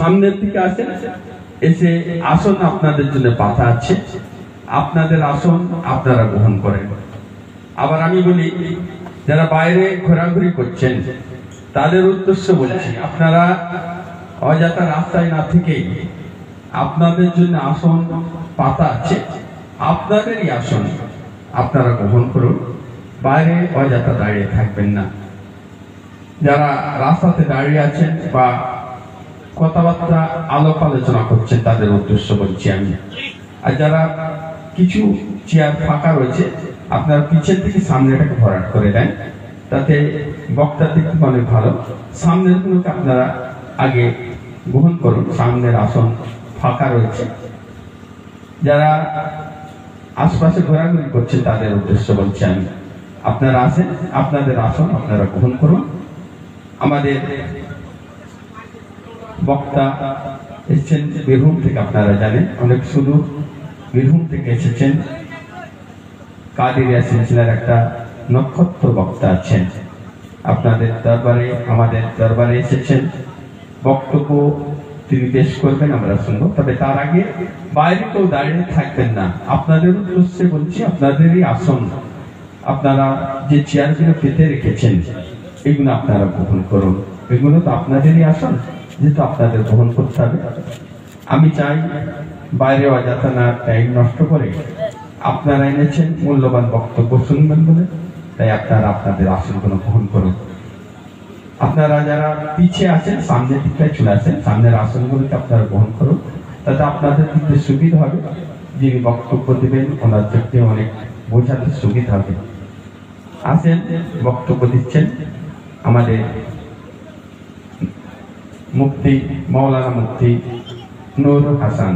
সামনের দিকে আসেন, এসে আসন আপনাদের জন্য পাতা আছে, আপনাদের আসন আপনারা গ্রহণ করেন। আবার আমি বলি, যারা বাইরে ঘোরাঘুরি করছেন তাদের উদ্দেশ্য বলছি, আপনারা অযথা রাস্তায় না থেকে আপনাদের জন্য আসন পাতা আছে, আপনাদেরই আসন আপনারা গ্রহণ করুন, বাইরে অযথা দাঁড়িয়ে থাকবেন না। যারা রাস্তাতে দাঁড়িয়ে আছেন বা কথাবার্তা আলাপ আলোচনা করছেন তাদের উদ্দেশ্য বলছি আমি। আর যারা কিছু চেয়ার ফাঁকা রয়েছে, আপনার পিছের দিকে সামনেটাকে ভরাট করে দেন, তাতে বক্তার দিক থেকে অনেক ভালো। সামনের গুলোকে আপনারা আগে গ্রহণ করুন, সামনের আসন ফাঁকা রয়েছে। যারা আশপাশে ঘোরাঘুরি করছেন তাদের উদ্দেশ্য বলছি আমি, আপনারা আসেন, আপনাদের আসন আপনারা গ্রহণ করুন। আমাদের বক্তা এসেছেন বীরভূম থেকে, আপনারা জানেন, অনেক সুদূর বীরভূম থেকে এসেছেন। কাদিরিয়া সিলসিলার একটা নক্ষত্র বক্তা আছেন, আপনাদের দরবারে, আমাদের দরবারে এসেছেন। বক্তব্য তিনি পেশ করবেন, আমরা শুনবো। তবে তার আগে বাইরে কেউ দাঁড়িয়ে থাকবেন না, আপনাদের উদ্দেশ্যে বলছি, আপনাদেরই আসন, আপনারা যে চেয়ারগুলো পেতে রেখেছেন এগুলো আপনারা গ্রহণ করুন। এগুলো তো আপনাদেরই আসন, যেহেতু আপনাদের গ্রহণ করতে হবে। আমি চাই বাইরে অযথা না টাইম নষ্ট করে, আপনারা এনেছেন মূল্যবান বক্তব্য শুনবেন বলে, তাই আপনারা আপনাদের আসনগুলো গ্রহণ করুন। আপনারা যারা পিছিয়ে আছেন সামনের দিকটায় চলে আসেন, সামনের আসনগুলোকে আপনারা গ্রহণ করুন, তাতে আপনাদের দিতে সুবিধা হবে। যিনি বক্তব্য দেবেন ওনার চোখে অনেক বোঝাতে সুবিধা হবে। আসেন, বক্তব্য দিচ্ছেন আমাদের মুফতি, মাওলানা মুফতি নুরুল হাসান,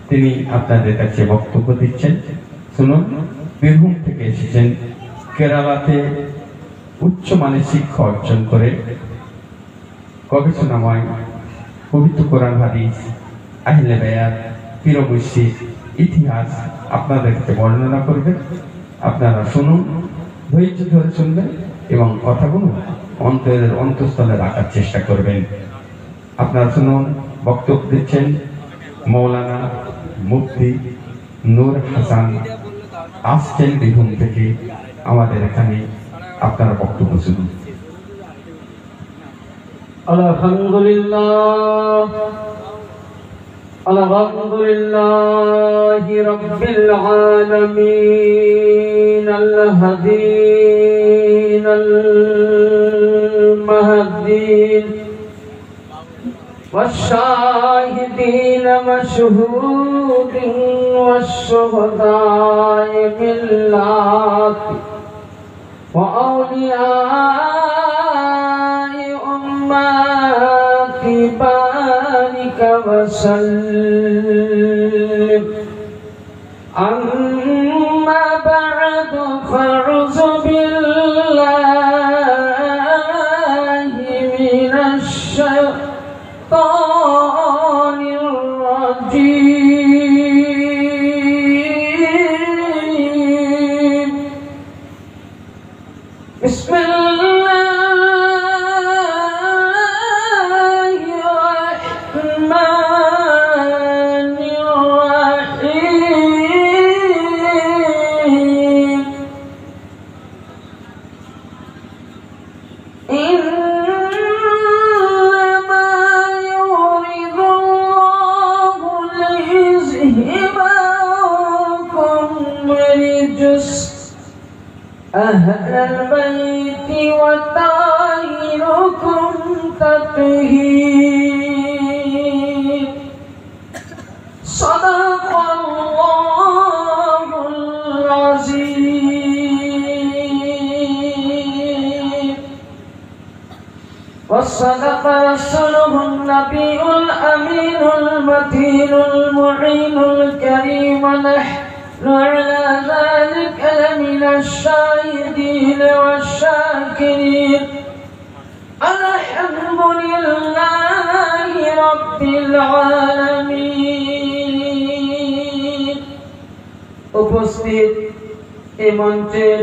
তিনি আপনাদের কাছে বক্তব্য দিচ্ছেন। শুনুন। বীরভূম থেকে এসেছেন, কেরালাতে উচ্চমানের শিক্ষা অর্জন করে গবেষণাময় পবিত্র কোরআন হাদিস, আহলে বায়াত, পীর মুর্শিদ, ইতিহাস আপনাদের কাছে বর্ণনা করবেন। আপনারা শুনুন, ধৈর্য ধরে শুনবেন এবং কথাগুলো অন্তরের অন্তঃস্থলে রাখার চেষ্টা করবেন। আপনারা শুনুন, বক্তব্য দিচ্ছেন মৌলানা মুফতি নূর হাসান, আসছেন বীরভূম থেকে আমাদের এখানে। আপনারা বক্তব্য শুনুন। আলহামদুলিল্লাহ, আলহামদুলিল্লাহি রাব্বিল আলামিন, আল হাদিন আল মাহদিন والشاهدين مشهودين والشهداء بالله وأولياء أمات بارك وسلم. أما بعد فأعوذ بالله من الشيطان الرجيم. بسم الله الرحمن الرحيم. إنما يريد الله ليذهب عنكم الرجس أهل البيت وطهركم تطهير. صدق الله العظيم وصدق رسوله النبي الأمين المتين المعين الكريم. نحن على ذلك لمن الشاهدين والشاكرين. الحمد لله رب العالمين. উপস্থিত এই মঞ্চের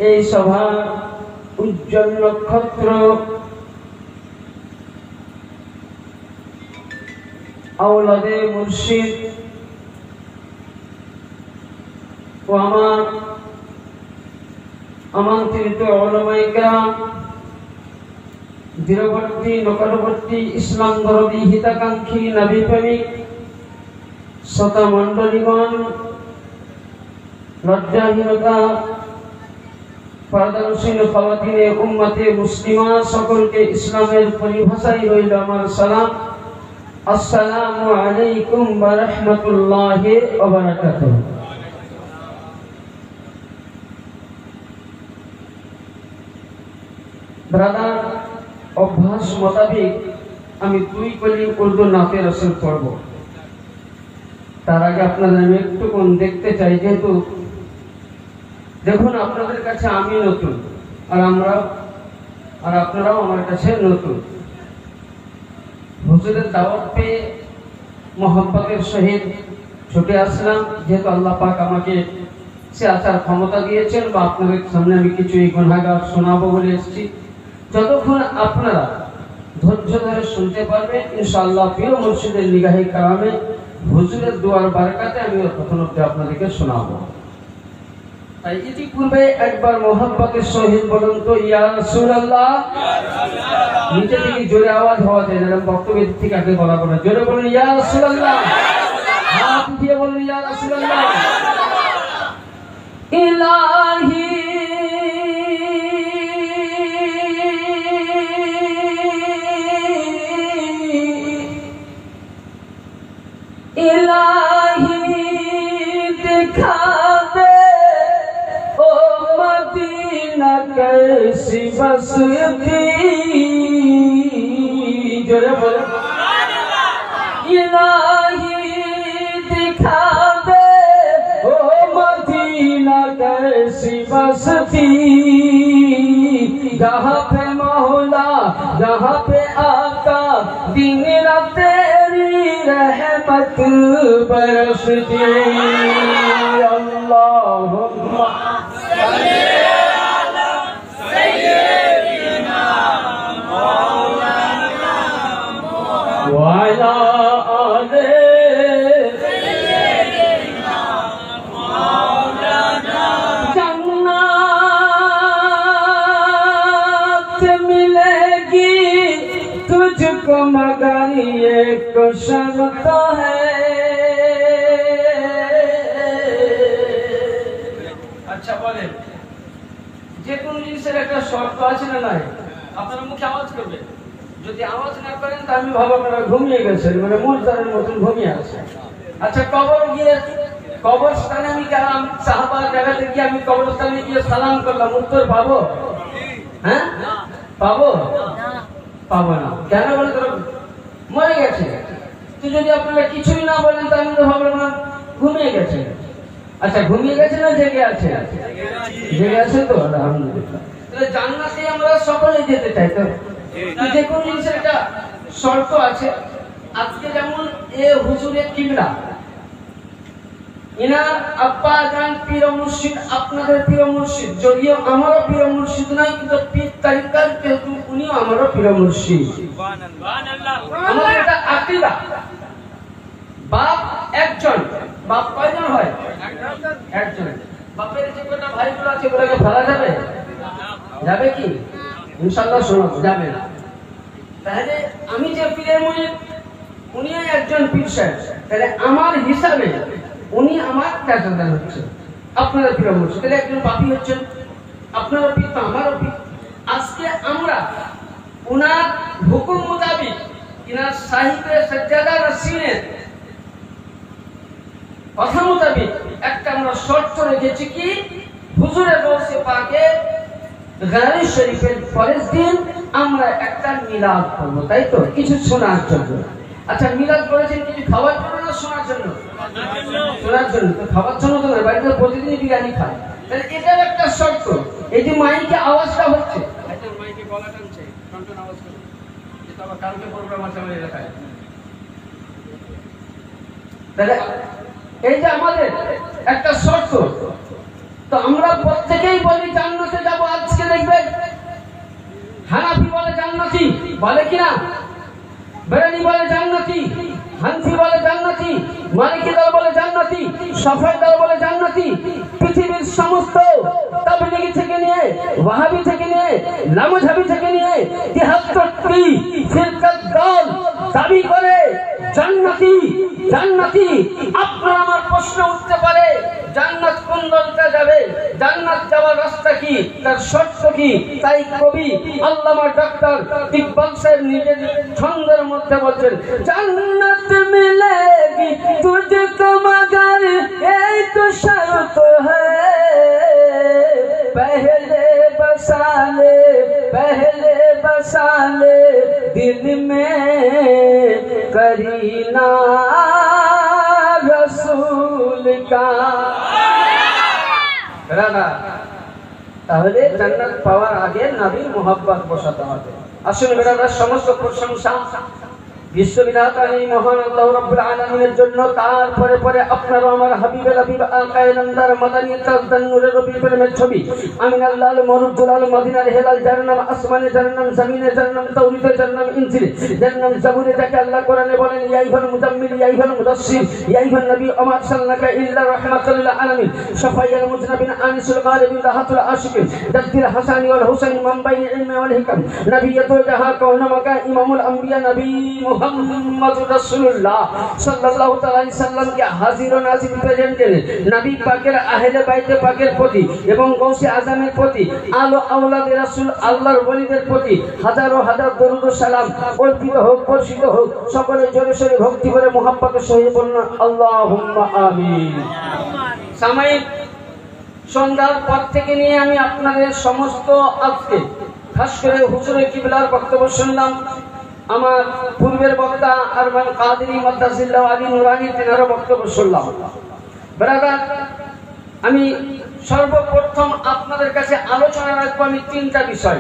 এই সভার উজ্জ্বল নক্ষত্র আওলাদে মুর্শিদ ও আমার আমন্ত্রিত উলামায়ে কেরাম, দূরবর্তী নিকটবর্তী ইসলাম দরদি হিতাকাঙ্ক্ষী নবী প্রেমিক শ্রোতা মণ্ডলীগণ, লজ্জাহীনতা পর্দানসীন খাওয়াতিনে উম্মতে মুসলিমা সকলকে ইসলামের পরিভাষায় রইল আমার সালাম। আসসালামু আলাইকুম ওয়া রাহমাতুল্লাহি ওয়া বারাকাতুহু। ব্রাদার, অভ্যাস মোতাবেক আমি 2 কলি উর্দু নাতে রসুল পড়ব। তার আগে আপনাদের আমি একটুক্ষণ দেখতে চাই, যেহেতু দেখুন আপনাদের কাছে আমি নতুন আর আপনারাও আমার কাছে নতুন। হুজুরের দাওয়াত পেয়ে মোহাব্বতের সহিত ছুটে আসলাম, যেহেতু আল্লাহ পাক আমাকে সে আসার ক্ষমতা দিয়েছেন, বা আপনাদের সামনে আমি কিছু এই গুনাহগার শোনাবো বলে এসেছি। যতক্ষণ আপনারা ধৈর্য ধরে শুনতে পারবেন, ইনশাআল্লাহ প্রিয় মুর্শিদের নিগাহে কারামে হুজুরের দুয়ার বারাকাতে আমি প্রথম আপনাদেরকে শোনাবো। তাই ইতিপূর্বে একবার মোহাব্বতের সহিত বলুন তো ইয়া রাসূলুল্লাহ। নিচে থেকে জোরে আওয়াজ হওয়া যায়, যেরকম বক্তব্যের থেকে আগে বলা বলে জোরে বলুন ইয়া রাসূলুল্লাহ। হাত দিয়ে বলুন ইয়া রাসূলুল্লাহ। ইলাহি इलाही दिखा दे ओ मदीना कैसी बसती, जोरे बोलो इलाही दिखा दे ओ मदीना कैसी बसती, जहाँ पे मौला जहाँ पे आका दिन रात तेरी रहमत बरसती। अल्लाहुम्मा सल्ली अला सय्यिदिना मौलाना व अला आले सय्यिदिना मौलाना। जन्नत मिलेगी तुझको मगर ये शर्त है। আচ্ছা বলেন, যে কোন জিনিসের একটা শর্ত আছে না নাই? আপনারা মুখে আওয়াজ করবেন, যদি আওয়াজ না করেন তা আমি ভাবো আপনারা ঘুমিয়ে গেছেন, মানে মুরদারের মতন ঘুমিয়ে আছে। আচ্ছা কবর গিয়ে কবরস্থানে আমি গেলাম, সাহাবার জায়গাতে গিয়ে আমি কবরস্থানে গিয়ে সালাম করলাম, উত্তর পাবো? হ্যাঁ পাবো? পাবো না। কেন বলে তোরা মরে গেছে? তো যদি আপনারা কিছুই না বলেন তাহলে তো ভাবলাম না ঘুমিয়ে গেছে। আচ্ছা ঘুমিয়ে গেছে না জেগে আছে? জেগে আছে তো, আলহামদুলিল্লাহ। তাহলে জান্নাতে আমরা সকলে যেতে চাই, তো যে কোন জিনিসের একটা শর্ত আছে। আজকে যেমন এ হুজুরের কিবলা, ইনার আব্বা জান পীর মুর্শিদ, আপনাদের পীর মুর্শিদ, যদিও আমারও পীর মুর্শিদ নাই, কিন্তু পীর তারিকার কিন্তু উনিও আমারও পীর মুর্শিদ। সুবহানাল্লাহ। আমাদের এটা আকীদা। বাপ একজন, বাপ কয়জন হয়? একজন। বাপের যে কটা ভাইগুলো আছে ওগুলোকে ফেলা যাবে? যাবে কি? ইনশাআল্লাহ শোনাবো, যাবে না। তাহলে আমি যে পীরের মুরিদ, উনিও একজন পীর সাহেব, তাহলে আমার হিসাবে উনি আমার চাচাদার হচ্ছে, আপনারা পীর মুর্শিদ, তাহলে একজন বাপি হচ্ছেন, আপনারও পীর তো আমারও পীর। আজকে আমরা উনার হুকুম মোতাবিক, ইনার সাহিত্যে সজ্জাদা রসিনের কথা মোতাবিক একটা আমরা শর্ত রেখেছি কি, হুজুরের রওজে পাকে গায়রে শরীফের পরের দিন আমরা একটা মিলাদ করব, তাই তো? কিছু শোনার জন্য। আচ্ছা মিলাদ করেছেন কিছু খাওয়ার জন্য না শোনার জন্য? শোনার জন্য। তো খাওয়ার জন্য তো বাড়িতে প্রতিদিনই বিরিয়ানি খায়, তাহলে এটার একটা শর্ত। এই যে মাইকে আওয়াজটা হচ্ছে, আচ্ছা মাইকে গলা টানছে, টনটন আওয়াজ করে, যেটা আবার কালকে প্রোগ্রাম আছে আমার এলাকায়। তাহলে এই যে আমাদের একটা শর্ত, তো আমরা প্রত্যেকেই বলি জান্নাতে যাব। আজকে দেখবেন হানাফি বলে জান্নাতি, বলে কিনা? বেরেলি বলে জান্নাতি, হানফি মালিকি দল বলে জান্নাতি, সাফাই দল বলে জান্নাতি। পৃথিবীর সমস্ত তাবলীগী থেকে নিয়ে, ওয়াহাবি থেকে নিয়ে, লামাঝাবি থেকে নিয়ে ৭৩টি ফিরকাত দল দাবি করে জান্নাতি জান্নাতি। আপনার আমার প্রশ্ন উঠতে পারে, জান্নাত কোন দলটা যাবে, জান্নাত যাওয়ার রাস্তা কি, তার শর্ত কি? তাই কবি আল্লামা ডক্টর ইকবাল সাহেব নিজের ছন্দের মধ্যে বলছেন, জান্নাত মিলেগি তুঝকো মগর এক শর্ত হ্যায়, পহলে बसा ले दिल में करीना रसूल का। তাহলে জান্নাত পাওয়ার আগে নবীর মোহাব্বত বসাতে হবে। আসুন বেরাদার, সমস্ত প্রশংসা বিশ্ববিধাতা এই মহান আল্লাহ রাব্বুল আলামিনের জন্য। তারপরে পরে আপনার আমার হাবিবের হাবিব আকায়ে নামদার মাদানী তাজদান নূরের রবির প্রেমের ছবি আমিনাল্লাহ মরুদুলাল মদিনার হেলাল, যার নাম আসমানে, যার নাম জমিনে, যার নাম তাওরীতে, যার নাম ইনজিলে, যার নাম জাবুরে, যাকে আল্লাহ কোরআনে বলেন ইয়া আইয়ুহাল মুজাম্মিল, ইয়া আইয়ুহাল মুদাসসির, ইয়া আইয়ুহান নবী ওয়া মা আরসালনাকা ইল্লা রাহমাতাল লিল আলামিন, শাফাইয়াল মুজনাবিন, আনিসুল গালিবিন, রাহাতুল আশিকিন, জাদ্দিল হাসানি ওয়াল হুসাইন, মানবাইল ইলমি ওয়াল হিকাম, নবিয়্যতুল জাহা কাউনামাকা ইমামুল আম্বিয়া, নবী মুহাম্মদুর রাসূলুল্লাহ সাল্লাল্লাহু তাআলা আলাইহি সাল্লাম কে হাজির ও নাজির প্রেজেন্টের নবী পাকের আহলে বাইতে পাকের প্রতি এবং গৌসে আজমের প্রতি, আলো আওলাদে রাসূল আল্লাহর ওলিদের প্রতি হাজারো হাজার দরুদ ও সালাম অর্পিত হোক, বর্ষিত হোক। সকলে জোরে সোরে ভক্তি করে মুহাব্বতের সহিত বলুন আল্লাহুম্মা আমিন। সাময়িক সন্ধ্যার পর থেকে নিয়ে আমি আপনাদের সমস্ত আজকে খাস করে হুজুরে কিবলার বক্তব্য শুনলাম। আমার পূর্বের বক্তা আরমান কাদেরী মাদ্দাজিল্লাহ আলী নুরানি তেনারও বক্তব্য শুনলাম। ব্রাদার, আমি সর্বপ্রথম আপনাদের কাছে আলোচনা রাখবো আমি তিনটা বিষয়।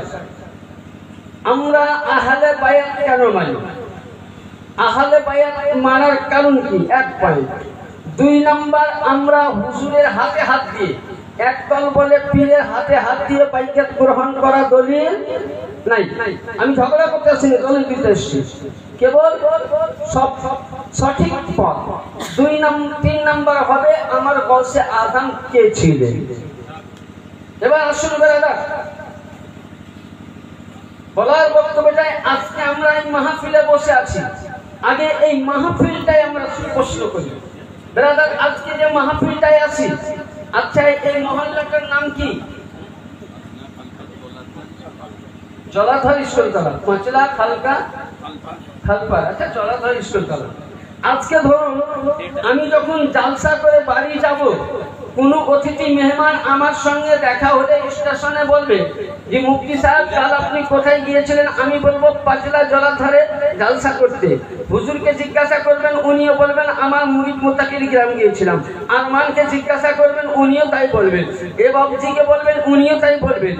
আমরা আহলে বায়াত কেন মানি, আহলে বায়াত মানার কারণ কি, 1 পয়েন্ট। 2 নাম্বার, আমরা হুজুরের হাতে হাত দিয়ে, একদল বলে পীরের হাতে হাত দিয়ে বাইয়াত গ্রহণ করা দলিল নাই। আমি ঝগড়া করতে আসছি না, দলিল দিতে এসেছি, কেবল সব সঠিক পথ। 3 নাম্বার হবে আমার গৌসে আজম কে ছিলেন। এবার আসুন বেরাদা, বলার বক্তব্যটাই আজকে আমরা এই মাহফিলে বসে আছি। আগে এই মাহফিলটাই আমরা প্রশ্ন করি বেরাদার, আজকে যে মাহফিলটাই আছি, আচ্ছা এই মহল্লাটার নাম কি? জলাধর স্কুলতলা, পাঁচলা খালকা খালপাড়া। আচ্ছা, জলাধর স্কুলতলা। আজকে ধরুন আমি যখন জালসা করে বাড়ি যাব, কোনো অতিথি মেহমান আমার সঙ্গে দেখা হলে স্টেশনে বলবে যে মুফতি সাহেব কাল আপনি কোথায় গিয়েছিলেন? আমি বলবো পাঁচলা জলাধারে জালসা করতে। হুজুরকে জিজ্ঞাসা করবেন, উনিও বলবেন আমার মুরিদ মুতাকির গ্রাম গিয়েছিলাম। আরমানকে জিজ্ঞাসা করবেন, উনিও তাই বলবেন। এ বাবজিকে বলবেন, উনিও তাই বলবেন।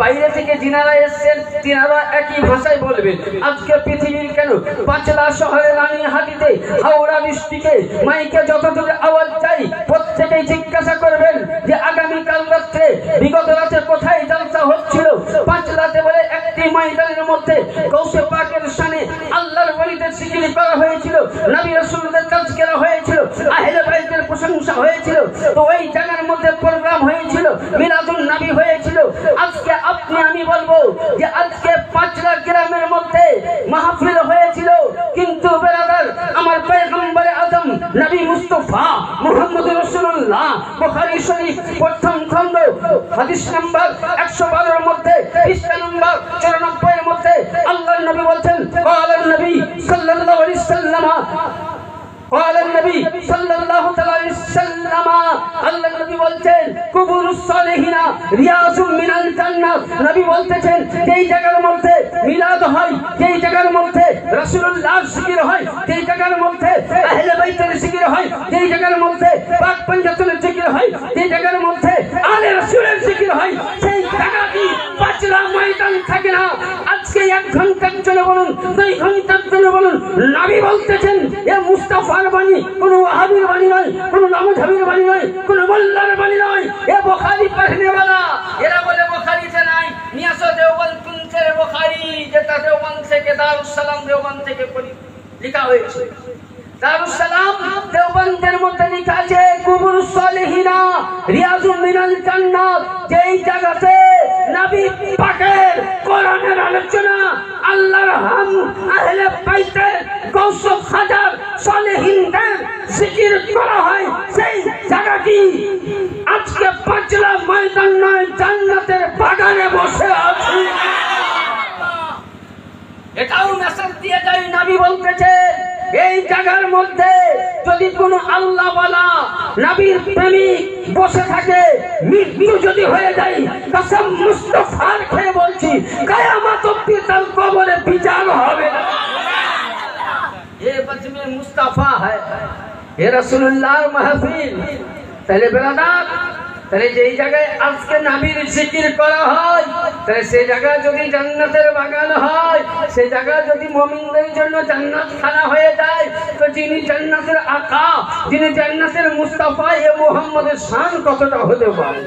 বাইরে থেকে যিনারা এসছেন তিনারা একই ভাষায় বলবেন। আজকে পৃথিবীর কেন পাঁচলা শহরে রানীহাটিতে হাওড়া ডিস্ট্রিক্টে মাইকে যতদূর আওয়াজ চাই প্রত্যেকেই জিজ্ঞাসা করবেন যে আগামীকাল রাত্রে বিগত রাতে কোথায় জলসা হচ্ছিল? পাঁচলাতে বলে একটি ময়দানের মধ্যে গৌসে পাকের শানে আল্লাহর ওলিদের জিকির করা হয়েছিল, নবী রাসূলদের তাজকিরা হয়েছিল, আহলে বাইতের প্রশংসা হয়েছিল। তো ওই জায়গার মধ্যে প্রোগ্রাম হয়েছিল, মিলাদুন নবী হয়েছিল। আজকে আপনি আমি বলবো যে আজকে পাঁচলা গ্রামের মধ্যে মাহফিল হয়েছিল, কিন্তু বেরাদার আমার পয়গম্বর আজম নবী মুস্তাফা মুহাম্মদ রাসূলুল্লাহ বুখারী শরীফ প্রথম খণ্ড হাদিস নাম্বার 112 এর মধ্যে পৃষ্ঠা নাম্বার 94 এর মধ্যে আল্লাহর নবী বলেন, ক্বালান নবী সাল্লাল্লাহু আলাইহি ওয়াসাল্লাম, قال النبي صلى الله عليه وسلم, আল্লাহ নবী বলছেন কুবুরুস সালিহিনা রিয়াজুম মিনাল জান্নাহ। নবী বলতেছেন যেই জায়গার মধ্যে মিলাদ হয়, যেই জায়গার মধ্যে রাসূলুল্লাহর জিকির হয়, যেই জায়গার মধ্যে আহলে বাইতের জিকির হয়, যেই জায়গার মধ্যে পাক পঞ্জাতের জিকির হয়, যেই জায়গার মধ্যে আলে রাসূলের জিকির হয়, সেই জায়গাটি পাঁচলা ময়দান থাকে না। আজকে 1 ঘন্টার জন্য বলুন, 2 ঘন্টার জন্য বলুন, নবী বলতেছেন এ মুস্তাফার বাণী, কোন ওয়াহাবীর বাণী নয়, কোন নামধাবীর বাণী নয়, কোন মোল্লার বাণী নয়। এ বুখারী পড়নে वाला, এরা বলে বুখারীতে নাই, নিয়াসো দেওবন্দ কুনছে বুখারী, যেটা দেওবন্দ থেকে দারুস সালাম দেওবন্দ থেকে লেখা হয়েছে। দারুস সালাম দেওবন্দের মধ্যে লেখা আছে কুবুরুস সালিহিনা রিয়াজুম মিনাল জান্নাত, যেই জায়গাতে নবী পাকের কোরআনের আলোচনা, আল্লাহর হাম, আহলে বাইতের, গৌস খাজার, সালেহিনদের জিকির করা হয়, সেই জায়গাটি আজকে পাঁচলা ময়দান নয়, জান্নাতের বাগানে বসে আছে। এটাও মেসেজ দিয়ে যায়, নবী বলতেছে এই জায়গার মধ্যে যদি কোন আল্লাহ ওয়ালা নবীর প্রেমিক বসে থাকে, মৃত্যু যদি হয়ে যায়, কসম মুস্তাফার খেয়ে বলছি কিয়ামত অবধি তার কবরে বিচার হবে না। ये बच में मुस्तफा है, ये रसूलुल्लाह महफिल। তাহলে বেরাদার, তাহলে যেই জায়গায় আজকে নবীর জিকির করা হয়, তাহলে সেই জায়গা যদি জান্নাতের বাগান হয়, সেই জায়গা যদি মুমিনদের জন্য জান্নাত খানা হয়ে যায়, তো যিনি জান্নাতের আকা, যিনি জান্নাতের মুস্তাফা, এ মুহাম্মদের শান কতটা হতে পারে।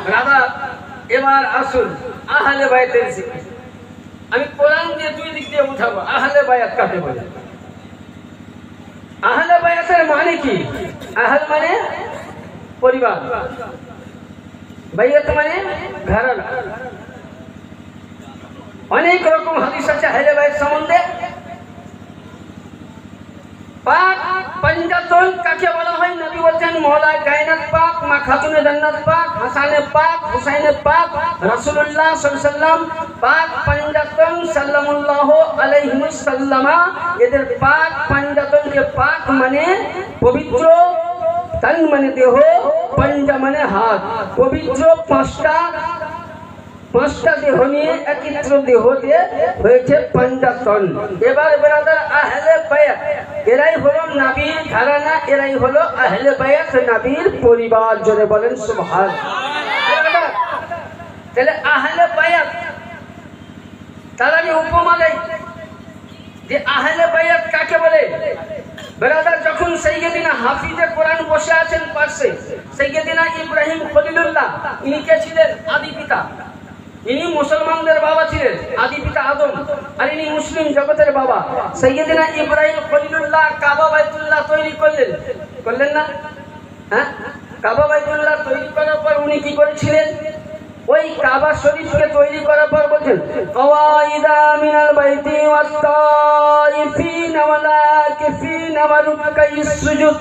বেরাদার, এবার আসুন আহলে বাইতের জিকির। আমি কোরআন দিয়ে দুই দিক দিয়ে বুঝাবো আহলে বায়াত কাকে বলে। আহলে বায়াতের মানে কি? আহল মানে পরিবার, বাইয়াত মানে ঘরানা। অনেক রকম হাদিস আছে আহলে বায়াত সম্বন্ধে। পাক পঞ্জাতন কাকে বলা হয়? নবী বলেন মওলা কায়নাত পাক, মা খাতুনে জান্নাত পাক, হাসানে পাক, হুসাইনে পাক, রাসূলুল্লাহ সাল্লাল্লাহু আলাইহি ওয়াসাল্লাম পাক পঞ্জাতন সাল্লাল্লাহু আলাইহি ওয়াসাল্লাম। এদের পাক পঞ্জাতনকে পাক মানে পবিত্র, তন মানে দেহ, পঞ্জা মানে হাত, পবিত্র পাঁচটা দেহ নিয়ে একত্র দেহ দিয়ে হয়েছে পঞ্জাতন। এবার বেরাদার আহলে বায়াত, এরাই হলো নবীর ঘরানা, এরাই হলো আহলে বায়াত, নবীর পরিবার। জোরে বলেন সুবহানাল্লাহ। তাহলে আহলে বায়াত তারা উপমা দেয় যে আহলে বায়াত কাকে বলে। বেরাদার, যখন সাইয়্যিদিনা হাফিজে কোরআন বসে আছেন পাশে, সাইয়্যিদিনা ইব্রাহিম খলিলুল্লাহ, ইনি কে ছিলেন? আদি পিতা। ইনি মুসলমানদের বাবা ছিলেন, আদি পিতা আদম, আর ইনি মুসলিম জগতের বাবা। সাইয়্যিদিনা ইব্রাহিম খলিলুল্লাহ কাবা বাইতুল্লাহ তৈরি করলেন না? হ্যাঁ, কাবা বাইতুল্লাহ তৈরি করার পর উনি কি করেছিলেন? ওই কাবা শরীফকে তৈরি করার পর বলছেন কওয়াইদা মিনাল বাইতি ওয়াত তাইফিনা ওয়াল আকিফিনা ওয়া রুকাইস সুজুদ।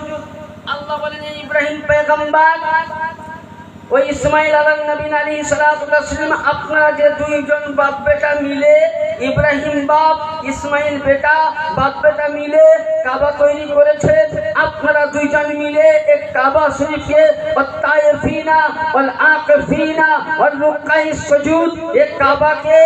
আল্লাহ বলেন ইব্রাহিম পয়গম্বর, ওই ইসমাইল আলাইহিস সালাম, আপনারা যে দুইজন বাপ বেটা মিলে, ইব্রাহিম বাপ, ইসমাইল বেটা, বাপ বেটা মিলে কাবা তৈরি করেছেন। আপনারা দুইজন মিলে এক কাবা শরীফকে তাইফিনা ওয়াল আকিফিনা ওয়া রুকাইস সুজুদ, এই কাবাকে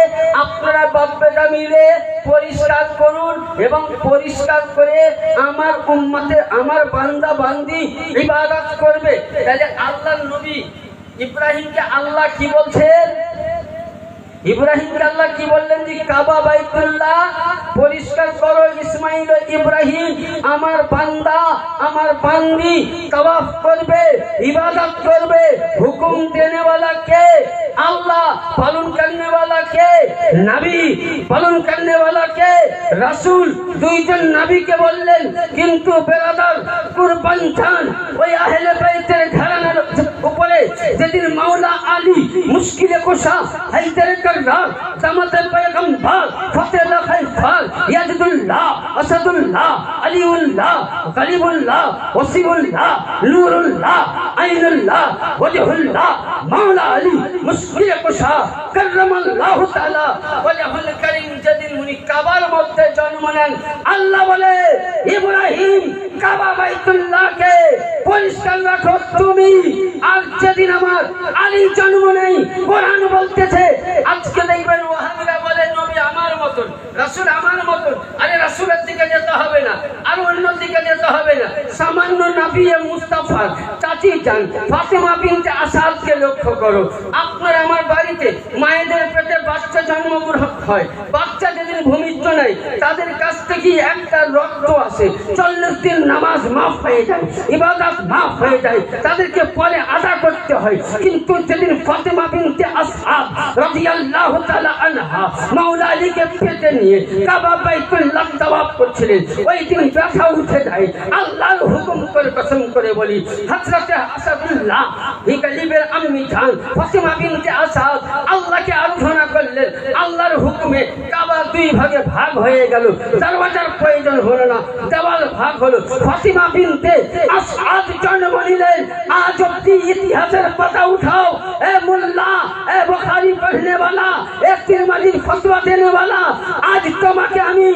আপনারা বাপ বেটা মিলে পরিষ্কার করুন, এবং পরিষ্কার করে আমার উম্মতে, আমার বান্দা বান্দি ইবাদত করবে। তাহলে আল্লাহর নবী ইব্রাহিমকে আল্লাহ কি বলছেন? ইব্রাহিমকে আল্লাহ কি বললেন? যে কাবা বাইতুল্লাহ পরিষ্কার করো। ইসমাইল ও ইব্রাহিম আমার বান্দা, আমার বান্দি তাওয়াফ করবে, ইবাদত করবে। হুকুম দেনে वाला কে? আল্লাহ। পালন করনে वाला কে? নবী। পালন করনে वाला কে? রাসূল। দুইজন নবীকে বললেন। কিন্তু বেরাদার, কুরবান খান ওই আহলে বাইতের ঘরানার উপরে যেদিন মাওলা আলী মুশকিলে কুশা, হায়দার কররার, দামাতে পয়গম্বর, ফতেহুল্লাহ খাইফার, ইয়াজুদুল্লাহ, আসাদুল্লাহ, আলিউল্লাহ, গলিবুল্লাহ, ওসিউল্লাহ, নূরুল্লাহ, আইনুল্লাহ, ওয়াজহুল্লাহ, মাওলা আলী মুশকিলে কুশা কররামাল্লাহু তাআলা ওয়াজহুল করিম, যেদিন উনি কাবার মধ্যে জন্ম নেন, আল্লাহ বলে ইব্রাহিম কাবা বাইতুল্লাহকে পরিষ্কার রাখো তুমি। আর যেদিন আমার আলী জন্ম নেই, কোরআন বলতেছে, আজকে দেখবেন ওয়াহাবিরা বলে নবী আমার মতন, রাসূল আমার মতন। আরে রাসূলের দিকে যেতে হবে না, আর অন্য দিকে যেতে হবে না। সামান্য নবী মুস্তাফা চাচি যান ফাতেমা বিনতে আসাদকে লক্ষ্য করো। আপনার আমার বাড়িতে মায়েদের পেটে বাচ্চা জন্মগ্রহণ হয়, বাচ্চা যেদিন ভূমিষ্ঠ ধৈর্য নেই, তাদের কাছ থেকে একটা রক্ত আসে, 40 দিন নামাজ মাফ হয়ে যায়, ইবাদত মাফ হয়ে যায়, তাদেরকে পরে আদা করতে হয়। কিন্তু যেদিন ফাতেমা বিনতে আসআদ রাদিয়াল্লাহু তাআলা আনহা মাওলা আলীকে পেটে নিয়ে কাবা বাইতুল্লাহ তাওয়াফ করছিলেন, ওই দিন ব্যথা উঠে যায়। আল্লাহর হুকুম করে কসম করে বলি, হযরতে আসাদুল্লাহ হিকালিবের আম্মি জান ফাতেমা বিনতে আসআদ আল্লাহকে আরাধনা করলেন। আল্লাহর হুকুমে কাবা 2 ভাগে ভাগ হয়ে গেল, দরওয়াজার প্রয়োজন হলো না, দেওয়াল ভাগ হলো। ফাতেমা বিনতে আসআদ জন্ম নিলেন। আজ অব্দি ইতিহাসের পাতা উঠাও, এ মোল্লা, এ বুখারী পড়নে वाला, এ তিরমিজির ফতোয়া দেনে वाला, আজ তোমাকে আমি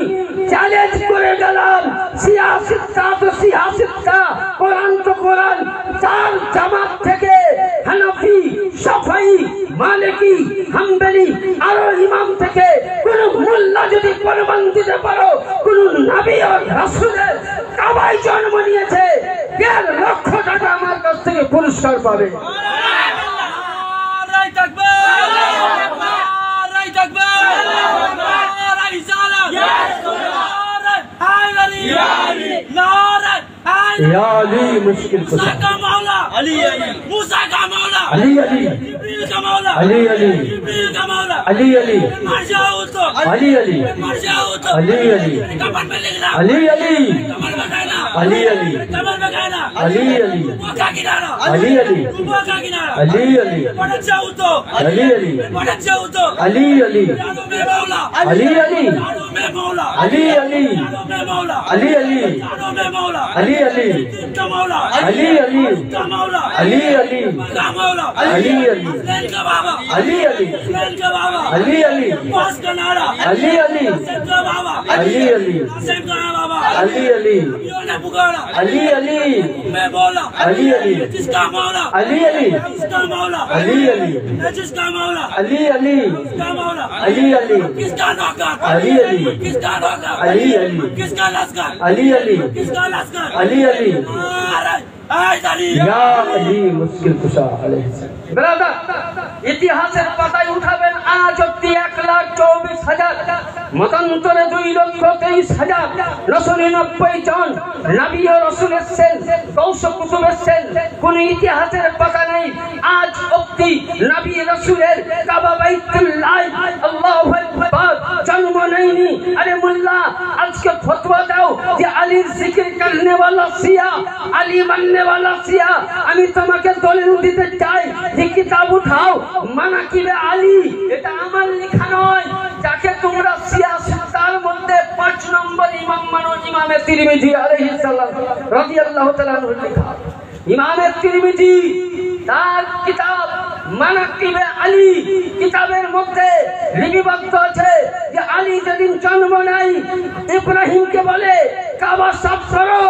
চ্যালেঞ্জ করে গেলাম। সিয়াসিতা তো সিয়াসিতা, কোরআন তো কোরআন, 4 জামাত থেকে হানাফি, শাফিঈ, মালিকি, হাম্বলি আর ইমাম থেকে কোন মোল্লা যদি প্রমাণ দিতে পারো কোন নবী আর রাসূলের কাবায় জন্ম নিয়েছে, 1.5 লক্ষ টাকা আমার কাছ থেকে পুরস্কার পাবে। मुश्किल कुशा अली अली, मूसा का मौला अली अली, जिब्रील का मौला अली अली, जिब्रील का मौला अली अली, मर जाओ तो अली अली, मर जाओ तो अली अली, कमर पे लिखना अली अली, कमर पे कहना अली अली, कमर पे कहना अली अली, वो का किनारा अली अली, वो का किनारा अली अली, मर जाओ तो अली अली, मर जाओ तो अली अली, यादों में मौला अली अली, यादों में मौला अली अली, यादों में मौला अली अली, यादों में मौला अली अली, का मौला अली अली, का मौला अली अली, का मौला अली अली, का बाबा अली अली, का बाबा अली अली, पास का नारा अली अली, का बाबा अली अली, का बाबा अली अली, ने पुकारा अली अली, मैं बोला अली अली, किसका मौला अली अली, किसका मौला अली अली, जिसका मौला अली अली, किसका मौला अली अली, किसका नौकर अली अली, किसका नौकर अली अली, किसका लश्कर अली अली, किसका लश्कर अली अली, या अली मुश्किल कुशा अलैहि। ब्रादर, ইতিহাসের পাতায় উঠাবেন আজ অব্দি 1,24,000, মতান্তরে 2,23,000, 99 জন নবী ও রাসূল এসেছেন, গৌস কুতুব এসেছেন, কোন ইতিহাসের পাতা নেই আজ অব্দি নবী রাসূলের কাবা বাইতুল্লাহ আল্লাহু আকবার জন্ম নেয়নি। আরে মোল্লা, আজকে ফতোয়া দাও যে আলীর জিকির করনে वाला শিয়া, আলী মাননে वाला শিয়া। আমি তোমাকে দলিল দিতে চাই যে কিতাব উঠাও মানাকিবে আলী, এটা আমার লেখা নয়, যাকে তোমরা সিয়াসতার মধ্যে 5 নম্বর ইমাম মানো, ইমামে তিরমিজি আলাইহিস সালাম রাদিয়াল্লাহু তাআলা আনহু লেখা। ইমামে তিরমিজি তার কিতাব মানাকিবে আলী কিতাবের মধ্যে লিপিবদ্ধ আছে যে আলী যেদিন জন্ম নেয় ইব্রাহিমকে বলে কাবা সাফ করো,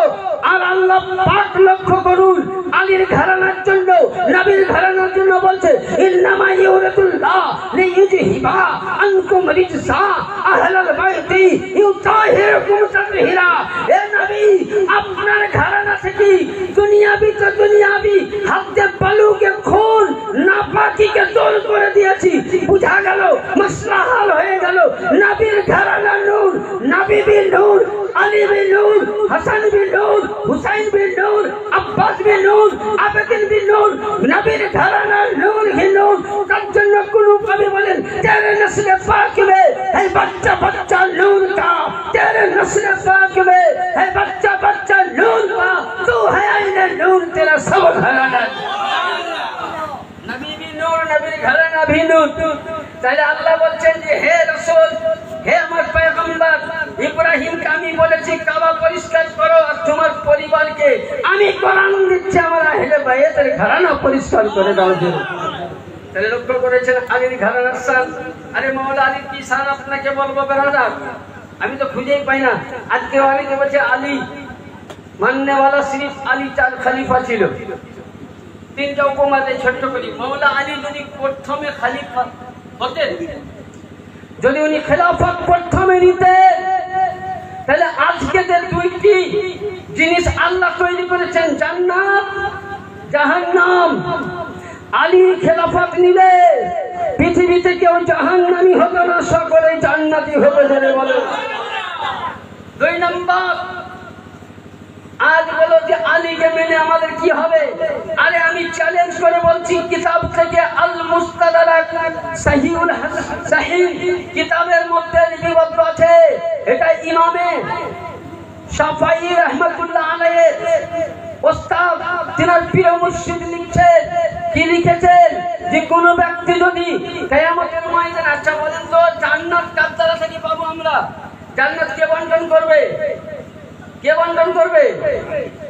আর আল্লাহ পাক লক্ষ্য করুন আলীর ঘরানার জন্য, নবীর ঘরানার জন্য বলছে ইন্নামা ইউরাতুল্লাহ লিইউযহিবা আনকুম রিজসা আহলাল বাইতি ইউতাহিরুকুম তাতহিরা। এ নবী, আপনার ঘরানা থেকে দুনিয়াবি তো দুনিয়াবি হাতে বালুকে খুন নাপাকিকে দূর করে দিয়েছি। বুঝা গেল, মাসলা হাল হয়ে গেল। নবীর ঘরানা নূর, নবী বি নূর, আলী বি নূর, হাসান বি নূর, হুসাইন বি নূর, আব্বাস বি নূর, আবেদিন বি নূর, নবীর ঘরানা নূর হি নূর। তার জন্য কোন কবি বলেন তেরে নসলে পাক মে হে বাচ্চা বাচ্চা নূর কা, তেরে নসলে পাক মে হে বাচ্চা বাচ্চা নূর কা, তু হে আইনে নূর তেরা সব ঘরানা। নবী বি নূর, নবীর ঘরানা বি নূর। তাহলে আল্লাহ বলছেন যে হে রাসূল, হে আমার পয়গম্বর, ইব্রাহিমকে আমি বলেছি কাবা পরিষ্কার করো, আর তোমার পরিবারকে আমি কোরআন দিচ্ছি আমার আহলে বাইতের ঘরানা পরিষ্কার করে দাও। তাহলে লক্ষ্য করেছেন আলীর ঘরানার শান। আরে মাওলা আলীর কি শান আপনাকে বলবো ব্রাদার, আমি তো খুঁজেই পাই না। আজকে আলীকে বলছে আলী মাননে वाला সিরিফ আলী 4 খলিফা ছিল, 3টা উপমাতে ছোট্ট করি। মাওলা আলী যদি প্রথমে খলিফা হতেন, যদি উনি খেলাফত প্রথমে নিতেন, তাহলে আজকে যে 2টি জিনিস আল্লাহ তৈরি করেছেন, জান্নাত জাহান্নাম, আলী খেলাফত নিলে পৃথিবীতে কেউ জাহান্নামী হতো না, সকলে জান্নাতি হতো। জোরে বলো। 2 নম্বর, আজ বলো যে আলীকে মেনে আমাদের কি হবে? আরে আমি চ্যালেঞ্জ করে বলছি, কিতাব থেকে আল মুস্তাদরাক সহিহুল সহিহ কিতাবের মধ্যে লিপিবদ্ধ আছে, এটা ইমামে শাফিঈ রাহমাতুল্লাহ আলাইহি ওস্তাদ তিনার প্রিয় মুর্শিদ লিখছেন, কি লিখেছেন যে কোন ব্যক্তি যদি কিয়ামতের ময়দানে, আচ্ছা বলেন তো জান্নাত কার দ্বারা থেকে পাবো আমরা? জান্নাত কে বন্টন করবে? কে বন্টন করবে?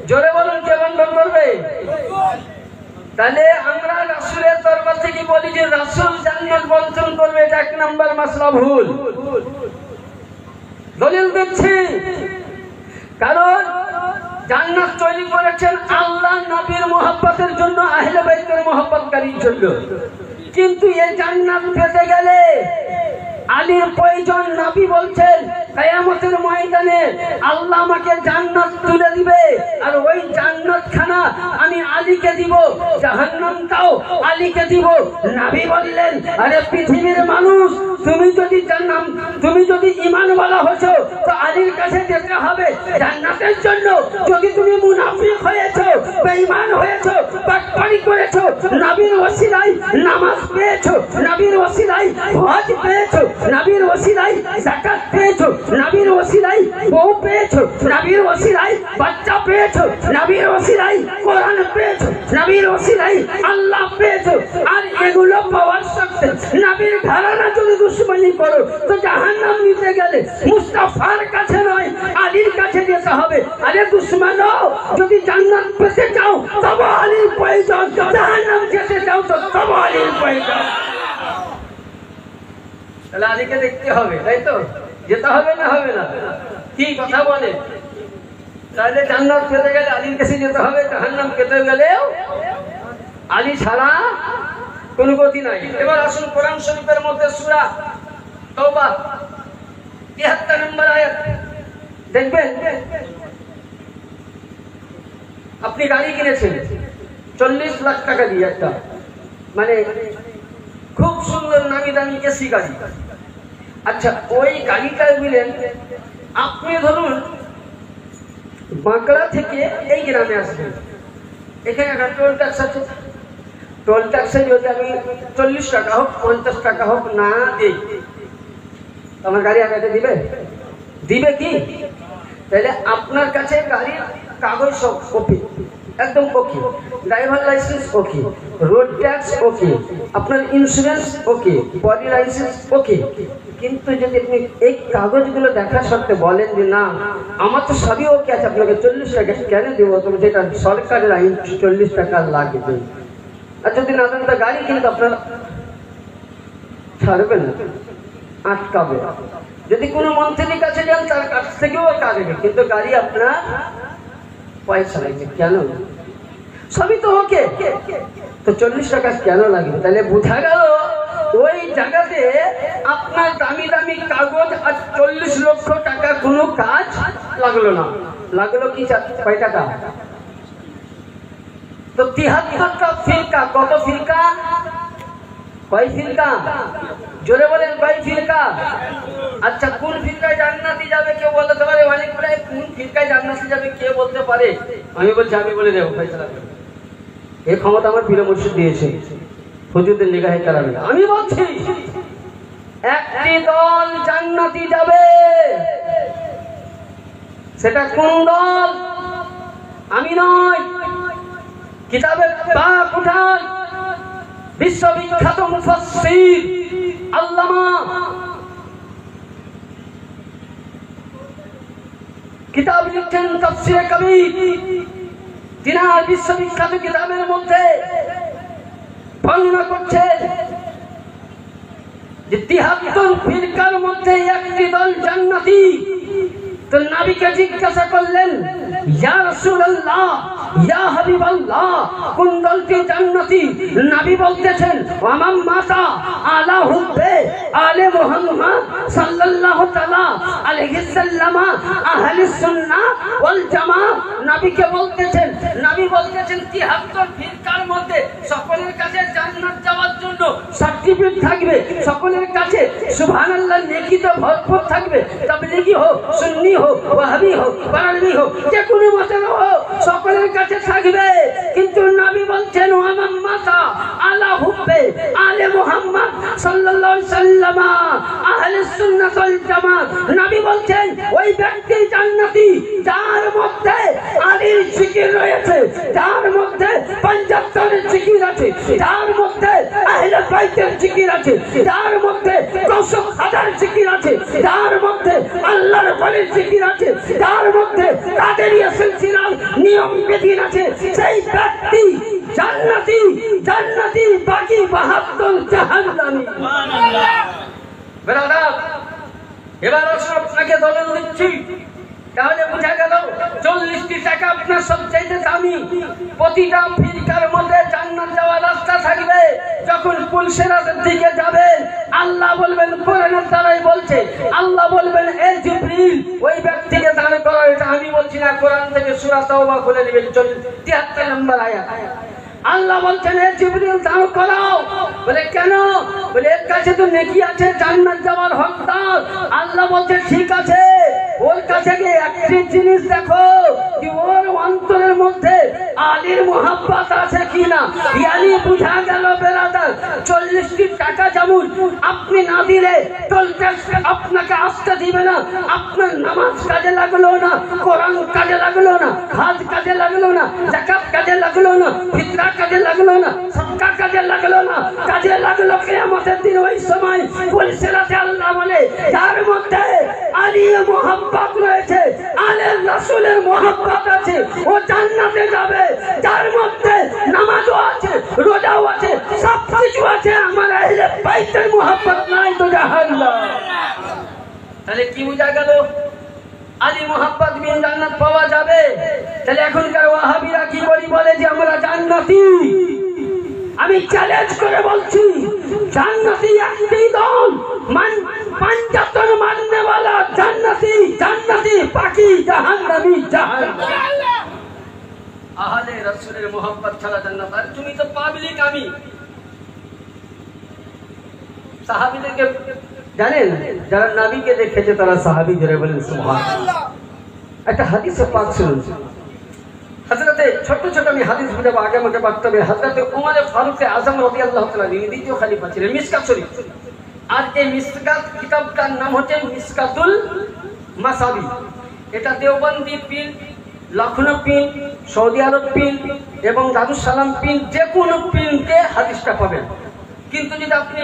জোরে বলুন, কে বন্টন করবে? তাহলে আমরা রাসূলের দরবার থেকে বলি যে রাসূল জান্নাত বন্টন করবে, এটা 1 নাম্বার মাসলা ভুল। দলিল দিচ্ছি, কারণ জান্নাত তৈরি করেছেন আল্লাহ নবীর মহব্বতের জন্য, আহলে বাইতের মহব্বতকারীর জন্য। কিন্তু এই জান্নাত পেতে গেলে আলীর প্রয়োজন। নবী বলছেন কিয়ামতের ময়দানে আল্লাহ আমাকে জান্নাত তুলে দিবে, আর ওই জান্নাত খানা আমি আলীকে দিব, জাহান্নামটাও আলীকে দিব। নবী বললেন, আরে পৃথিবীর মানুষ, তুমি যদি ঈমানওয়ালা হছো তো আলীর কাছে যেতে হবে জান্নাতের জন্য। যদি তুমি মুনাফিক হয়েছো, বেঈমান হয়েছো, বাটপারি করেছো, নবীর ওসিলায় নামাজ পেয়েছো, নবীর ওসিলায় হজ পেয়েছো, নবীর ওসিলায় যাকাত পেয়েছো, নবীর ওসিলায় বউ পেয়েছো, নবীর ওসিলায় বাচ্চা পেয়েছো, নবীর ওসিলায় কোরআন পেয়েছো, নবীর ওসিলায় আল্লাহ পেয়েছো, আর এগুলো পাওয়ার সত্ত্বে নবীর ঘরানা যদি দুশমনি করো তো জাহান্নাম নিতে গেলে মুস্তাফার কাছে নয়, আলীর কাছে যেতে হবে। আরে দুশমনো, যদি জান্নাত পেতে চাও তবে আলীর প্রয়োজন, জাহান্নাম যেতে চাও তো তবে আলীর প্রয়োজন। তাহলে আলীকে দেখতে হবে, তাই তো? যেতে হবে না হবে না? কি কথা বলে? তাহলে জান্নাত পেতে গেলে আলীর কাছে যেতে হবে, জাহান্নাম পেতে গেলেও আলী ছাড়া কোনো গতি নাই। এবার আসুন কোরআন শরীফের মধ্যে সূরা তাওবা 73 নম্বর আয়াত দেখবেন। আপনি গাড়ি কিনেছেন 40 লাখ টাকা দিয়ে, একটা মানে খুব সুন্দর নামি দামি এসি গাড়ি। আচ্ছা, ওই গাড়িটা দিলেন আপনি, ধরুন বাঁকড়া থেকে এই গ্রামে আসবেন, এখানে একটা টোল ট্যাক্স আছে। টোল ট্যাক্সে যদি আমি 40 টাকা হোক 50 টাকা হোক না দিই, আমার গাড়ি আগাতে দিবে? দিবে কি? তাহলে আপনার কাছে গাড়ির কাগজ সব ওকে, একদম ওকে, ড্রাইভার লাইসেন্স ওকে, রোড ট্যাক্স ওকে, আপনার ইন্স্যুরেন্স ওকে, বডি লাইসেন্স ওকে। কিন্তু যদি আপনি এই কাগজগুলো দেখা সত্ত্বে বলেন যে না আমার তো সবই ওকে আছে, আপনাকে 40 টাকা কেন দেবো? তবে যেটা সরকারের আইন 40 টাকা লাগবে। আর যদি না দেন তো গাড়ি কিন্তু আপনারা ছাড়বেন না, আটকাবে। যদি কোনো মন্ত্রীর কাছে যান তার কাছ থেকেও কাটবে, কিন্তু গাড়ি আপনার পয়সা লাগবে। কেন? সবই তো ওকে, তো 40 টাকা কেন লাগবে? তাহলে বোঝা গেল ওই জায়গাতে আপনার দামি দামি কাগজ আর 40 লক্ষ টাকা কোনো কাজ লাগলো না। লাগলো কি কয় টাকা? তো 73টা ফিরকা। কত ফিরকা? কয় ফিরকা? জোরে বলেন, কয় ফিরকা? আচ্ছা, কোন ফিরকায় জান্নাতে যাবে কেউ বলতে পারে? অনেক প্রায় কোন ফিরকায় জান্নাতে যাবে কে বলতে পারে? আমি বলছি, আমি বলে দেবো ফয়সালা। এই ক্ষমতা আমার পীর মুর্শিদ দিয়েছে, হুজুরদের নিগাহে কারামে। আমি বলছি একটি দল জান্নাতে যাবে। সেটা কোন দল? আমি নয়, কিতাবে পাক উঠান, বিশ্ববিখ্যাত মুফাসসির আল্লামা কিতাব লিখছেন তাফসীরে কবির। তিনার বিশ্ববিখ্যাত কিতাবের মধ্যে বর্ণনা করছেন যে 73 ফিরকার মধ্যে একটি দল জান্নাতি। তো নবীকে জিজ্ঞাসা করলেন, ইয়া রাসূলুল্লাহ, ইয়া হাবিবাল্লাহ, কোন দলটি জান্নাতি? নবী বলতেছেন, ওয়ামান মাতা আলা হুব্বে আলে মুহাম্মদ সাল্লাল্লাহু তাআলা আলাইহি সাল্লাম আহলে সুন্নাহ ওয়াল জামাত। নবীকে বলতেছেন, নবী বলতেছেন 73 ফিরকার মধ্যে সকলের কাছে জান্নাত যাওয়ার জন্য 7টি জিবরিল থাকবে, সকলের কাছে সুবহানাল্লাহ নেকিতে ভরপুর থাকবে। তাবলীগী হোক, সুন্নি হোক, ওয়াহাবি হোক, বারালভি হোক, যে কোনো মতের হোক, সকলের কাছে থাকবে। কিন্তু নবী বলছেন ওয়ামান মাতা আলা হুব্বে আলে মুহাম্মদ সাল্লাল্লাহু আলাইহি ওয়াসাল্লাম আহলে সুন্নাহ ওয়াল জামাত, নবী বলছেন ওই ব্যক্তি জান্নাতি যার মধ্যে আলীর জিকির রয়েছে, যার মধ্যে 75 জিকির আছে, যার মধ্যে আহলে বাইতের জিকির আছে, যার মধ্যে 10,000 জিকির আছে, যার মধ্যে আল্লাহর ওলির জিকির আছে, যার মধ্যে কাদেরিয়া সিলসিলার নিয়ম বিধি আছে, সেই ব্যক্তি জান্নাতি। জান্নাতি, বাকি 72 জাহান্নামী। সুবহানাল্লাহ। ব্রাদার, এবার আপনাকে দলিল দিচ্ছি, তাহলে বোঝা গেল 40টি টাকা আপনার সবচাইতে দামি। প্রতিটা ফিরকার মধ্যে জান্নাত যাওয়ার রাস্তা থাকবে। যখন পুলসেরাতের দিকে যাবেন, আল্লাহ বলবেন, কোরআনের দ্বারাই বলছে, আল্লাহ বলবেন এ জিবরিল ওই ব্যক্তিকে দাঁড় করো। এটা আমি বলছি না, কোরআন থেকে সূরা তাওবা খুলে নেবেন 73 নম্বর আয়াত। আল্লাহ বলছেন এ জিবরিল দাঁড় করাও। বলে কেন? বলে এর কাছে তো নেকি আছে, জান্নাত যাওয়ার হকদার। আল্লাহ বলছে ঠিক আছে, ওর কাছে গিয়ে একটি জিনিস দেখো যে ওর অন্তরের মধ্যে আলীর মোহাব্বত আছে কিনা। ইয়ানি বুঝা গেল বেরাদার, 40টি টাকা যেমন আপনি না দিলে টোল ট্যাক্স আপনাকে আসতে দিবে না, আপনার নামাজ কাজে লাগলো না, কোরআন কাজে লাগলো না, হজ কাজে লাগলো না, যাকাত কাজে লাগলো না, ফিতরা কাজে লাগলো না, সাদকা কাজে লাগলো না, কাজে লাগলো কিয়ামতের দিন। ওই সময় পুলসেরাতে আল্লাহ বলে যার মধ্যে আলীর মোহাব্বত রয়েছে, আলের রাসূলের মোহাব্বত আছে, ও জান্নাতে যাবে। যার মধ্যে নামাজও আছে, রোজাও আছে, সব কিছু আছে, আমার আহলে বাইতের মোহাব্বত নাই তো জাহান্নাম। তাহলে কি বোঝা গেল? আলী মোহাব্বত বিন জান্নাত পাওয়া যাবে। তাহলে এখনকার ওয়াহাবিরা কি বলে যে আমরা জান্নাতি। আমি চ্যালেঞ্জ করে বলছি, জান্নাতি একটি দল, 75 মাননে वाला জান্নাতি, জান্নাতি, বাকি জাহান্নামী, জাহান্নামী। আহলে রাসূলের মোহাব্বত ছাড়া জান্নাত। আর তুমি তো পাবলিক। আমি সাহাবীদেরকে জানেন, যারা নবীকে দেখেছে তারা সাহাবী, জোরে বলেন সুবহানাল্লাহ। একটা হাদিসে পাক শুনুন। হযরতে ছোট ছোট আমি হাদিস বুঝাবো, আগে আমাকে বক্তব্যে। হযরতে উমর ফারুক আযম রাদিয়াল্লাহু তাআলা দ্বিতীয় খলিফা ছিলেন। মিশকাত শরীফ, আর এই মিশকাত কিতাবটার নাম হচ্ছে মিশকাতুল মাসাবি। এটা দেওবন্দি পীর, লখনৌ পীর, সৌদি আরব পীর এবং দারুস সালাম পীর, যে কোনো পীরকে হাদিসটা পাবেন। কিন্তু যদি আপনি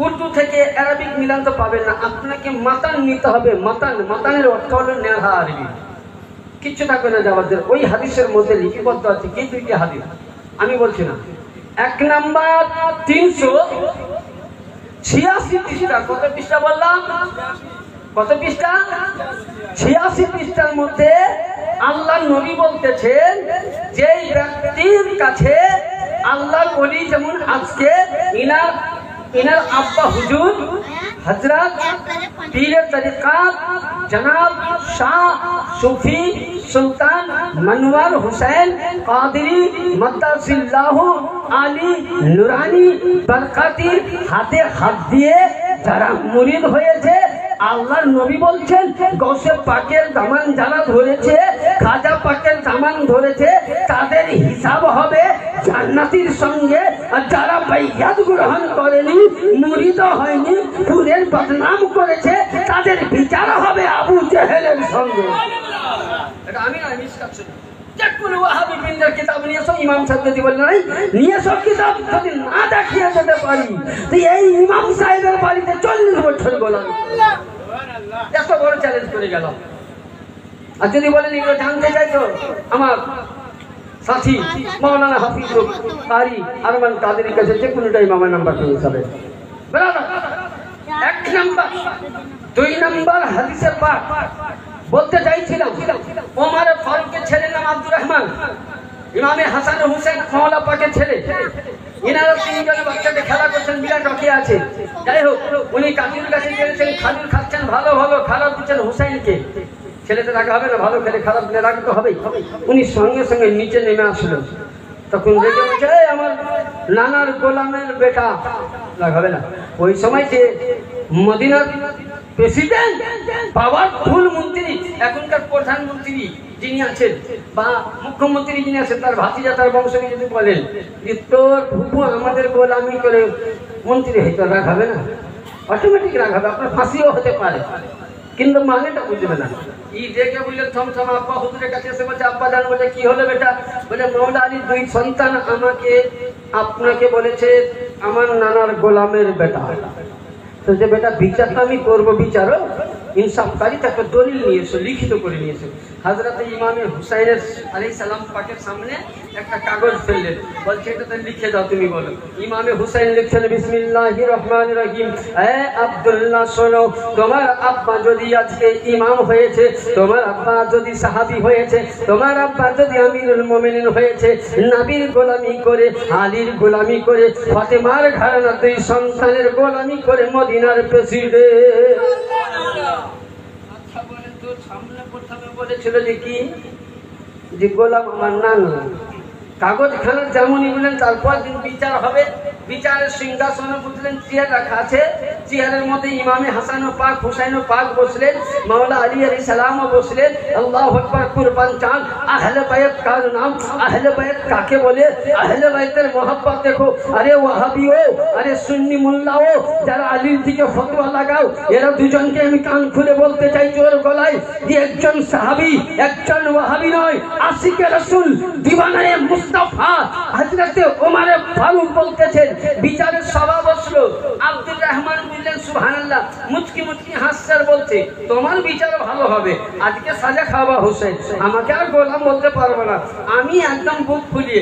উর্দু থেকে আরবিক মিলান তো পাবেন না, আপনাকে মাতান নিতে হবে। মাতান, মাতানের অর্থ হলো নেহা আরবি, কিচ্ছু থাকবে না যাওয়ার। ওই হাদিসের মধ্যে লিপিবদ্ধ আছে কি 2টি হাদিস, আমি বলছি না। 1 নাম্বার 386 পৃষ্ঠা। কত পৃষ্ঠা বললাম? কত পৃষ্ঠা? 86 পৃষ্ঠার মধ্যে আল্লাহ নবী বলতেছেন যে ব্যক্তির কাছে আল্লাহ বলি, যেমন আজকে ইনার আব্বা হুজুর হযরত পীর তরিকাত জনাব শাহ সুফি সুলতান মনওয়ার হুসैन কাদেরী মাদ্দাসিল্লাহ আলী নুরানি বরকাতি হাতে হাত দিয়ে যারা মুরিদ হয়েছে, আল্লাহর নবী বলছেন গৌসে পাকের দামান যারা ধরেছে, খাজা পাকের দামান ধরেছে, তাদের হিসাব হবে জান্নাতীর সঙ্গে। আর যারা বাইয়াত গ্রহণ করেনি, মুরিদ হয়নি, পুরের বদনাম করেছে, তাদের বিচার হবে আবু জেহেলের সঙ্গে। এটা আমি না, মিশকাত শরীফ। যে কোনো ওয়াহাবি বিনদের কিতাব নিয়ে এসো। ইমাম সাহেব যদি বলেন নাই নিয়ে এসো কিতাব, যদি না দেখিয়ে যেতে পারি তো এই ইমাম সাহেবের বাড়িতে 40 বছর গোলামি। এত বড় চ্যালেঞ্জ করে গেল। আর যদি বলেন এগুলো জানতে চাই তো আমার সাথী মাওলানা হাফিজুল কারি আরমান কাদেরীর কাছে যে কোনো টাইম আমার নাম্বার পেয়ে যাবেন। বরাবর 1 নাম্বার। 2 নাম্বার হাদিসে পাক বলতে চাইছিলাম, ওমর ফারুকের ছেলের নাম আব্দুর রহমান, ইমামে হাসান হুসেন মাওলা পাকের ছেলে। ইনারা 3 জন বাচ্চাকে খেলা করছেন, বিরাট রকি আছে। যাই হোক, উনি কাজীর কাছে গিয়েছেন, খাজুর খাচ্ছেন, ভালো ভালো, খারাপ দিচ্ছেন হুসাইনকে। ছেলেতে রাখা হবে না, ভালো খেলে খারাপ দিলে রাখতে হবেই। উনি সঙ্গে সঙ্গে নিচে নেমে আসলেন। তখন দেখে বলছে আমার নানার গোলামের বেটা রাগ হবে না। ওই সময় যে মদিনার প্রেসিডেন্ট পাওয়ারফুল মন্ত্রী, এখনকার প্রধানমন্ত্রী যিনি আছেন বা মুখ্যমন্ত্রী যিনি আছেন, তার ভাতিজা তার বংশকে যদি বলেন যে তোর ফুপু আমাদের গোলামি করে মন্ত্রী হয়তো রাগ হবে না? অটোমেটিক রাগ হবে, আপনার ফাঁসিও হতে পারে, কিন্তু মানেটা বুঝবে না। ই দেখে বললে থমথম আব্বা হুজুরের কাছে এসে বলছে, আব্বা জান, বলে কি হলো বেটা? বলে মৌলা আলীর 2 সন্তান আমাকে আপনাকে বলেছে আমার নানার গোলামের বেটা। তো যে বেটা বিচার আমি করবো, বিচারও ইনসাফকারী তাকে দলিল নিয়ে এসো, লিখিত করে নিয়ে এসো। হযরত ইমামে হুসাইনের আলাইহিস সালাম পাকের সামনে একটা কাগজ ফেললেন, বলছে এটাতে লিখে দাও, তুমি বলো। ইমামে হুসাইন লিখছেন বিসমিল্লাহির রহমানির রহিম, এ আব্দুল্লাহ শোনো, তোমার আব্বা যদি আজকে ইমাম হয়েছে, তোমার আব্বা যদি সাহাবী হয়েছে, তোমার আব্বা যদি আমিরুল মুমিনিন হয়েছে, নবীর গোলামি করে, আলীর গোলামি করে, ফাতেমার ঘরানার 2 সন্তানের গোলামি করে মদিনার প্রেসিডেন্ট। আচ্ছা বলেন তো, সামনে প্রথমে বলেছিল যে কি, যে গোলাম আমার নানা। কাগজ খানার যেমনই বললেন, তারপর দিন বিচার হবে। বিচারের সিংহাসনে বুঝলেন চেয়ার রাখা আছে, চেয়ারের মধ্যে ইমামে হাসান ও পাক হুসাইন ও পাক বসলেন, মাওলা আলী আলাইহিস সালামও বসলেন। আল্লাহু আকবার, কুরবান চাঁদ। আহলে বাইত কার নাম, আহলে বাইত কাকে বলে? আহলে বাইতের মোহাব্বত দেখো। আরে ওয়াহাবিও, আরে সুন্নি মোল্লাও, যারা আলীর দিকে ফতোয়া লাগাও, এরা দুজনকে আমি কান খুলে বলতে চাই জোর গলায় যে একজন সাহাবী, একজন ওয়াহাবি নয়, আশিকে রাসূল, দিওয়ানায়ে মুস্তাফা হযরত ওমর ফারুক বলতেছেন। বিচারের সভা বসলো, আব্দুর রহমান বললেন সুবহানাল্লাহ, মুচকি মুচকি হাসছে, বলছে তোমার বিচার ভালো হবে, আজকে সাজা খাওয়া হোসেন, আমাকে আর গোলাম বলতে পারবো না। আমি একদম বুক ফুলিয়ে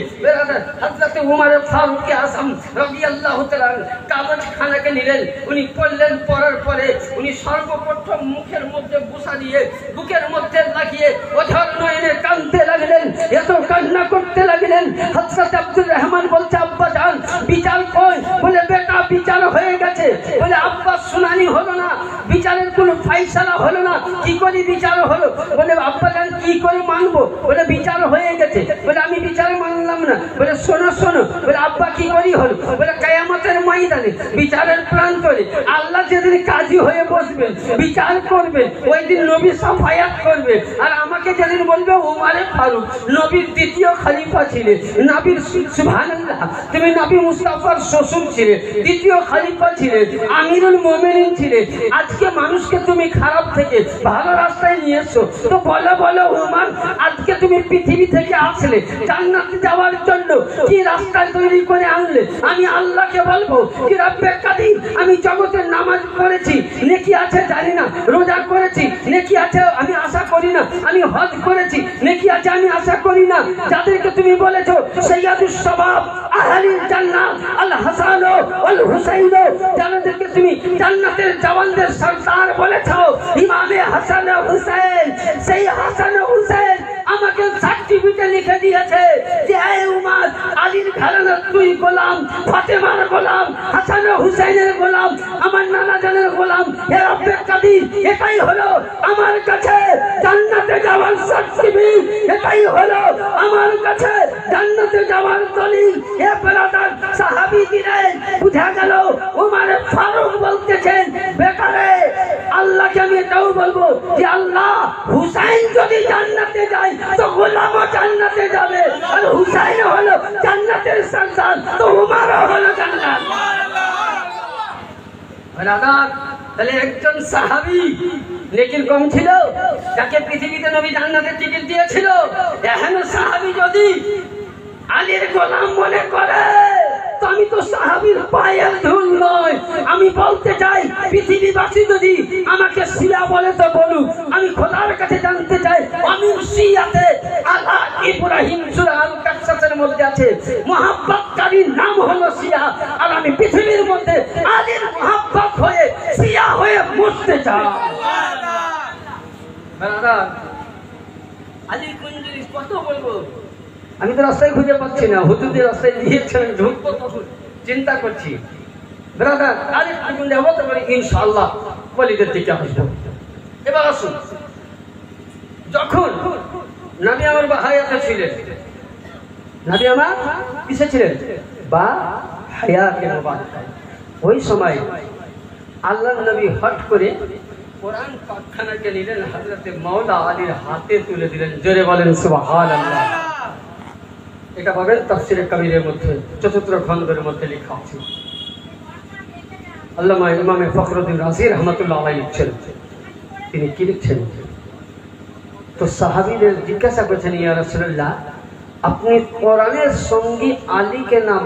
হযরত ওমর ফারুক আযম রাদিয়াল্লাহু তাআলা কাগজ খানাকে নিলেন, উনি পড়লেন। পড়ার পরে উনি সর্বপ্রথম মুখের মধ্যে বুসা দিয়ে বুকের মধ্যে লাগিয়ে অঝর নয়নে কাঁদতে লাগলেন, এত কান্না করতে লাগলেন। হযরত আব্দুর রহমান বলছে, আব্বা জান বিচার কই? বলে বেটা বিচার হয়ে গেছে। বলে আব্বা শুনানি হলো না, বিচারের কোনো ফয়সালা হলো না, কি করে বিচার হলো? বলে আব্বা জান কি করে মানবো? বলে বিচার হয়ে গেছে। বলে আমি বিচার মানলাম না। বলে শোনো শোনো, বলে আব্বা কি করে হলো? বলে কিয়ামতের ময়দানে, বিচারের প্রান্তরে আল্লাহ যেদিন কাজী হয়ে বসবেন, বিচার করবেন, ওই দিন নবী সাফায়াত করবে, আর আমাকে যেদিন বলবে ওমরে ফারুক নবীর 2য় খলিফা ছিলেন, নবীর সুবহানাল্লাহ, তুমি নবী মুস্তাফার শ্বশুর ছিলে, 2য় খলিফা ছিলেন, আমিরুল মুমিনিন ছিলেন। আজকে মানুষকে তুমি খারাপ থেকে ভালো রাস্তায় নিয়ে এসো, তো বলো বলো ওমর, আজকে তুমি পৃথিবী থেকে আসলে জান্নাতে যাওয়ার জন্য কি রাস্তা তৈরি করে আনলে? আমি আল্লাহকে বলবো কি রব্বে কাদির, আমি জগতের নামাজ পড়েছি, নেকি আছে জানি না, রোজা করেছি, নেকি আছে আমি আশা করি না, আমি হজ করেছি, নেকি আছে আমি আশা করি না। যাদেরকে তুমি বলেছো সাইয়্যিদুস শাবাব আহলিল জান্নাত আল হাসান ওয়াল হুসাইন, যাদেরকে তুমি জান্নাতের জওয়ানদের সরদার বলেছো, ইমামে হাসান ও হুসাইন, সেই হাসান ও হুসাইন আমাকে সার্টিফিকেট লিখে দিয়েছে যে এই উম্মত আলীর ঘরানার 2 গোলাম, ফাতেমার গোলাম, হাসান ও হুসাইনের গোলাম, আমার নানা জানের গোলাম। হে রব্বে কাদির, এটাই হলো আমার কাছে জান্নাতে যাওয়ার সার্টিফিকেট, এটাই হলো আমার কাছে জান্নাতে যাওয়ার দলিল। হে ব্রাদার, সাহাবী দিলেন, বুঝা গেল ওমর ফারুক বলতেছেন, বেকারে আল্লাহকে আমি এটাও বলবো যে আল্লাহ, হুসাইন যদি জান্নাতে যায় তো গোলামও জান্নাতে যাবে, আর হুসাইন হলো জান্নাতের সন্তান, তো ওমরও হলো জান্নাত। ব্রাদার, তাহলে একজন সাহাবী লেকিন কম ছিল, যাকে পৃথিবীতে নবী জান্নাতের টিকিট দিয়েছিল, এখন সাহাবী যদি আলীর গোলাম মনে করে, তো আমি তো সাহাবীর পায়ের ধুল নয়। আমি বলতে চাই, পৃথিবীবাসী যদি আমাকে শিয়া বলে তো বলুক, আমি খোদার কাছে জানতে চাই আমি শিয়াতে আলা ইব্রাহিম সূরা আল কাসাসের মধ্যে আছে মুহাব্বতকারীর নাম হলো শিয়া, আর আমি পৃথিবীর মধ্যে আলীর মুহাব্বত হয়ে শিয়া হয়ে মরতে চাই। সুবহানাল্লাহ, আলীর কোন জিনিস কত বলবো, আমি তো রাস্তায় খুঁজে পাচ্ছি না, হুজুরদের রাস্তায় দিয়েছেন, ঢুকবো তখন চিন্তা করছি। ব্রাদার, আরেকটু গুণ যাবো, তারপরে ইনশাআল্লাহ ওয়ালিদের দিকে আসবো। এবার আসুন, যখন নবী আমার হায়াতে ছিলেন, নবী আমার কিসে ছিলেন? বা হায়াতে মুবারক, ওই সময় আল্লাহ নবী হট করে কোরআন পাকখানাকে নিলেন, হযরতে মাওলা আলীর হাতে তুলে দিলেন। জোরে বলেন সুবহানাল্লাহ। এটা পাবেন তাফসীরে কবিরের মধ্যে ৪র্থ খণ্ডের মধ্যে লেখা আছে। আল্লামা ইমামে ফখরুদ্দিন রাজি রহমাতুল্লাহ আলাইহি লিখছেন, তিনি কি লিখছেন? তো সাহাবীদের জিজ্ঞাসা করছেন, ইয়া রাসূলুল্লাহ, আপনি কোরআনের সঙ্গী আলীকে না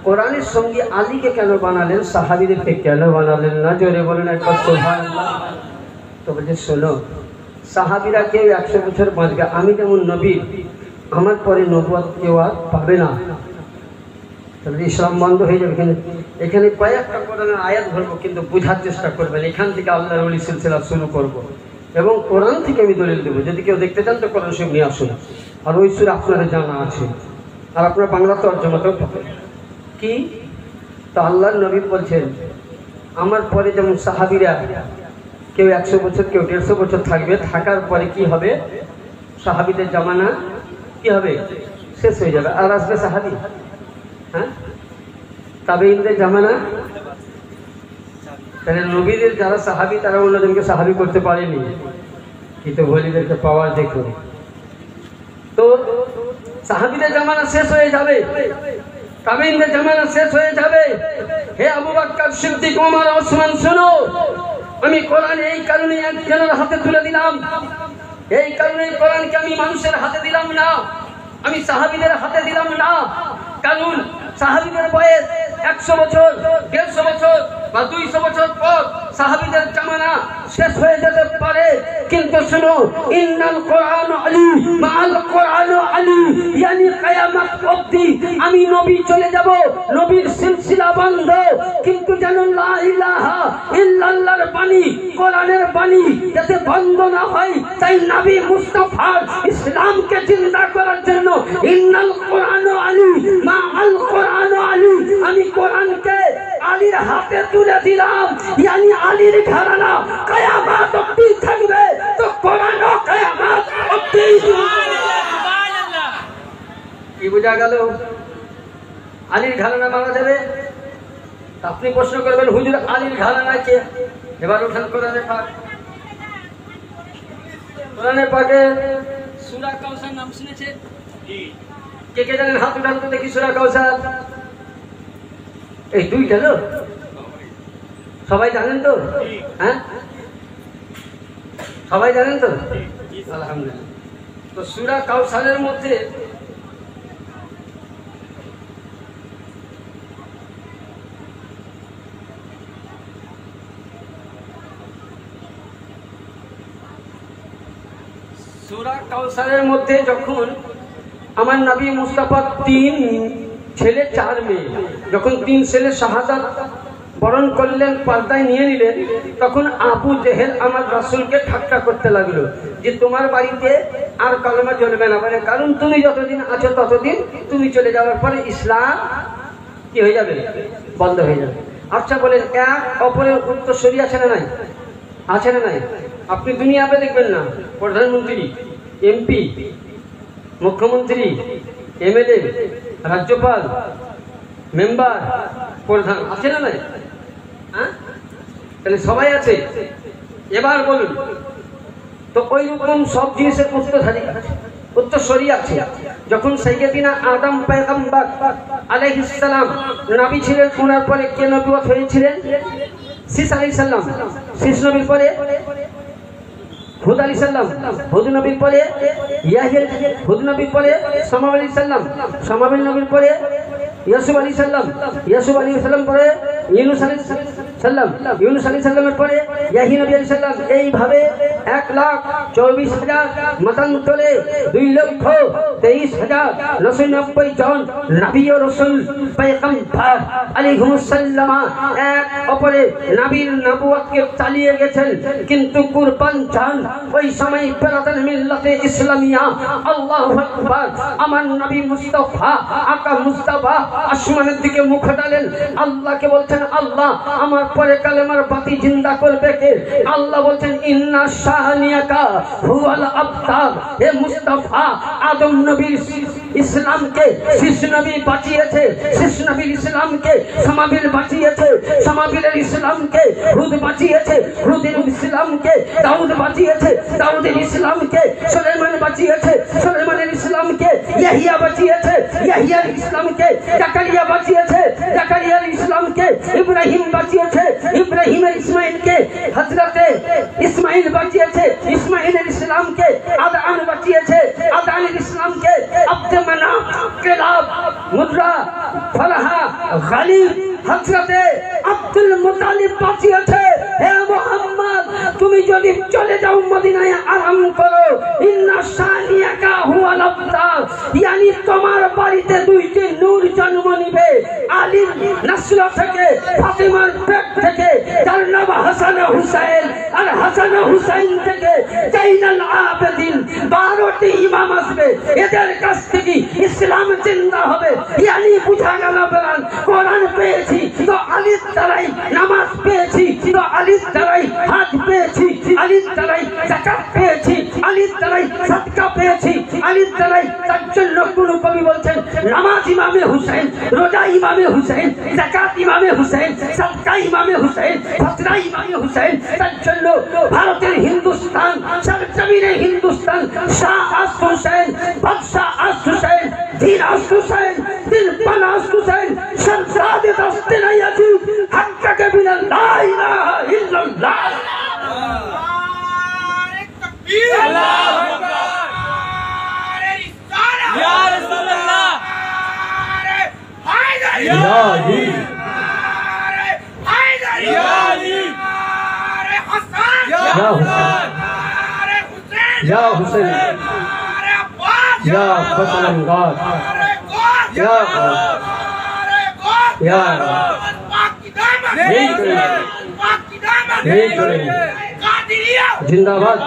কোরআনের সঙ্গী আলীকে কেন বানালেন, সাহাবীদেরকে কেন বানালেন না? জোরে বলেন একবার সুবহানাল্লাহ। তো বলছে, শোনো, সাহাবীরা কেউ 100 বছর বাঁচবে, আমি যেমন নবী, আমার পরে নবুয়ত কেউ আর পাবে না, তাহলে ইসলাম বন্ধ হয়ে যাবে। এখানে কয়েকটা কোরআনের আয়াত ধরবো, কিন্তু বোঝার চেষ্টা করবেন। এখান থেকে আল্লাহর ওলি সিলসিলা শুরু করবো এবং কোরআন থেকে আমি দলিল দেবো। যদি কেউ দেখতে চান তো কোরআন শরীফ নিয়ে আসুন, আর ওই সূরা আপনাদের জানা আছে, আর আপনারা বাংলা তরজমাতেও পাবেন। কি? তো আল্লাহর নবী বলছেন, আমার পরে যেমন সাহাবীরা কেউ 100 বছর, কেউ 150 বছর থাকবে, থাকার পরে কি হবে? সাহাবীদের জামানা কি হবে? শেষ হয়ে যাবে। আর আসবে সাহাবী, হ্যাঁ, তাবেঈনদের জামানা। তাহলে নবীদের যারা সাহাবী তারা অন্যজনকে সাহাবী করতে পারেনি, কিন্তু ওলিদেরকে পাওয়ার দেখুন। তো সাহাবীদের জামানা শেষ হয়ে যাবে, তাবেঈনদের জামানা শেষ হয়ে যাবে। হে আবু বকর সিদ্দিক, ওমর, ওসমান, শোনো, আমি কোরআন এই কারণে একজনের হাতে তুলে দিলাম, এই কারণে কোরআনকে আমি মানুষের হাতে দিলাম না, আমি সাহাবীদের হাতে দিলাম না। কারণ সাহাবীদের বয়স 100 বছর, 150 বছর বা 200 বছর পর সাহাবীদের জামানা শেষ হয়ে যেতে পারে, কিন্তু শুনো, ইন্নাল কোরআন আলী মাআল কোরআন আলী, yani কিয়ামত অবধি আমি নবী চলে যাব, নবীর সিলসিলা বন্ধ, কিন্তু জানুন লা ইলাহা ইল্লাল্লাহর বাণী, কোরআনের বাণী যাতে বন্ধ না হয়, তাই নবী মুস্তাফার ইসলামকে জিন্দা করার জন্য ইন্নাল কোরআন আলী মাআল কোরআন আলী, আমি কোরআনকে আলীর হাতে তুলে দিলাম, yani আলীর ঘরানা কিয়ামত অবধি থাকবে, তো কোরআনও কিয়ামত অবধি। সুবহানাল্লাহ। কি বোঝা গেল? আলীর ঘরানা মারা যাবে। আপনি প্রশ্ন করবেন, হুজুর আলীর ঘরানা কে? এবার উঠান কোরআনে পাক, কোরআনে পাকে সূরা কাউসার নাম শুনেছেন? কে কে জানেন? হাত উঠান তো দেখি। সূরা কাউসার এই দুইটা না, সবাই জানেন তো? হ্যাঁ, সবাই জানেন তো? আলহামদুলিল্লাহ। তো সূরা কাউসারের মধ্যে যখন আমার নবী মুস্তাফা 3 ছেলে 4 মেয়ে, যখন 3 ছেলে শাহাদাত বরণ করলেন, পর্দায় নিয়ে নিলেন, তখন আবু জেহেল আমার রাসূলকে ঠাট্টা করতে লাগলো যে তোমার বাড়িতে আর কালেমা জ্বলবে না, মানে কারণ তুমি যতদিন আছো ততদিন, তুমি চলে যাওয়ার পরে ইসলাম কি হয়ে যাবে? বন্ধ হয়ে যাবে। আচ্ছা বলেন, এক অপরের উত্তরসূরি আছে না নাই? আছে না নাই? আপনি দুনিয়াতে দেখবেন না, প্রধানমন্ত্রী, এমপি, মুখ্যমন্ত্রী, এমএলএ, রাজ্যপাল, মেম্বার, প্রধান, আছে না নাই? হ্যাঁ, তাহলে সবাই আছে। এবার বলুন তো, ওই রকম সব জিনিসের উত্তরসূরি আছে। যখন সাইয়্যিদিনা আদম পয়গম্বর আলাইহিস সালাম নবী ছিলেন, ওনার পরে কে নবুয়ত হয়েছিলেন? শীস আলাইহিস সালাম। শীস নবীর পরে হুদ আলাইহিস সালাম, হুদ নবীর পরে ইয়াহইয়া, হুদ নবীর পরে শামাব আলাইহিস সালাম, শামাবের নবীর পরে ইয়াসুব আলাইহিস সালাম, ইয়াসুব আলাইহিস সালাম পরে ইউনূস আলাইহিস সালাম, ইউনূস আলাইহিস সালামের পরে ইয়াহইয়া নবী আলাইহিস সালাম। এইভাবে 1,24,000 মতান্তরে 2,23,990 জন নবী ও রাসূল পয়গম্বর আলাইহিস সালাম এক অপরে নবীর নবুয়তকে চালিয়ে গেছেন। কিন্তু কুরবান জান ওই সময় বেরাদান মিল্লাতে ইসলামিয়া, আল্লাহু আকবার, আমার নবী মুস্তাফা, আকা মুস্তাফা আসমানের দিকে মুখ ডালেন, আল্লাহকে বলছেন, আল্লাহ আমার পরে কালেমার বাতি জিন্দা করবে কে? আল্লাহ বলছেন, ইন্না শাহানিয়াকা হুয়াল আবতার। হে মুস্তাফা, আদম নবীর ইসলামকে শিশু নবী বাঁচিয়েছে, শিশু নবীর ইসলামকে সামাবিল বাঁচিয়েছে, সামাবিলের ইসলামকে হুদ বাঁচিয়েছে, হুদের ইসলামকে দাউদ বাঁচিয়েছে, দাউদের ইসলামকে সুলাইমান বাঁচিয়েছে, সুলাইমানের ইসলামকে ইয়াহিয়া বাঁচিয়েছে, ইয়াহিয়ার ইসলামকে জাকারিয়া বাঁচিয়েছে, জাকারিয়ার ইসলামকে ইব্রাহিম বাঁচিয়েছে, ইব্রাহিমের ইসমাইলকে হযরতে ইসমাইল বাঁচিয়েছে, ইসমাইলের ইসলামকে আদআন বাঁচিয়েছে, আদআনের ইসলামকে আব্দে মানাফ, কিলাব, মুদ্রা, ফালাহা, গালিব, হযরতে আব্দুল মুতালিব বাঁচিয়েছে। হে মুহাম্মদ, তুমি যদি চলে যাও মদিনায় আরাম করো, ইন্না শানিয়াকা হুয়াল আবতার, yani তোমার বাড়িতে দুইটি নূর জন্ম নিবে, আলীর নসল থেকে, ফাতিমার পেট থেকে, যার নাম হাসান হুসাইন, আর হাসান হুসাইন থেকে জাইনুল আবেদিন, 12টি ইমাম আসবে, এদের কাছ থেকে ইসলাম জিন্দা হবে। yani বুঝা গেল বলেন কোরআন পেয়েছি তো আলীর দ্বারাই, নামাজ পেয়েছি তো আলীর দ্বারাই, হাজ পেয়েছি আলীর দ্বারাই, যাকাত পেয়েছি আলীর দ্বারাই, সাদকা পেয়েছি আলীর দ্বারাই। তার জন্য কোন কবি বলছেন নামাজ ইমামে হুসাইন, রোজা ইমামে হুসাইন, যাকাত ইমামে হুসাইন, সাদকা ইমামে হুসাইন, ফতরা ইমামে হুসাইন। তার জন্য ভারতের হিন্দুস্তান, সরজমিনে হিন্দুস্তান, শাহ আস হুসাইন, বাদশাহ আস হুসাইন, দিন আস হুসাইন, দিল পানা আস হুসাইন, শহজাদে দস্তে নাই আজিব, হাক্কাকে বিনা লা ইলাহা ইল্লাল্লাহ। আল্লাহু আকবার। ইয়া রাসূলুল্লাহ, ইয়া আলী, ইয়া আলী, ইয়া হুসাইন, ইয়া হুসাইন, ইয়া ফসলঙ্গার, ইয়া ইয়া जिंदाबाद,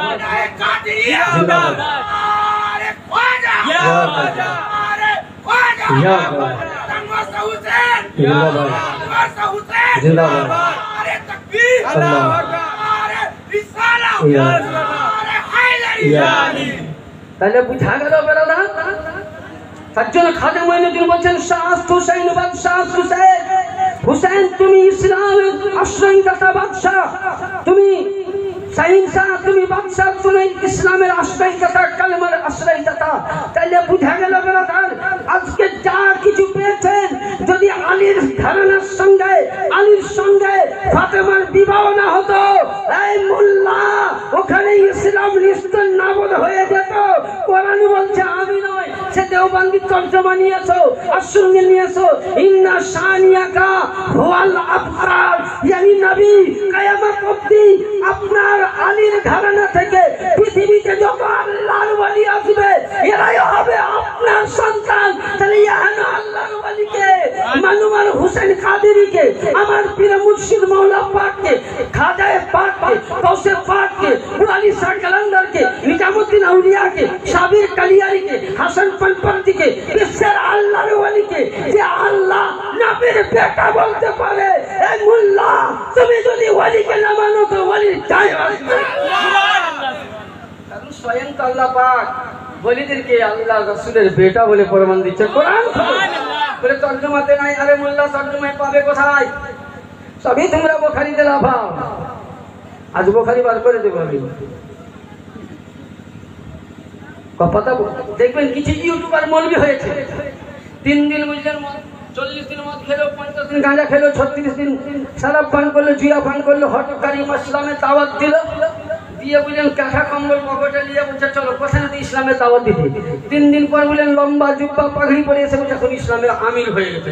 जिंदाबाद, जिंदाबाद, जिंदाबाद, তাহলে বুঝা গেল বেরাদা। তার জন্য খাজা মঈনুদ্দিন বলছেন শাহ হুসাইন বাদশাহ হুসাইন, হুসাইন তুমি ইসলামের আশ্রয়দাতা বাদশাহ, তুমি শাহিনশাহ, তুমি বাদশাহ, তুমি ইসলামের আশ্রয়দাতা, কালেমার আশ্রয়দাতা। তাইলে বুঝা গেল বেরাদার আজকে যা কিছু পেয়েছেন, যদি আলীর ঘরানার সঙ্গে, আলীর সঙ্গে ফাতেমার বিবাহ না হতো, এই মোল্লা ওখানে ইসলাম নিশ্চয় নাবদ হয়ে যেত। কোরআন বলছে আমি নয়, সে দেওবন্দি তর্জমা নিয়েছো আর সঙ্গে নিয়েছো, ইন্না শানিয়াকা হুয়াল আবতার, yani নবী কিয়ামত অবধি আপনার আলীর ঘরানা থেকে পৃথিবীতে যত আল্লাহর ওলি আসবে এরাই হবে আপনার সন্তান। তাহলে ইহান আল্লাহর ওলিকে, মানুমার হোসেন কাদেরীকে, আমার পীর মুর্শিদ মাওলা পাককে, খাজায়ে পাককে, গৌসে পাককে, ওয়ালি শাহ কালান্দারকে, নিজামুদ্দিন আউলিয়াকে, সাবির কালিয়ারিকে, হাসান পানপন্থীকে, বিশ্বের আল্লাহর ওলিকে যে আল্লাহ নবীর বেটা বলতে পারে, এই মোল্লা তুমি যদি ওলিকে না মানো তো ওলির যায় আসবে। কারণ স্বয়ং আল্লাহ পাক ওলিদেরকে আল্লাহ রাসূলের বেটা বলে প্রমাণ দিচ্ছে কোরআন। বলে তর্জমাতে নাই, আরে মোল্লা তর্জমায় পাবে কোথায়? সবই তোমরা বুখারীতে লাফাও। আজ বুখারী বার করে দেবো আমি। কথা দেখবেন কিছু ইউটিউবার মৌলবি হয়েছে, 3 দিন বুঝলেন 40 দিন মদ খেলো, 50 দিন গাঁজা খেলো, 36 দিন শরাব পান করলো, জুয়া পান করলো, হটকারী ইসলামে দাওয়াত দিল, দিয়ে বুঝলেন কাঁথা কম্বল পকেটে নিয়ে বলছে চলো কোথায় দিয়ে ইসলামে দাওয়াত দিতে। 3 দিন পর বুঝলেন লম্বা জুব্বা পাগড়ি পরে এসে বলছে এখন ইসলামের আমির হয়ে গেছে।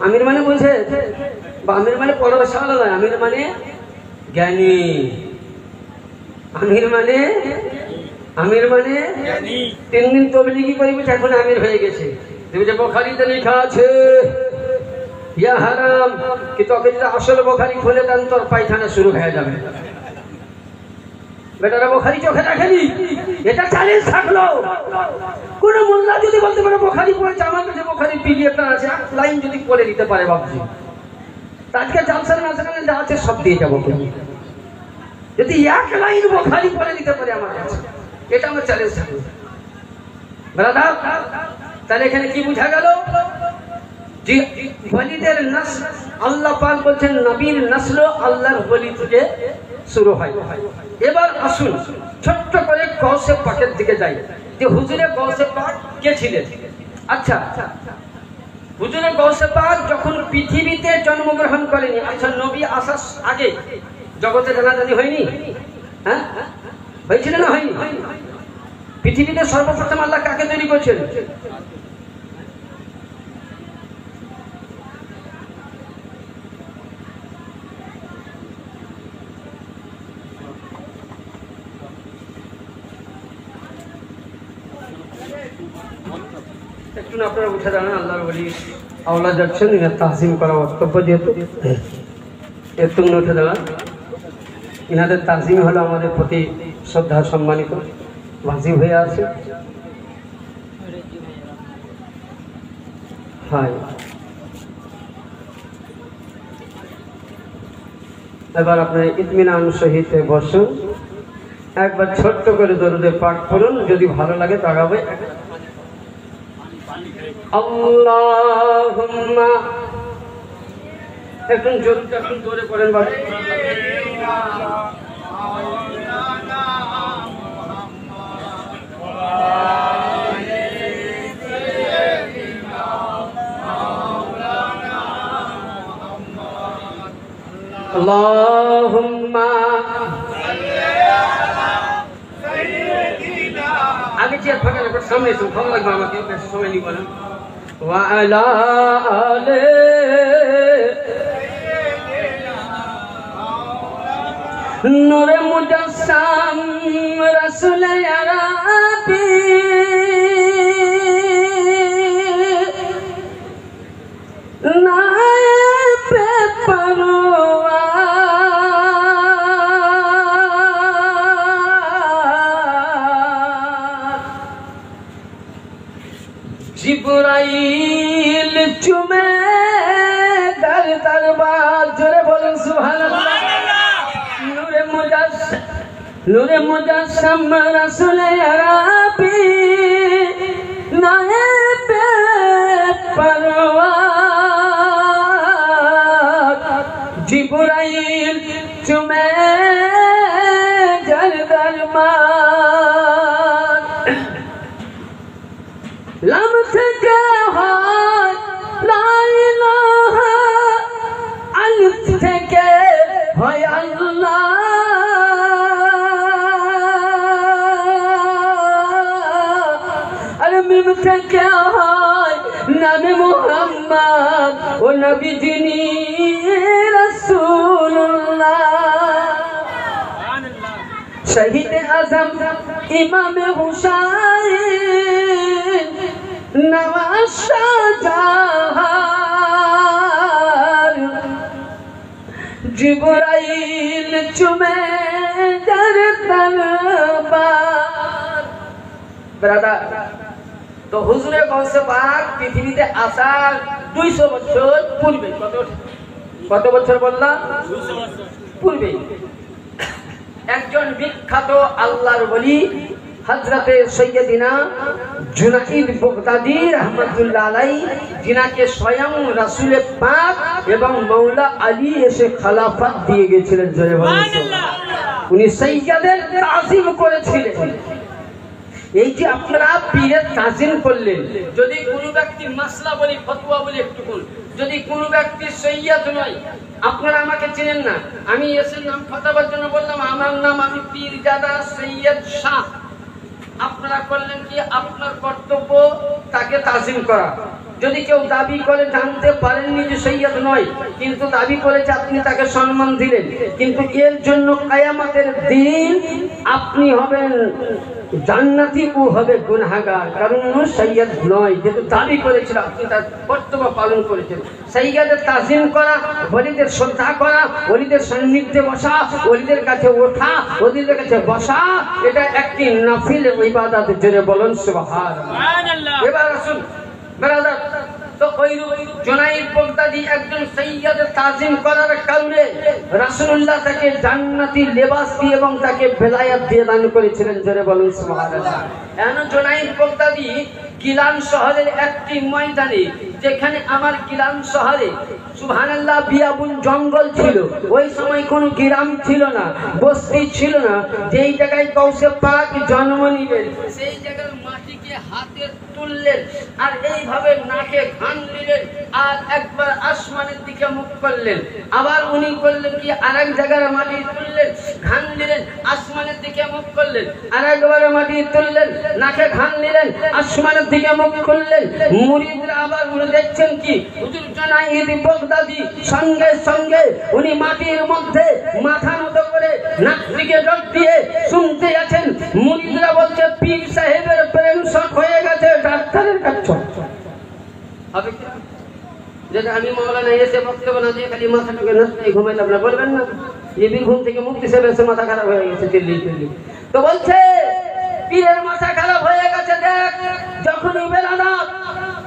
আমির মানে বলছে, বা আমির মানে পরশালা নয়, আমির মানে জ্ঞানী, আমির মানে, আমির মানে 3 দিন তবলিগি করি বলছে এখন আমির হয়ে গেছে। দেখবে বুখারীতে লেখা আছে ইয়া হারাম, কি তোকে যদি আসল বুখারী খুলে দেন তোর পায়খানা শুরু হয়ে যাবে। বেটারা বুখারী চোখে দেখেনি, এটা চ্যালেঞ্জ থাকলো। কোন মোল্লা যদি বলতে পারে বুখারী পড়েছে, আমার কাছে বুখারী পিডিএফটা আছে, এক লাইন যদি পড়ে দিতে পারে বাবজি, আজকে জালসার মাঝখানে যা আছে সব দিয়ে যাবো। যদি এক লাইন বুখারী পড়ে দিতে পারে আমার কাছে, এটা আমার চ্যালেঞ্জ থাকলো। ব্রাদার, তাহলে এখানে কি বোঝা গেল? যে ওলিদের নসল, আল্লাহ পাক বলছেন নবীর নসল আল্লাহর ওলি থেকে শুরু হয়। এবার আসুন ছোট্ট করে গৌসে পাকের দিকে যাই, যে হুজুরে গৌসে পাক কে ছিলেন। আচ্ছা, হুজুরে গৌসে পাক যখন পৃথিবীতে জন্মগ্রহণ করেনি, আচ্ছা নবী আসার আগে জগতে জানাজানি হয়নি? হ্যাঁ, হয়েছিল না হয়নি? পৃথিবীতে সর্বপ্রথম আল্লাহ কাকে তৈরি করেছেন? একটু না আপনারা উঠে দাঁড়ান, আল্লাহর ওলি আওলাদ যাচ্ছেন, এনার তাহসিম করা বক্তব্য, যেহেতু একটু উঠে দাঁড়ান। ইনাদের তাজিম হলো আমাদের প্রতি শ্রদ্ধা সম্মানিত ওয়াজিব হয়ে আছে। হয় এবার আপনার ইতমিনান সহিত বসুন, একবার ছোট্ট করে দরুদে পাঠ করুন, যদি ভালো লাগে তাকাবে। আল্লাহুম্মা, একটু জোরে পড়েন বাবা। আল্লাহুম্মা আগে চেয়ার ফাঁকা রাখো, সামনে এসো, ভালো লাগবে আমাকে, বেশি সময় নিব না। ওয়া আলা আলে নূরে মুজাসসাম রাসূল আরাবী নায়ে পরওয়া জিবরাইল চুমে তার দরবার, জোরে বলুন সুবহানাল্লাহ। নূরে মুজাসসাম রাসূল আরাবী নায়েবে পরওয়ার, জিবরাইল চুমে যার দরবার। লাম থেকে হয় লা ইলাহা, আলিফ থেকে হয় আল্লাহ, আর মিম থেকে হয় নামে মুহাম্মদ, ও নবী যিনি রাসূলুল্লাহ। শহীদ আজম ইমামে হুসাইন নওয়াজ শাহজাহান, জিবরাইল চুমে যার দরবার। ব্রাদার, তো হুজুরে গৌসে পাক পৃথিবীতে আসার 200 বছর পূর্বে, কত বছর বললাম? 200 বছর পূর্বে একজন বিখ্যাত আল্লাহর ওলি হযরতে সৈয়দিনা জুনাইদ বাগদাদী রাহমাতুল্লাহ আলাইহি, যিনাকে স্বয়ং রাসূল পাক এবং মাওলা আলী এসে খেলাফত দিয়ে গেছিলেন, জোরে বলুন সুবহানাল্লাহ। উনি সাইয়্যিদের তাজিম করেছিলেন। এই যে আপনারা পীরের তাজিম করলেন, যদি কোনো ব্যক্তি মাসলা বলি, ফতোয়া বলি, একটু যদি কোনো ব্যক্তি সৈয়দ নয়, আপনারা আমাকে চেনেন না, আমি এসে নাম ফতোয়ার জন্য বললাম আমার নাম আমি পীরজাদা সৈয়দ শাহ, আপনারা করলেন কি? আপনার কর্তব্য তাকে তাজিম করা। যদি কেউ দাবি করে, জানতে পারেননি যে সৈয়দ নয়, কিন্তু দাবি করেছে, আপনি তাকে সম্মান দিলেন, কিন্তু এর জন্য কিয়ামতের দিন আপনি হবেন জান্নাতি, ও হবে গুনাহগার, কারণ ও সৈয়দ নয়, যেহেতু দাবি করেছিল, আপনি তার কর্তব্য পালন করেছেন। সৈয়দের তাজিম করা, ওলিদের শ্রদ্ধা করা, ওলিদের সান্নিধ্যে বসা, ওলিদের কাছে ওঠা, ওলিদের কাছে বসা, এটা একটি নফল ইবাদত, জোরে বলুন সুবহানাল্লাহ। এবার আসুন ব্রাদার, তো তো ওইরূপ জুনাইদ বাগদাদি একজন সৈয়দ তাজিম করার কারণে রাসূলুল্লাহ তাকে জান্নাতি লেবাস দিয়ে এবং তাকে বেলায়াত দিয়ে দান করেছিলেন। জোরে বলুন সুবহানাল্লাহ। এন জুনাইদ বাগদাদি গিলান শহরের একটি ময়দানে, যেখানে আমার গিলান শহরে সুবহানাল্লাহ বিয়াবুন জঙ্গল ছিল, ওই সময় কোনো গ্রাম ছিল না, বস্তি ছিল না, যেই জায়গায় গৌসে পাক জন্ম নিলেন সেই জায়গার মাটিকে হাতে তুললেন আর এইভাবে নাকে ঘান দিলেন আর একবার আসমানের দিকে মুখ করলেন। আবার উনি করলেন কি, আরেক জায়গার মাটি তুললেন, ঘান দিলেন, আসমানের দিকে মুখ করলেন, আরেকবার মাটি তুললেন, নাকে ঘান দিলেন, আসমানের দিকে মুখ করলেন। মুরিদরা আবার উনি দেখছেন কি, হুজুর জুনাইদ বাগদাদি সঙ্গে সঙ্গে উনি মাটির মধ্যে মাথা নত করে নাক দিকে জল দিয়ে শুনতে আছেন। মুরিদরা বলছে পীর সাহেবের প্রেম শখ হয়ে গেছে, ডাক্তারের কাছে হবে কি? যেটা আমি মাওলানা এসে বক্তব্য না দিয়ে খালি মাথাটাকে নাচতে ঘুমাইলাম না, বলবেন না যে বীরভূম থেকে মুক্তি সাহেব এসে মাথা খারাপ হয়ে গেছে দিল্লি। তো বলছে পীরের মাথা খারাপ হয়ে গেছে। দেখ, যখনই বেলানাথ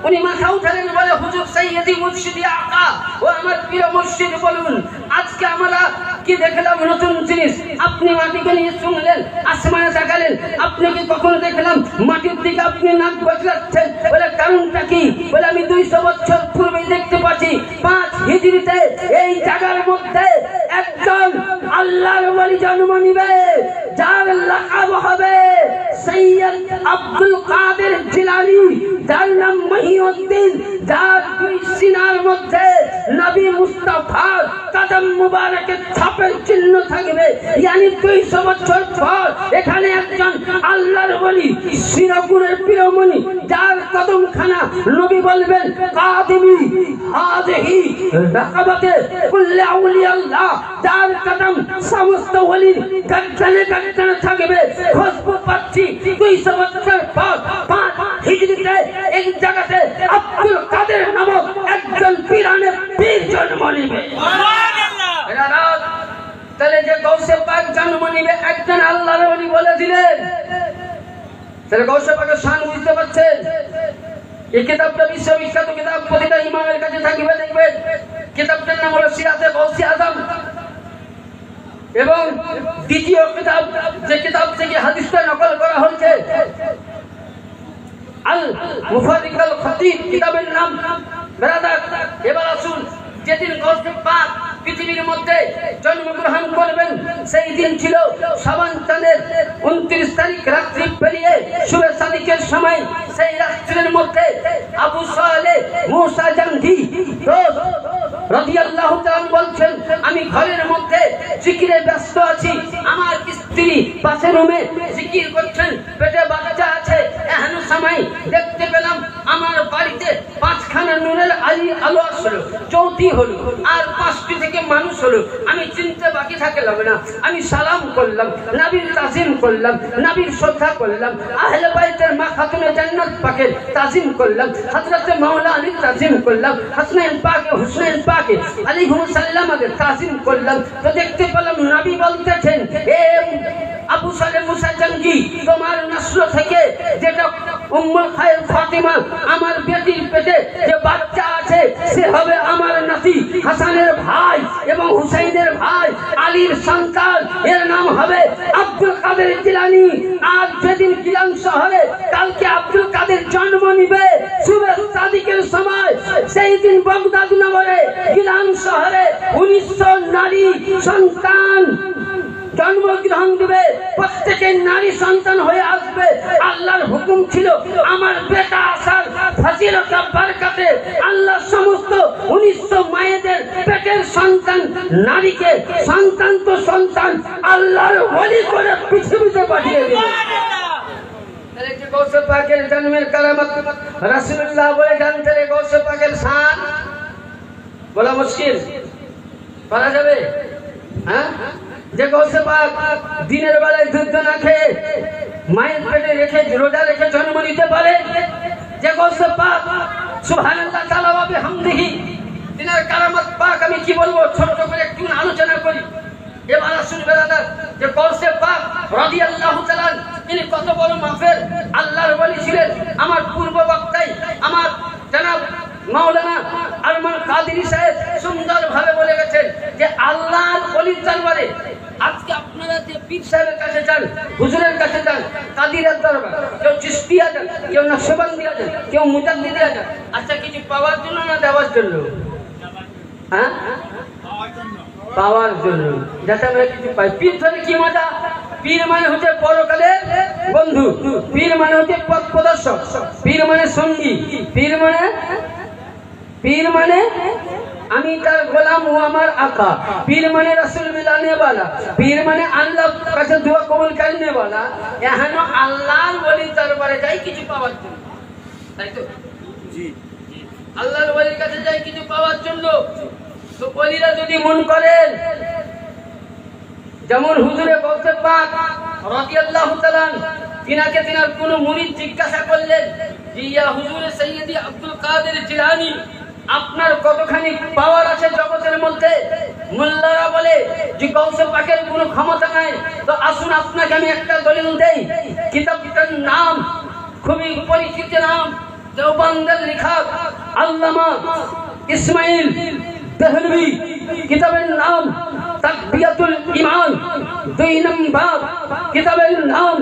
উনি মাথা উঠালেন, বলে হুজুর সাইয়্যিদি মুর্শিদি আকা, ও আমার প্রিয় মুর্শিদ বলুন আজকে আমরা কি দেখলাম নতুন জিনিস। আপনি মাটিকে নিয়ে শুনলেন, আসমানে তাকালেন, আপনি কি কখনো দেখলাম মাটির দিকে আপনি নাক বদলাচ্ছেন? বলে কারণটা কি? বলে আমি 200 বছর পূর্বে দেখতে পাচ্ছি 5 হিজরিতে এই জায়গার মধ্যে একজন আল্লাহর ওলি জন্ম নিবে, যার লাকাব হবে সৈয়দ আব্দুল কাদের জিলানী, যার নাম মহিউদ্দিন, যার দুই সিনার মধ্যে নবী মুস্তাফার কদম মুবারকের ছাপের চিহ্ন থাকবে। ইয়ানি 200 বছর পর এখানে একজন আল্লাহর ওলি শিরকুরের পীরমণি, যার কদমখানা নবী বলবেন কাদিমি হাযিহি রাকাবাতে কুল্লি আউলিয়াল্লাহ, যার কদম সমস্ত ওলির গর্দানে গর্দানে থাকবে। খুশবু পাচ্ছি 200 বছর পর 5 হিজরিতে এই জায়গাতে আব্দুল কাদের নামক একজন পীরানে পীর জন্ম নিবে। সুবহানাল্লাহ। তাহলে যে গৌসে পাক জন্ম নিবে একজন আল্লাহর ওলি বলে দিলেন, তাহলে গৌসে পাকের শান বুঝতে পারছেন? এই কিতাবটা বিশ্ববিখ্যাত কিতাব, প্রতিটা ইমামের কাছে থাকবে, দেখবেন কিতাবটার নাম হলো সিরাতে গৌসে আজম। এবং দ্বিতীয় কিতাব, যে কিতাব থেকে হাদিসটা নকল করা হয়েছে, আল মুফারিক আল খতিব কিতাবের নাম। ব্রাদার, এবার আসুন, যেদিন গৌসে পাক পৃথিবীর মধ্যে জন্মগ্রহণ করবেন সেই দিন ছিল শাবান চাঁদের 29 তারিখ রাত্রি পেরিয়ে শুভে সাদিকের সময়। সেই রাত্রির মধ্যে আবু সালেহ মুসা জঙ্গি রাদিয়াল্লাহু তাআলা বলছেন, আমি ঘরের মধ্যে জিকিরে ব্যস্ত আছি, আমার স্ত্রী পাশের রুমে জিকির করছেন, পেটে বাচ্চা আছে। এমন সময় দেখতে পেলাম আমার বাড়িতে 5খানা নূরের আলো আসলো, চৌতি হলো আর 5টি থেকে মানুষ হলো। আমি চিনতে বাকি থাকলাম না, আমি সালাম করলাম, নবীর তাজিম করলাম, নবীর শ্রদ্ধা করলাম, আহলে বাইতের মা খাতুনে জান্নাত পাকের তাজিম করলাম, হযরত মাওলা আলীর তাজিম করলাম, হাসান পাক হুসাইন পাক আলাইহিস সালামের তাজিম করলাম। তো দেখতে পেলাম নবী বলতেছেন, এ আবু সালেহ মুসা জঙ্গি, তোমার নসল থেকে যেটা উম্মুল খায়র ফাতিমা আমার বেটির পেটে যে বাচ্চা আছে সে হবে আমার নাতি, হাসানের ভাই এবং হুসাইনের ভাই, আলীর সন্তান, এর নাম হবে আব্দুল কাদের জিলানী। আজ যেদিন গিলান শহরে কালকে আব্দুল কাদের জন্ম নিবে শুভে সাদিকের সময়, সেই দিন বাগদাদ নগরে গিলান শহরে 1900 নারী সন্তান জন্মগ্রহণ দিবে। প্রত্যেকের নারী সন্তান হয়ে আসবে। আল্লাহর হুকুম ছিল আমার বেটা আসার ফজিলত বরকতে আল্লাহ সমস্ত 1900 মায়েদের পেটের সন্তান নারীকে সন্তান তো সন্তান আল্লাহর ওলি করে পৃথিবীতে পাঠিয়ে দিলেন। তাহলে যে গৌসে পাকের জন্মের কারামত রাসূলুল্লাহ বলে জানতে, গৌসে পাকের শান বলা মুশকিল, বলা যাবে? হ্যাঁ, যে গৌসে পাক দিনের বেলায় দুধ না খেয়ে মায়ের পেটে রেখে রোজা রেখে জন্ম নিতে পারে, যে গৌসে পাক সুবহানাল্লাহ তাআলা ওয়া বিহামদিহি, দিনের কারামত পাক আমি কি বলবো, ছোট করে একটু আলোচনা করি। এবার আসুন বেরাদার, যে গৌসে পাক রাদিয়াল্লাহু তাআলা তিনি কত বড় মাফের আল্লাহর ওলি ছিলেন। আমার পূর্ব বক্তাই আমার জনাব মাওলানা যান, হুজুরের কাছে যান, কাদিরের দরবার, কেউ চিশতিয়া যান, কেউ নকশবন্দিয়া যান, কেউ মুজাদ্দিদিয়া যান। আচ্ছা, কিছু পাওয়ার জন্য না দেওয়ার জন্য? হ্যাঁ, পাওয়ার জন্য, যাতে আমরা কিছু পাই। পীর ধরে কি মজা? পীর মানে হচ্ছে পরকালের বন্ধু, পীর মানে হচ্ছে পথ প্রদর্শক, পীর মানে সঙ্গী, পীর মানে আমি তার গোলাম, ও আমার আকা। পীর মানে রাসূল মিলানে वाला, পীর মানে আল্লাহর কাছে দোয়া কবুল করনে वाला। এখানে আল্লাহর ওলির দরবারে যাই কিছু পাওয়ার জন্য, তাই তো? জি, আল্লাহর ওলির কাছে যাই কিছু পাওয়ার জন্য। তো ওলিরা যদি মন করেন, যেমন হুজুরে গৌসে পাক রাদিয়াল্লাহু তাআলা তিনাকে তিনার কোন মুরিদ জিজ্ঞাসা করলেন যে ইয়া হুজুরে সৈয়দি আব্দুল কাদের জিলানী, আপনার কতখানি পাওয়ার আছে জগতের মধ্যে? মোল্লারা বলে যে গৌসে পাকের কোনো ক্ষমতা নাই। তো আসুন আপনাকে আমি একটা দলিল দেই। কিতাবটার নাম খুবই পরিচিত নাম, দেওবন্দের লেখক আল্লামা ইসমাইল দেহলভি। কিতাবের নাম তাকবিয়াতুল ঈমান, 2 নম্বর কিতাবের নাম।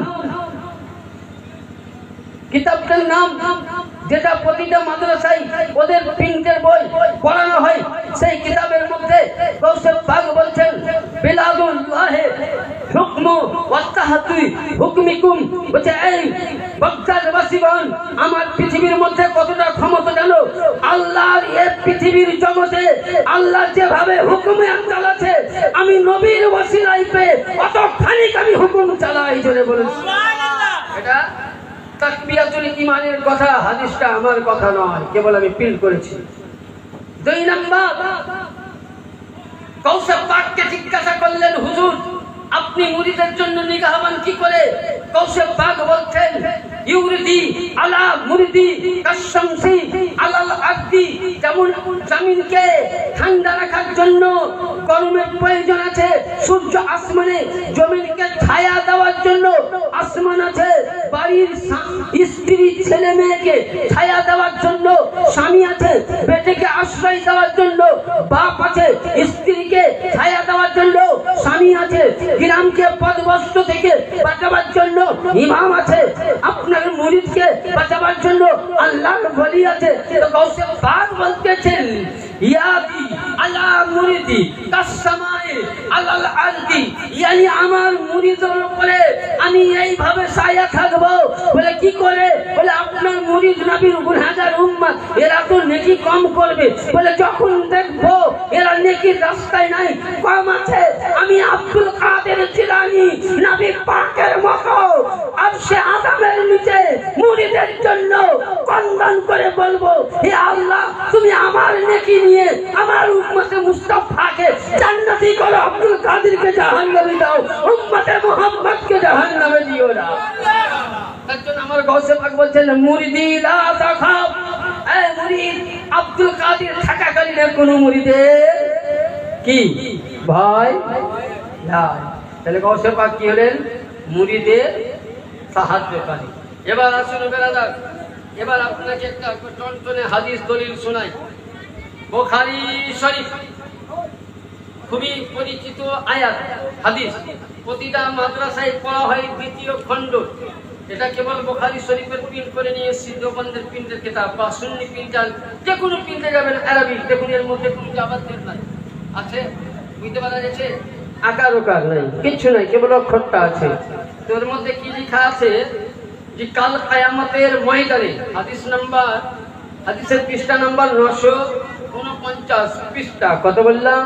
কিতাবটার নাম যেটা প্রতিটা মাদ্রাসায় ওদের প্রিন্টের বই পড়ানো হয়, সেই কিতাবের মধ্যে গৌসে পাক বলছেন বিলাদুল্লাহ হুকমু ওয়া তাহতি হুকমিকুম, বলছে এই বাগদাদবাসীগণ, আমার পৃথিবীর মধ্যে কতটা ক্ষমতা জানো? আল্লাহর এই পৃথিবীর জগতে আল্লাহ যেভাবে হুকুম চালাচ্ছে, আমি নবীর ওসিলায় পেয়ে অতখানি আমি হুকুম চালাই। জোরে বলুন সুবহানাল্লাহ। এটা তাকবিয়াতুল ঈমানের কথা, হাদিসটা আমার কথা নয়, কেবল আমি ফিল করেছি। 2 নম্বর, গৌসে পাককে জিজ্ঞাসা করলেন হুজুর, আপনি মুরিদের জন্য নিগাহবান কি করে? গৌসে পাক বলছেন ইউরিদি আলা মুরিদি কাশামসি আলাল আরদি, যেমন জমিনকে ঠান্ডা রাখার জন্য গরমের প্রয়োজন আছে, সূর্য আসমানে, জমিনকে ছায়া দেওয়ার জন্য আসমান আছে, বাড়ির স্ত্রী ছেলে মেয়েকে ছায়া দেওয়ার জন্য স্বামী আছে, বেটিকে আশ্রয় দেওয়ার জন্য বাপ আছে, স্ত্রীকে ছায়া দেওয়ার জন্য স্বামী আছে, গ্রামকে পথভ্রষ্ট থেকে বাঁচাবার জন্য ইমাম আছে, আপনার মুরিদকে বাঁচাবার জন্য আল্লাহর ওলি আছে। তো গৌসে পাক বলতেছেন ইয়াদি আলা মুরিদি কাসসামায়ে আলাল আরদি, yani আমার মুরিদের উপরে আমি এইভাবে ছায়া থাকবো। বলে কি করে? বলে আপনার মুরিদ নবীর গুনাহগার উম্মত, এরা তো নেকি কম করবে। বলে যখন দেখবো এরা নেকির রাস্তায় নাই, কম আছে, আমি আব্দুল কাদের জিলানী নবী পাকের মতো আরশে আযমের নিচে মুরিদের জন্য কন্দন করে বলবো, হে আল্লাহ, তুমি আমার নেকি নিয়ে আমার উম্মতে মুস্তাফাকে জান্নাতি করো, আব্দুল কাদেরকে জাহান্নামে দাও, উম্মতে মুহাম্মদকে জাহান্নামে দিও না। তার জন্য আমার গৌসে পাক বলছেন মুরিদি লা তাখাফ, এই মুরিদ আব্দুল কাদের থাকাকালীন কোন মুরিদের কি ভয় নাই। তাহলে গৌসে পাক কি হলেন? মুরিদের সাহায্যকারী। এবার আসুন বেরাদার, এবার আপনাকে একটা টনটনে হাদিস দলিল শোনাই। বুখারী শরীফ খুবই পরিচিত আয়াত হাদিস, প্রতিটা মাদ্রাসায় পড়া হয় 2য় খণ্ড। এটা কেবল বুখারী শরীফের প্রিন্ট করে নিয়ে এসেছি, দেওবন্দের প্রিন্টের কিতাব বা সুন্নি প্রিন্টার, যে কোনো প্রিন্টে যাবেন আরবি, দেখুন এর মধ্যে কোনো আবাদ নাই আছে, বুঝতে পারা যাচ্ছে? আকার ওকার নাই, কিচ্ছু নাই, কেবল অক্ষরটা আছে। তো এর মধ্যে কি লেখা আছে যে কাল কিয়ামতের ময়দানে, হাদিসের পৃষ্ঠা নাম্বার 949 পৃষ্ঠা, কত বললাম?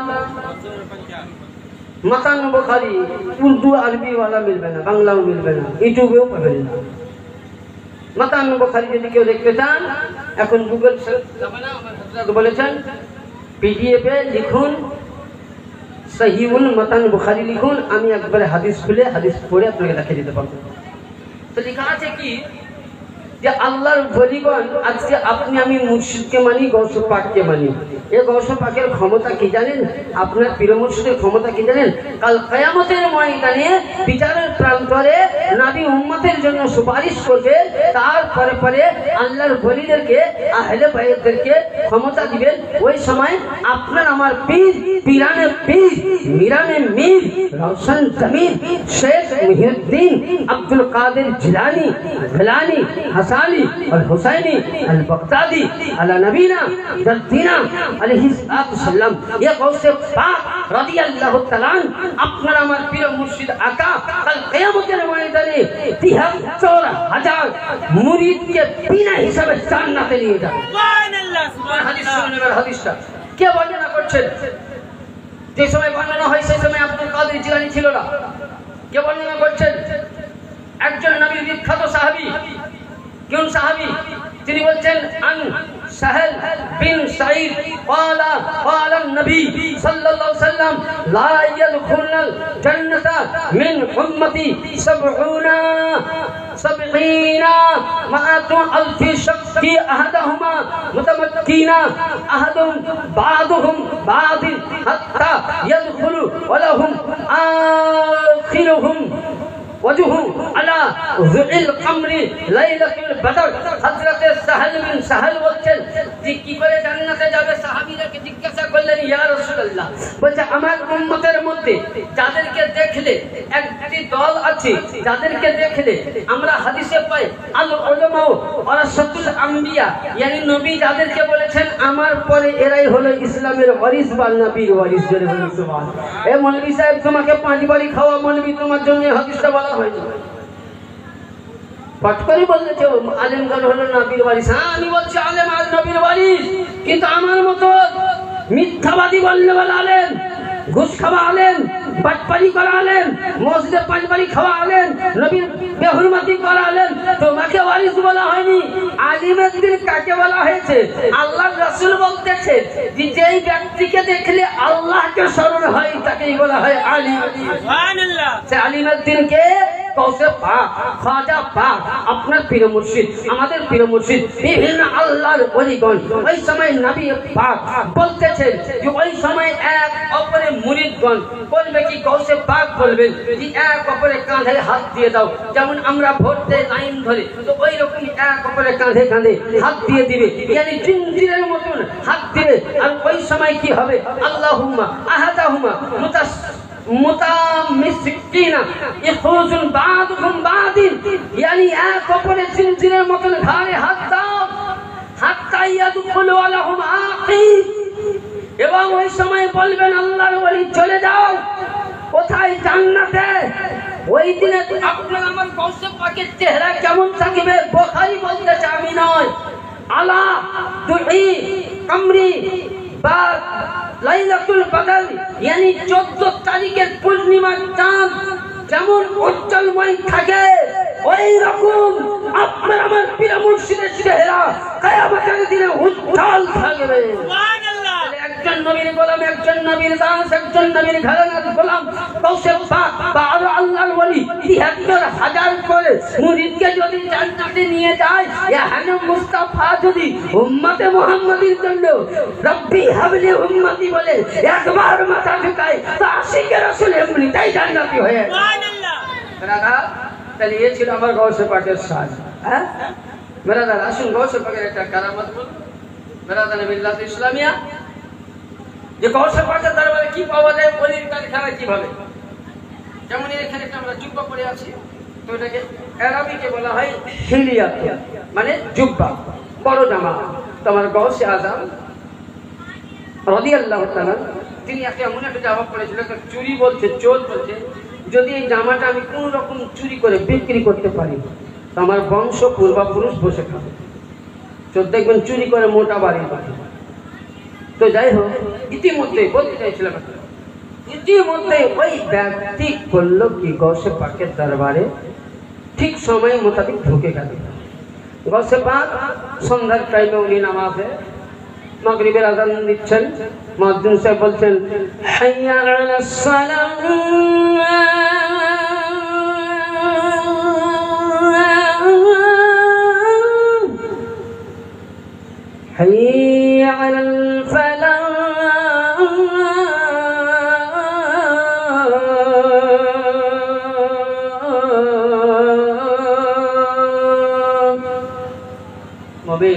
মাতান বুখারী, উর্দু আরবি ওয়ালা মিলবে না, বাংলাও মিলবে না, ইউটিউবেও পাবেন না। মাতান বুখারী যদি কেউ দেখতে চান, এখন গুগল সার্চ যাবে না, আমার হযরত বলেছেন পিডিএফ এ লিখুন সহিহুল মাতান বুখারী লিখুন, আমি একবারে হাদিস খুলে হাদিস পড়ে আপনাকে দেখিয়ে দিতে পারবো। তো লেখা আছে কি যে আল্লাহর ওলিগণ, আজকে আপনি আমি মুর্শিদকে মানি, গৌসে পাককে মানি, এই গৌসে পাকের ক্ষমতা কি জানেন? আপনার পীর মুর্শিদের ক্ষমতা কি জানেন? কাল কিয়ামতের ময়দানে বিচারের প্রান্তরে নবী উম্মতের জন্য সুপারিশ করবেন, তারপরে পরে আল্লাহর ওলিদেরকে আহলে বাইতদেরকে ক্ষমতা দিবেন। ওই সময় আপনার আমার পীর, পীরানে পীর, মিরানে মীর, রওশন জমির, শেখ মুহিউদ্দিন আব্দুল কাদের জিলানী, গিলানী, হাসানি और हुसैनी अल बगदादी अला नबीना दीना अलैहिस्सलाम ये गौसे पाक রাদিয়াল্লাহু তাআলা আপনার আমার পীর মুর্শিদ আকা কাল কিয়ামতের ময়দানে ৭৩,০০০ মুরিদকে বিনা হিসাবে জান্নাতে নিয়ে যাবে। সুবহানাল্লাহ সুবহানাল্লাহ। হাদিস শুনুন, হাদিসটা কে বর্ণনা করছেন? যে সময় বর্ণনা হয় সেই সময় আব্দুল কাদের জিলানী ছিল না। কে বর্ণনা করছেন? একজন নবীর বিখ্যাত সাহাবী। কোন সাহাবী? তিনি বলছেন আন সাহেল বিন সাঈদ قال قال النبي صلى الله عليه وسلم لا يدخل الجنة من أمتي 70 مئة ألف شخص أحدهما متمكين أحدهم بعضهم بعض حتى يدخل ولهم آخرهم وجه على ذي القمر ليلة البدر। হযরত সাহেল বিন সাহেল বলছেন যে কি করে জান্নাতে যাবে? সাহাবীদেরকে জিজ্ঞাসা করলেন, ইয়া রাসূলুল্লাহ, বলছে আমার উম্মতের মধ্যে যাদেরকে দেখলে একটি দল আছে, যাদেরকে দেখলে আমরা হাদিসে পাই আল উলামা ওয়ারাসাতুল আম্বিয়া, yani নবী যাদেরকে বলেছেন আমার পরে এরাই হলো ইসলামের ওয়ারিস বা নবীর ওয়ারিস। জোরে বলুন সুবহানাল্লাহ। এ মৌলভী সাহেব তোমাকে পাঁচ বাড়ি খাওয়া মৌলভী, তোমার জন্য হাদিসটা বলা হয়নি। পটকরি বললে যে আলেমগণ হলো নবীর ওয়ারিস। হ্যাঁ, আমি বলছি আলেম আর নবীর ওয়ারিস, কিন্তু আমার মতো মিথ্যাবাদী বললে বলা আলেম, ঘুষ খাওয়া আলেম, বাটপারি করা আলেম, মসজিদে পাঁচ বাড়ি খাওয়া আলেম, নবীর বেহুরমতি করা আলেম, তোমাকে ওয়ারিস বলা হয়নি। আলিমের দিন কাকে বলা হয়েছে? আল্লাহর রাসূল বলতেছেন যে যেই ব্যক্তিকে দেখলে আল্লাহকে স্মরণ হয় তাকেই বলা হয় আলিম। সুবহানাল্লাহ। সে আলিমের দিনকে কৌসে পাক, খাজা পাক, আপনার পীর মুর্শিদ, আমাদের পীর মুর্শিদ, বিভিন্ন আল্লাহর ওলিগণ ওই সময় নবী পাক বলতেছেন যে ওই সময় এক অপরে মুরিদগণ বলবে কি? কৌসে পাক বলবেন যে এক অপরে কাঁধে হাত দিয়ে দাও। যেমন আমরা ভোট দেই লাইন ধরে, তো ওই রকম এক অপরে কাঁধে কাঁধে হাত দিয়ে দিবে, yani জিনজিরের মতন হাত দিবে। আর ওই সময় কি হবে? আল্লাহুম্মা আহাদাহুমা মুতামিসকিনা ইখরুজুন বাদুহুম বাদিন, yani এক অপরে জিনজিরের মতন ঘাড়ে হাত দাও, হাত্তা ইয়াদখুলু আলাহুম আখির। এবং ওই সময় বলবেন আল্লাহর ওলি চলে যাও কোথায়? জান্নাতে। ওই দিনে আপনার আমার কৌসে পাকের চেহারা কেমন থাকবে? বুখারী বলতেছে, আমি নয়। আলা দুই কমরি বা লাইলাতুল বদর, yani 14 তারিখের পূর্ণিমার চাঁদ যেমন উজ্জ্বলময় থাকে, ওই রকম আপনার আমার পীর মুর্শিদের চেহারা কিয়ামতের দিনে উজ্জ্বল থাকবে। সুবহানাল্লাহ। একজন নবীর গোলাম, একজন নবীর দাস, একজন নবীর ঘরানার গোলাম কৌসে পাক বা আল্লাহর ওলি ৭৩,০০০ করে মুরিদকে যদি জান্নাতে নিয়ে যায়, ইহানে মুস্তাফা যদি উম্মতে মুহাম্মাদির জন্য রব্বি হাবলি উম্মতি বলে একবার মাথা ঝুঁকায়, তো আশিকে রাসূল এমনিতেই জান্নাতি হয়ে। সুবহানাল্লাহ। দাদা, তাহলে এই ছিল আমার গৌসে পাকের সাজ। হ্যাঁ মেরা দাদা, আসুন গৌসে পাকের একটা কারামত বলুন। মেরা দাদা মিল্লাত ইসলামিয়া, যে গৌসে পাকের দরবারে কি পাওয়া যায়, ওলির কারখানা কিভাবে। যেমন এখানে একটা আমরা জুব্বা পরে আছি, তো এটাকে আরবিতে বলা হয় হিলিয়া, মানে জুব্বা, বড় জামা। তোমার গৌসে আজম রাদিয়াল্লাহু তাআলা তিনি এমন একটা জামা পরেছিল, চুরি বলছে, চোর বলছে, যদি এই জামাটা আমি কোন রকম চুরি করে বিক্রি করতে পারি তো আমার বংশ পূর্বপুরুষ বসে খাবে। চোর দেখবেন চুরি করে মোটা বাড়ি পাবে। তো যাই হোক, ইতিমধ্যে বলতে চাইছিলাম, ইতিমধ্যে ওই ব্যক্তি করলো কি? গৌসে পাকের দরবারে ঠিক সময় মোতাবেক ঢুকে গেল। গৌসে পাক সন্ধ্যার টাইমে উনি নামাজে মাগরিবের আযান দিচ্ছেন, মুয়াজ্জিন সাহেব বলছেন হাইয়া আলাস সালাম, হাইয়া আলাল ফালাহ, তবে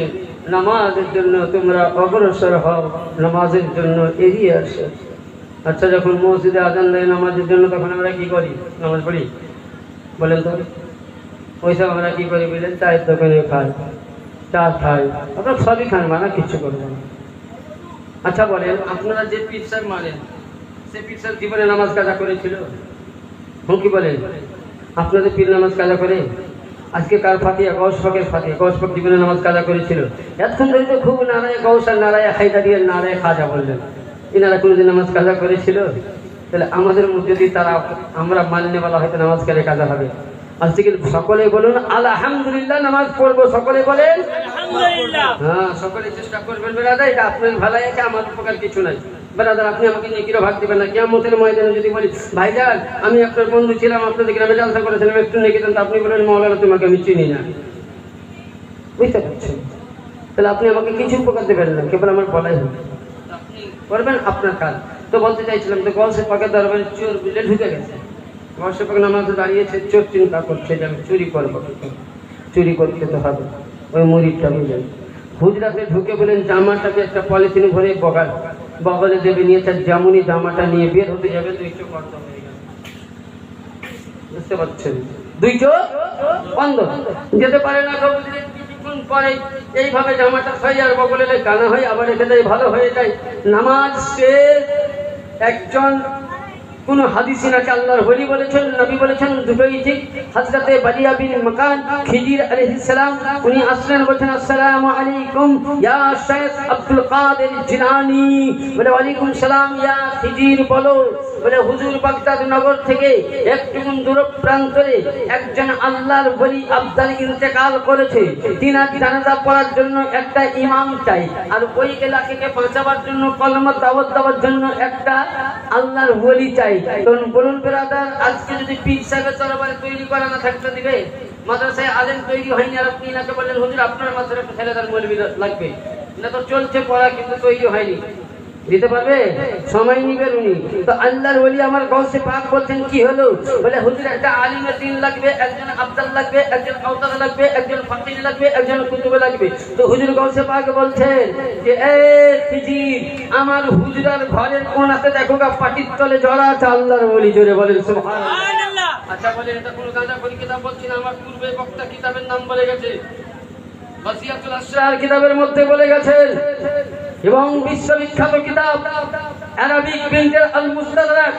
নামাজের জন্য তোমরা অগ্রসর হও, নামাজের জন্য এগিয়ে আসো। আচ্ছা, যখন মসজিদে আজান দেয় নামাজের জন্য তখন আমরা কি করি? নামাজ পড়ি? বলেন তো। ওইসব আমরা কি করি বলেন? চায়ের দোকানে খাই, চা খাই, আপনারা সবই খান, মানা কিচ্ছু করবো না। আচ্ছা বলেন, আপনারা যে পীর সাহেব মানেন, সে পীর সাহেব জীবনে নামাজ কাজা করেছিল? কি বলেন? আপনাদের পীর নামাজ কাজা করে? আজকে কার ফাতিয়া? গৌস পাকের ফাতিয়া। গৌস পাক জীবনে নামাজ কাজা করেছিল? এতক্ষণ ধরে তো খুব নারায় গৌস আর নারায় হায়দারিয়া নারায় খাজা বললেন, এনারা কোনোদিন নামাজ কাজা করেছিল? তাহলে আমাদের মধ্যে যদি তারা আমরা মানলে বলা হয়তো নামাজ কালে কাজা হবে। আজ থেকে সকলে বলুন আলহামদুলিল্লাহ, নামাজ পড়বো। সকলে বলেন আলহামদুলিল্লাহ। হ্যাঁ, সকলে চেষ্টা করবেন বেরাদা, এটা আপনার ভালাই আছে, আমার উপকার কিছু নাই। বেরাদার, আপনি আমাকে নেকিরও ভাগ দিবেন না। কিয়ামতের ময়দানে যদি বলি ভাইজান আমি আপনার বন্ধু ছিলাম, আপনাদের গ্রামে জালসা করেছিলাম, একটু নেকি দেন, আপনি বলেন মাওলানা তোমাকে আমি চিনি না, বুঝতে পারছেন? তাহলে আপনি আমাকে কিছু উপকার দেবেন না, কেবল আমার বলাই হবে, আপনি করবেন আপনার কাজ। তো বলতে চাইছিলাম, তো গলসে পাকের দরবারে চোর বুঝলে ঢুকে গেছে। গলসে পাক নামাজে দাঁড়িয়েছে, চোর চিন্তা করছে যে আমি চুরি করবো, চুরি করতে তো হবে। ওই মুরিদটা বুঝলেন হুজরাতে ঢুকে বলেন জামাটাকে একটা পলিথিন ভরে বগলে দেবে নিয়ে, তার যেমনই জামাটা নিয়ে বের হতে যাবে, দুই চোখ বন্ধ হয়ে গেল। বুঝতে পারছেন? দুই চোখ বন্ধ, যেতে পারে না। কিছুক্ষণ পরে এইভাবে জামাটা ছয় আর বগলে কানা হয়, আবার রেখে দেয়, ভালো হয়ে যায়। নামাজ শেষ। একজন কোন হাদিসে নাকি আল্লাহর ওলি বলেছেন, নবী বলেছেন, দুটোই ঠিক। হযরতে বালিয়া বিন মাকান খিজির আলাইহিস সালাম উনি আসলেন, বলেন আসসালামু আলাইকুম ইয়া শাইখ আব্দুল কাদের জিলানী। বলে ওয়ালাইকুম সালাম ইয়া খিজির। বলো। বলে হুজুর বাগদাদ নগর থেকে একটু দূর প্রান্তরে একজন আল্লাহর ওলি আব্দাল ইন্তেকাল করেছে। তিনার জানাজা পড়ার জন্য একটা ইমাম চাই, আর ওই এলাকাকে বাঁচাবার জন্য কলমা দাওয়াত দেওয়ার জন্য একটা আল্লাহর ওলি চাই। তখন বলুন ব্রাদার, আজকে যদি পীর সাহেবের দরবারে তৈরি করা না থাকতে দিবে, মাদ্রাসায় আলেম তৈরি হয়নি, আর আপনি নাকি বললেন হুজুর আপনার মাদ্রাসায় একটা ছেলেদার মৌলবি লাগবে, না তো চলছে পড়া কিন্তু তৈরি হয়নি, দিতে পারবে? সময় নিবেন উনি। তো আল্লাহর ওলি আমার গৌসে পাক বলছেন কি হলো? বলে হুজুর একটা আলিমের দিন লাগবে, একজন আব্দাল লাগবে, একজন আওতাদ লাগবে, একজন ফাকিহ লাগবে, একজন কুতুবে লাগবে। তো হুজুর গৌসে পাক বলছেন যে এ খিজির, আমার হুজুরার ঘরের কোণাতে দেখো গা পাটির তলে জড়া আছে আল্লাহর ওলি। জোরে বলেন সুবহানাল্লাহ। আচ্ছা বলেন, এটা কোন গাঁজা করি কিতাব বলছি না, আমার পূর্বে বক্তা কিতাবের নাম বলে গেছে, ওয়াসিয়াতুল আসরার কিতাবের মধ্যে বলে গেছেন, এবং বিশ্ববিখ্যাত কিতাব আরাবিক বিনতে আল মুস্তাদরাক,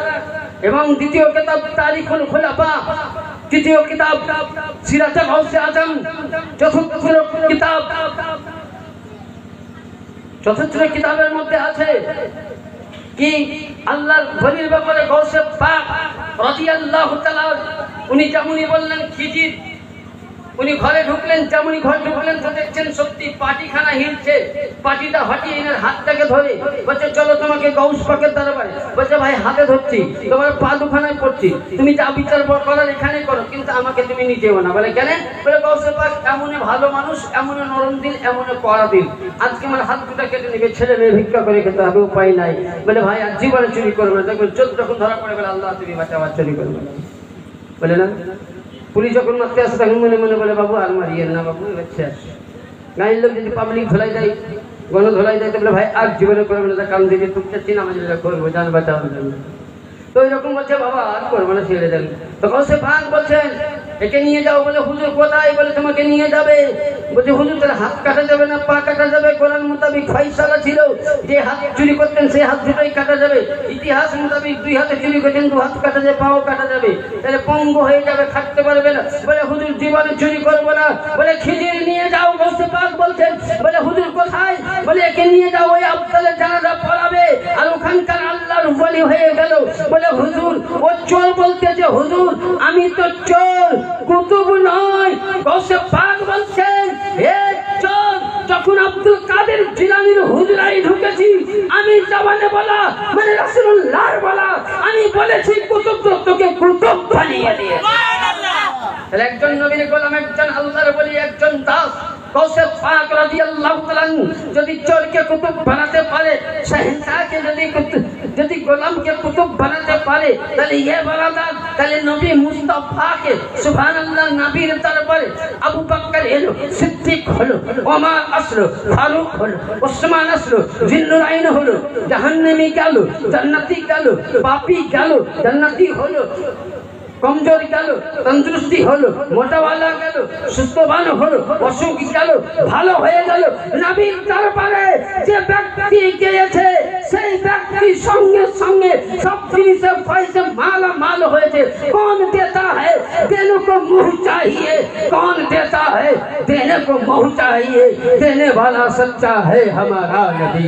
এবং দ্বিতীয় কিতাব তারিখুল খুলাফা, তৃতীয় কিতাব সিরাতে গাউসে আজম, চতুর্থ কিতাবের মধ্যে আছে কি আল্লাহর ওলির ব্যাপারে গাউসে পাক রাদিয়াল্লাহু তাআলা উনি যেমনই বললেন খিজির, উনি ঘরে ঢুকলেন, যেমনই ঘরে ঢুকলেন তো দেখছেন সত্যি পাটিখানা হিলছে। পাটিটা হটিয়ে এনার হাতটাকে ধরে বলছে চলো তোমাকে গৌস পাকের দরবারে। বলছে ভাই হাতে ধরছি, তোমার পা দুখানায় পড়ছি, তুমি যা বিচার করার এখানে করো, কিন্তু আমাকে তুমি নিতেও না। বলে কেন? বলে গৌস পাক এমন ভালো মানুষ, এমন নরম দিল, এমন কড়া দিল, আজকে আমার হাত দুটা কেটে নেবে, ছেলে মেয়ে ভিক্ষা করে খেতে হবে, উপায় নাই। বলে ভাই আর জীবনে চুরি করবে না। দেখবেন চোখ যখন ধরা পড়ে বলে আল্লাহ তুমি বাঁচা, আবার চুরি করবে না। বলে না, পুলিশ যখন মারতে আসে তখন মনে মনে বলে বাবু আর মারিয়েন না বাবু, হচ্ছে গাঁয়ের লোক যদি পাবলিক ধোলাই দেয়, গণ ধোলাই দেয়, তাহলে ভাই আর জীবনে করবে না, কাম দিকে টুকতে চিনামাজি করবো, জান বাঁচাবার জন্য। তো এরকম বলছে বাবা আর করবো না, ছেড়ে দেন। তখন সে ভাগ বলছেন একে নিয়ে যাও। বলে হুজুর কোথায়? বলে তোমাকে নিয়ে যাবে। বলছে হুজুর তাহলে হাত কাটা যাবে না পা কাটা যাবে? কোরআন মোতাবিক ফয়সালা ছিল যে হাত চুরি করতেন সেই হাত দুটোই কাটা যাবে। ইতিহাস মোতাবিক দুই হাতে চুরি করতেন, দু হাত কাটা যাবে, পাও কাটা যাবে, তাহলে পঙ্গু হয়ে যাবে, খাটতে পারবে না। বলে হুজুর জীবনে চুরি করবো না। বলে খিজির নিয়ে যাও। গৌসে পাক বলছেন। বলে হুজুর কোথায়? বলে একে নিয়ে যাও, ওই আব্দালের জানাজা পড়াবে, আর ওখানকার আল্লাহর ওলি হয়ে গেল। বলে হুজুর ও চোর বলতেছে। হুজুর আমি তো চোর, কুতুব নয়। গৌসে পাক বলছেন হে চোর, যখন আব্দুল কাদের জিলানীর হুজরায় ঢুকেছি, আমি জবানে বলা মানে রাসূলুল্লাহর বলা, আমি বলেছি কুতুব তোকে কুতুব বানিয়ে দিয়ে। একজন একজন নবীর গোলাম, একজন আল্লাহর ওলি, একজন দাস গৌসে পাক রাদিয়াল্লাহু তাআলা যদি চোরকে কুতুব বানাতে পারে, শাহজাকে যদি গোলামকে কুতুব বানাতে পারে, তাহলে ইয়ে বারাদার, তাহলে নবী মুস্তাফাকে সুবহানাল্লাহ নবীর দরবারে আবু বকর এলো, সিদ্দিক হলো, ওমর আসলো, ফারুক হলো, ওসমান আসলো, জিন্নুরাইন হলো, জাহান্নামী গেল, জান্নাতি গেল, পাপী গেল, জান্নাতি হলো, কমজোর গেল, তন্দুরুস্তি হলো, মোটাওয়ালা গেল, সুস্থবান হলো, অসুখ গেল, ভালো হয়ে গেল। নবীর দরবারে যে ব্যক্তি গিয়েছে সেই ব্যক্তি সঙ্গে সঙ্গে সব জিনিসে পয়সা মালা মাল হয়েছে। कौन देता है देने को मुंह चाहिए, कौन देता है देने को मुंह चाहिए, देने वाला सच्चा है हमारा नबी।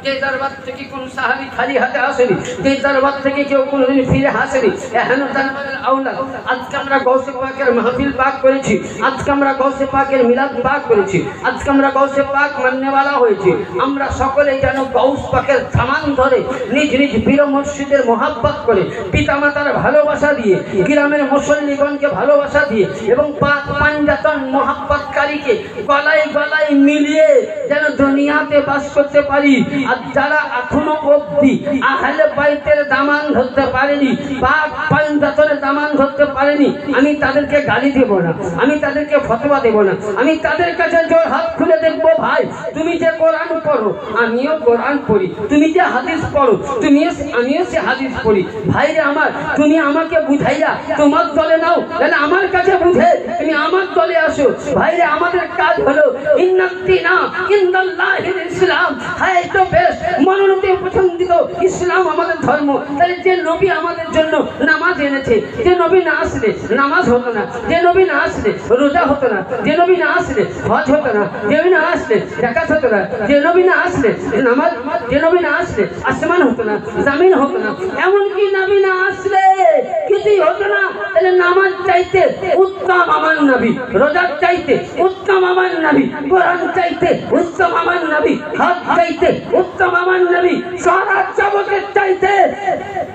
যে দরবার থেকে কোন সাহাবী খালি হাতে আসেনি, যে দরবার থেকে কেউ কোনোদিন ফিরে আসেনি, এহেন দরবারের আওলাদ। আজকে আমরা গৌসে পাকের মাহফিল পাক করেছি, আজকে আমরা গৌসে পাকের মিলাদ পাক করেছি, আজকে আমরা গৌসে পাক মাননেওয়ালা হয়েছি। আমরা সকলেই যেন গৌস পাকের সামান ধরে নিজ নিজ পীর মুর্শিদের মহাব্বত করে, পিতামাতার ভালোবাসা দিয়ে, গ্রামের মুসল্লিগণকে ভালোবাসা দিয়ে এবং পাক পাঞ্জাতন মহাব্বতকারীকে গলায় গলায় মিলিয়ে যেন দুনিয়াতে বাস করতে পারি। আর যারা এখনো অবধি আহলে বাইতের দামান ধরতে পারেনি, পাক পাঞ্জাতনের দামান ধরতে পারেনি, আমি তাদেরকে গালি দেব না, আমি তাদেরকে ফতোয়া দেব না, আমি তাদের কাছে জোর হাত খুলে দেখবো, ভাই তুমি যে কোরআন পড়ো আমিও কোরআন পড়ি, তুমি যে হাদিস পড়ো আমিও সে হাদিস পড়ি। ভাইরে আমার, তুমি আমাকে বুঝাইয়া তোমার দলে নাও, তাহলে আমার কাছে বুঝে তুমি আমার দলে আসো। ভাইরে আমাদের কাজ হলো ইন্নাতিনা ইনদাল্লাহিল ইসলাম, হ্যাঁ তো বেশ মনোনীত পছন্দিত ইসলাম আমাদের ধর্ম। তাহলে যে নবী আমাদের জন্য নামাজ এনেছে, যে নবী না আসলে নামাজ হতো না, যে নবী না আসলে রোজা হতো না, যে নবী না আসলে হজ হতো না, যে নবী না আসলে যাকাত হতো না, যে নবী না আসলে নামাজ, যে নবী না আসলে আসমান হতো না, জামিন হতো না, এমনকি নবী না আসলে কিছুই হতো না। তাহলে নামাজ চাইতে উত্তম আমার নবী, রোজা চাইতে উত্তম আমার নবী, কোরআন চাইতে উত্তম আমার নবী, হজ চাইতে উত্তম আমার নবী, সারা জগতের চাইতে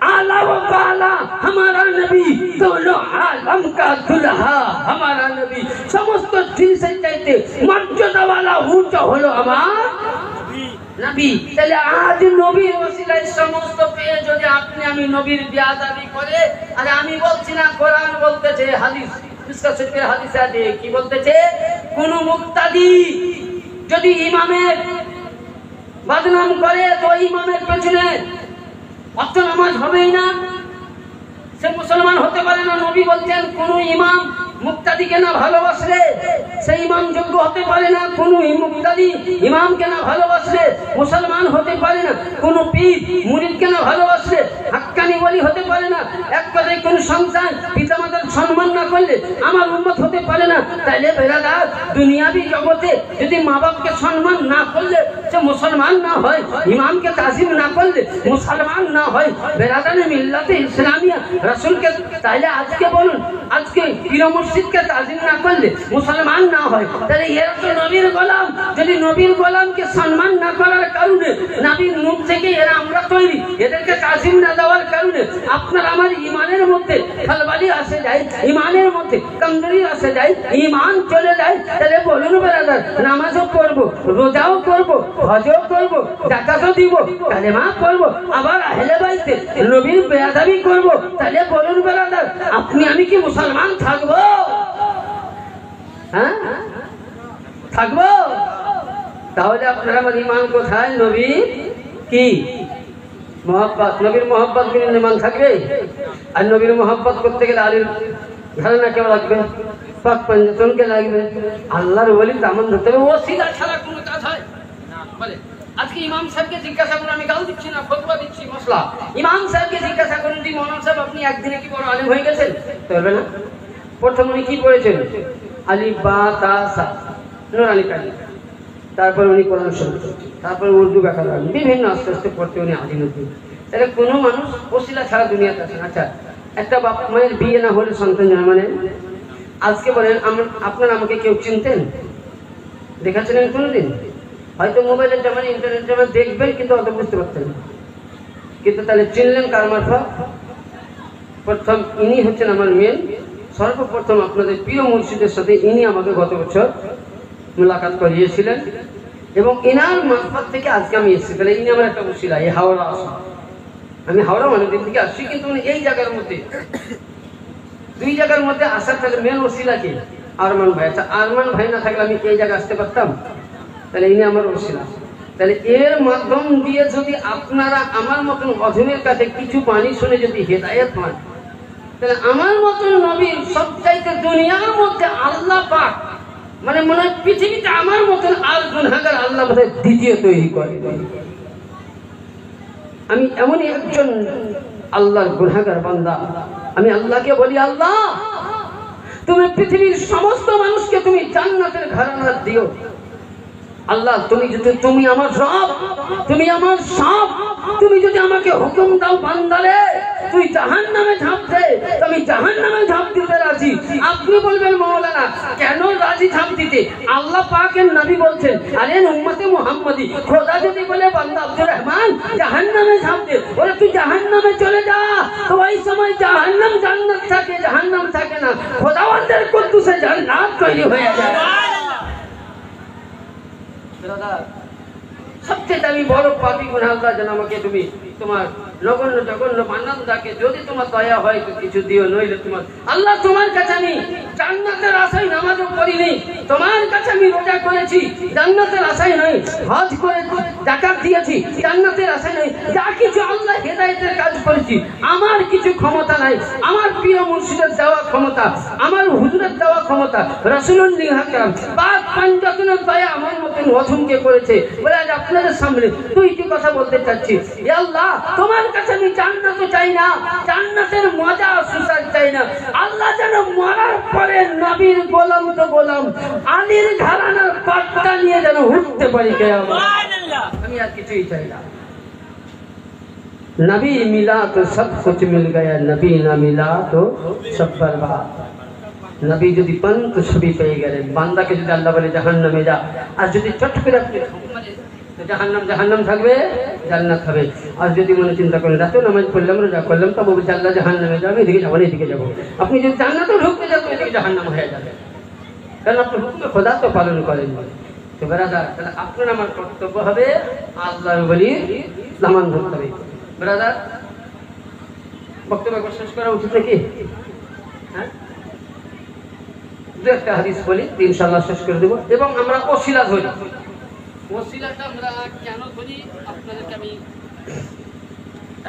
आला व बाला हमारा नबी, दोनों आलम का दुल्हा हमारा नबी। समस्त जिनसे चाहते मर्यादा वाला ऊंचा হলো আমার নবী। তাহলে আজ নবীর ওসিলায় সমস্ত পেয়ে যদি আপনি আমি নবীর বেয়াদবি করে, আর আমি বলছি না, কোরআন বলতেছে, হাদিস মিসকা শরীফের হাদিসে আছে, কি বলতেছে, কোন মুক্তাদি যদি ইমামের বদনাম করে তো ইমামের পেছনে অত নামাজ হবেই না, সে মুসলমান হতে পারে না। নবী বলছেন কোন ইমাম মুক্তাদিকে না ভালোবাসলে সেই ইমাম যোগ্য হতে পারে না, কোন মুক্তাদি ইমামকে না ভালোবাসলে মুসলমান হতে পারে না, কোন পীর মুরিদকে না ভালোবাসলে হাক্কানি ওলি হতে পারে না। এক কথায় কোন সন্তান পিতামাতার সম্মান না করলে আমার উম্মত হতে পারে না। তাইলে বেরাদার, দুনিয়াবি জগতে যদি মা বাপকে সম্মান না করলে সে মুসলমান না হয়, ইমামকে তাজিম না করলে মুসলমান না হয়, বেরাদারে মিল্লাতে ইসলামিয়া রাসূলকে, তাইলে আজকে বলুন, আজকে পীর মুর্শিদকে তাজিম না করলে মুসলমান না হয়, তাহলে এরা তো নবীর গোলাম। যদি নবীর গোলামকে সম্মান না করার কারণে, নবীর মুখ থেকে এরা আমরা তৈরি, এদেরকে তাজিম না দেওয়ার কারণে আপনার আমার ইমানের মধ্যে খলবালি আসে যায়, ইমানের মধ্যে কমজোরি আসে যায়, ইমান চলে যায়, তাহলে বলুন বেরাদার, নামাজও পড়বো, রোজাও করবো, হজও করবো, যাকাতও দিব, কালেমা পড়বো, আবার আহলে বাইতে নবীর বেয়াদবি করবো, তাহলে বলুন বেরাদার, আপনি আমি কি মুসলমান থাকবো? হ্যাঁ থাকবো? তাহলে আপনার আমার ইমান কোথায়? নবী কি মহব্বত, নবীর মহব্বত করে ইমান থাকবে। আর নবীর মহব্বত করতে গেলে আলীর ধারণা কেমন লাগবে, পাক পঞ্জাতনকে লাগবে, আল্লাহর ওলি দামান ধরতে হবে, ওসিলা ছাড়া কোনো কাজ হয় না। বলে আজকে ইমাম সাহেবকে জিজ্ঞাসা করুন, আমি গাল দিচ্ছি না, ফতোয়া দিচ্ছি মশলা, ইমাম সাহেবকে জিজ্ঞাসা করুন যে মৌলানা সাহেব আপনি একদিনে কি বড় আলেম হয়ে গেছেন? বলবে না। প্রথম উনি কি পড়েছেন? আলিফ বা তা সা, নুরানি কালি, তারপর উনি কোরআন শরীফ, তারপর উর্দু ব্যাকরণ, বিভিন্ন আস্তে আস্তে পড়তে উনি আদিন হতেন। তাহলে কোনো মানুষ ওসিলা ছাড়া দুনিয়াতে আসেন। আচ্ছা, একটা বাপ মায়ের বিয়ে না হলে সন্তান জন্ম নেন। আজকে বলেন, আপনার আমাকে কেউ চিনতেন, দেখাচ্ছিলেন কোনোদিন? হয়তো মোবাইলের জামানে, ইন্টারনেট জামানে দেখবেন, কিন্তু অত বুঝতে পারতেন না। কিন্তু তাহলে চিনলেন কার মারফত? প্রথম ইনি হচ্ছেন আমার মেন। সর্বপ্রথম আপনাদের প্রিয় মুর্শিদের সাথে ইনি আমাকে গত বছর মুলাকাত করিয়েছিলেন এবং ইনার মারফত থেকে আজকে আমি এসেছি। তাহলে ইনি আমার একটা উসিলা। এই হাওড়া আসা, আমি হাওড়া অনেকদিন থেকে আসছি, কিন্তু এই জায়গার মধ্যে দুই জায়গার মধ্যে আসার তাহলে মেন উসিলা কি? আরমান ভাই। আচ্ছা, আরমান ভাই না থাকলে আমি এই জায়গায় আসতে পারতাম? তাহলে ইনি আমার উসিলা। তাহলে এর মাধ্যম দিয়ে যদি আপনারা আমার মতন অধমের কাছে কিছু বাণী শুনে যদি হেদায়েত পান, তাহলে আমার মতন নবীর সবচাইতে দুনিয়ার মধ্যে আল্লাহ পাক মানে মনে হয় পৃথিবীতে আমার মতন আর গুনাহগার আল্লাহ বোধহয় দ্বিতীয় তৈরি করে। আমি এমনই একজন আল্লাহর গুনাহগার বান্দা। আমি আল্লাহকে বলি, আল্লাহ তুমি পৃথিবীর সমস্ত মানুষকে তুমি জান্নাতের ঘরানা দিও। আল্লাহ তুমি আমার রব, তুমি আমার সব। তুমি যদি আমাকে হুকুম দাও বান্দারে তুই জাহান্নামে ঝাঁপ দে, আমি জাহান্নামে ঝাঁপ দিতে রাজি। আপনি বলবেন মাওলানা কেন রাজি ঝাঁপ দিতে? আল্লাহ পাকের নবী বলছেন, আরে উম্মতে মুহাম্মাদি, খোদা যদি বলে বান্দা আব্দুর রহমান জাহান্নামে ঝাঁপ দে, বলে তুই জাহান্নামে চলে যা, তো ওই সময় জাহান্নাম জান্নাত থাকে, জাহান্নাম থাকে না, খোদাওয়ান্দের কুদ্দুসে জান্নাত তৈরি হয়ে যায়। সবচেয়ে আমি বড় পাপী গুনাহগার, যেন আমাকে তুমি তোমার নগণ্য জঘন্য বান্দাকে যদি তোমার দয়া হয় তো কিছু দিও, নইলে তোমার আল্লাহ তোমার কাছে আমি জান্নাতের আশায় নামাজও করিনি, তোমার কাছে আমি রোজা করেছি জান্নাতের আশায় নয়, হজ করে যাকাত দিয়েছি জান্নাতের আশায় নয়, যা কিছু আল্লাহ হেদায়েতের কাজ করেছি আমার কিছু ক্ষমতা নাই। আমার প্রিয় মুর্শিদের দেওয়া ক্ষমতা, আমার হুজুরের দেওয়া ক্ষমতা, রাসূলুল্লাহ আকরাম পাক পাঞ্জাতনের দয়া আমার মতন অধমকে করেছে। বলে আজ আপনাদের সামনে দুইটি কথা বলতে চাচ্ছি। হে আল্লাহ, তোমার কাছে আমি জান্নাত চাই না, জান্নাতের মজা সুস্বাদ চাই না। আল্লাহ যেন মরার পরে নবীর গোলাম তো গোলাম আলীর ঘরানার পাট্টা নিয়ে যেন উঠতে পারি কিয়ামত। আমি আর কিছুই চাই না। नबी मिला तो सब कुछ मिल गया, नबी ना मिला तो सब बर्बाद। नबी যদি পান তো সবই পেয়ে গেলেন। বান্দাকে যদি আল্লাহ বলে জাহান্নামে যা, আর যদি চট করে আপনি তো জাহান্নাম থাকবে, জান্নাত হবে। আর যদি মনে চিন্তা করেন রাতেও নামাজ পড়লাম, রোজা করলাম, তবু বলছে আল্লাহ জাহান্নামে যাবে, এদিকে যাবো না এদিকে যাবো, আপনি যদি জান্নাতেও ঢুকতে যাবো এদিকে জাহান্নাম হয়ে যাবে, কারণ আপনি হুকুমে খোদা তো পালন করেন। তো বেরাদার, তাহলে আপনার আমার কর্তব্য হবে আল্লাহর ওলির দামান ধরতে হবে। ব্রাদার, বক্তব্য শেষ করা উচিত নাকি? হ্যাঁ, দু একটা হাদিস বলি, ইনশাআল্লাহ শেষ করে দেব। এবং আমরা ওসিলা ধরি। ওসিলাটা আমরা কেন ধরি আপনাদেরকে আমি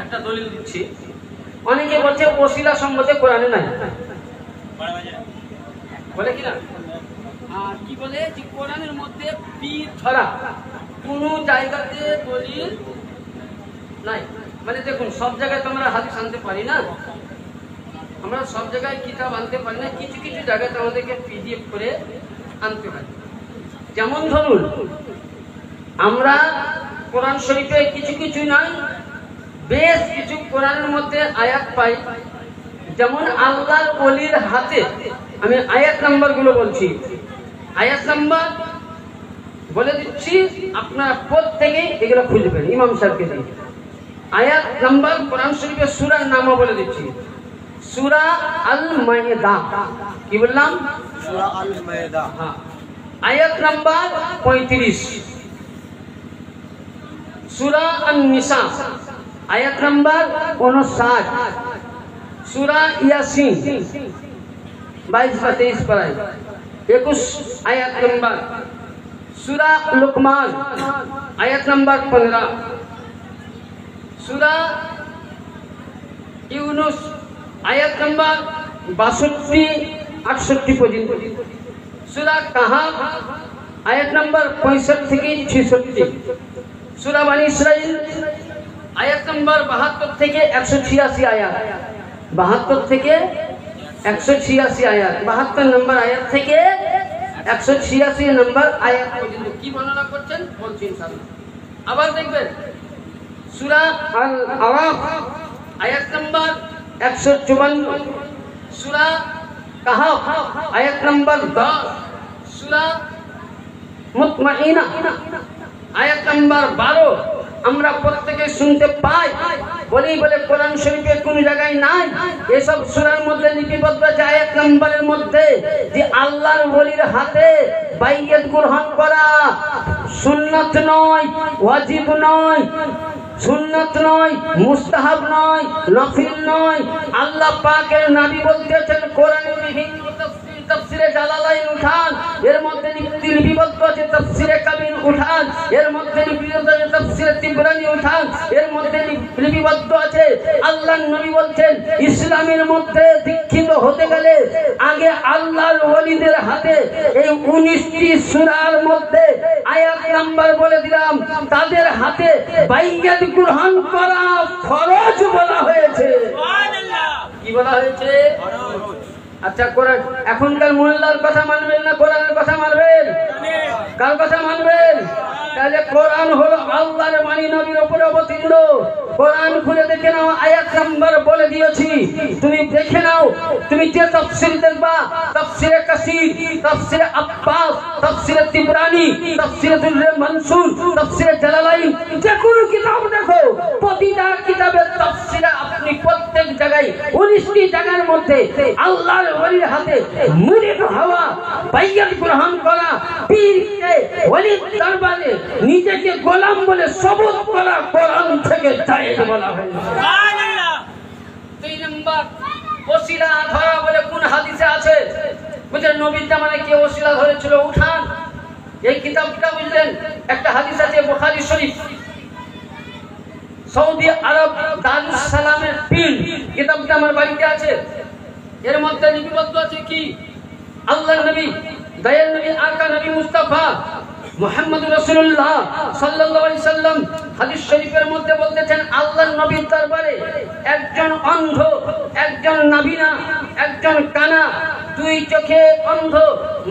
একটা দলিল দিচ্ছি। অনেকে বলছে ওসিলা সম্বন্ধে কোরআনে নাই, বলে কিনা? আর কি বলে যে কোরআনের মধ্যে পীর ধরা কোন জায়গাতে দলিল নাই। মানে দেখুন, সব জায়গায় তো আমরা হাদিস আনতে পারি না, আমরা সব জায়গায় কিতাব আনতে পারি না, কিছু কিছু জায়গাতে আমাদেরকে পিডিএফ করে আনতে হয়। যেমন ধরুন, আমরা কোরআন শরীফে কিছু কিছু নয় বেশ কিছু কোরআনের মধ্যে আয়াত পাই, যেমন আল্লাহর ওলির হাতে। আমি আয়াত নাম্বার গুলো বলছি, আয়াত নাম্বার বলে দিচ্ছি, আপনারা প্রত্যেকেই এগুলো খুঁজবেন ইমাম সাহেবকে দিয়ে। আয়াত নাম্বার কোরআন শরীফের সূরার নামও বলে দিচ্ছি। সূরা আল মাইদা, কি বললাম? সূরা আল মাইদা। হ্যাঁ, আয়াত নাম্বার 35। সূরা আন-নিসা আয়াত নাম্বার 59। সূরা ইয়াসিন 22 বা 23 পারায় 21 আয়াত নাম্বার। সূরা লুকমান আয়াত নাম্বার 15। সূরা ইউনুস আয়াত নাম্বার 62-68 পর্যন্ত। সূরা কাহাফ আয়াত নাম্বার 65 থেকে 66। সূরা বনী ইসরাঈল আয়াত নাম্বার 72 থেকে 186 আয়াত, 72 থেকে 186 আয়াত, 72 নম্বর আয়াত থেকে 186 নম্বর আয়াত পর্যন্ত কি বর্ণনা করছেন বলছি ইনশাআল্লাহ। আবার দেখবেন সূরা আল আরাফ আয়াত নাম্বার 154। সূরা কাহাফ আয়াত নাম্বার 10। সূরা মুতমাইনা আয়াত নাম্বার 12। আমরা প্রত্যেকে শুনতে পাই, বলেই বলে কোরআন শরীফে কোন জায়গায় নাই। এসব সূরার মধ্যে লিপিবদ্ধ আছে আয়াত নম্বরের মধ্যে যে আল্লাহর ওলির হাতে বাইয়াত গ্রহণ করা সুন্নাত নয়, ওয়াজিব নয়, সুন্নাত নয়, মুস্তাহাব নয়, নফিল নয়। আল্লাহ পাকের নবী বলতেছেন কোরআনের বিভিন্ন তাফসীরে জালালাইন উঠান, এর মধ্যে লিপিবদ্ধ আছে তাফসীরে কাবীর উঠান, এর মধ্যে লিপিবদ্ধ আছে তাফসীরে তিবরানি উঠান, এর মধ্যে লিপিবদ্ধ আছে আল্লাহর নবী বলছেন ইসলামের মধ্যে দীক্ষিত হতে গেলে আগে আল্লাহর ওলিদের হাতে এই 19টি সূরার মধ্যে আয়াত নাম্বার বলে দিলাম, তাদের হাতে বাইয়াত গ্রহণ করা ফরজ বলা হয়েছে। সুবহানাল্লাহ। কি বলা হয়েছে? আচ্ছা, কোরআন এখনকার মোল্লার কথা মানবেন না কোরআনের কথা মানবেন? কার কথা মানবেন? তাহলে কোরআন হলো আল্লাহর বাণী, নবীর উপরে অবতীর্ণ। কোরআন খুলে দেখে নাও, আয়াত নাম্বার বলে দিয়েছি, তুমি দেখে নাও। তুমি যে তাফসীর দেখবা, তাফসীরে কাসির, তাফসীরে আব্বাস, তাফসীরে তিবরানি, তাফসীরে দুররে মানসুর, তাফসীরে জালালাইন, যে কোনো কিতাব দেখো, প্রতিটা কিতাবের তাফসীরে আপনি প্রত্যেক জায়গায় 19টি জায়গার মধ্যে আল্লাহর ওলির হাতে মুরিদ হওয়া, বাইয়াত গ্রহণ করা, পীরকে ওলির দরবারে নিজেকে গোলাম বলে শপথ করা কোরআন থেকে জায়েজ বলা হয়েছে। সুবহানাল্লাহ। 2 নম্বর ওসিলা ধরা বলে কোন হাদিসে আছে? বুঝলেন নবীর জামানে কে ওসিলা ধরেছিল? উঠান এই কিতাবটা, বুঝলেন একটা হাদিস আছে বুখারী শরীফ, সৌদি আরব দারুস সালামের পীর, কিতাবটা আমার বাড়িতে আছে। এর মধ্যে লিপিবদ্ধ আছে কি? আল্লাহর নবী, দয়াল নবী, আকা নবী মুস্তাফা মুহাম্মদুর রাসূলুল্লাহ সাল্লাল্লাহু আলাইহি সাল্লাম হাদিস শরীফের মধ্যে বলতেছেন আল্লাহর নবীর দরবারে একজন অন্ধ, একজন নাবিনা, একজন কানা, 2 চোখে অন্ধ,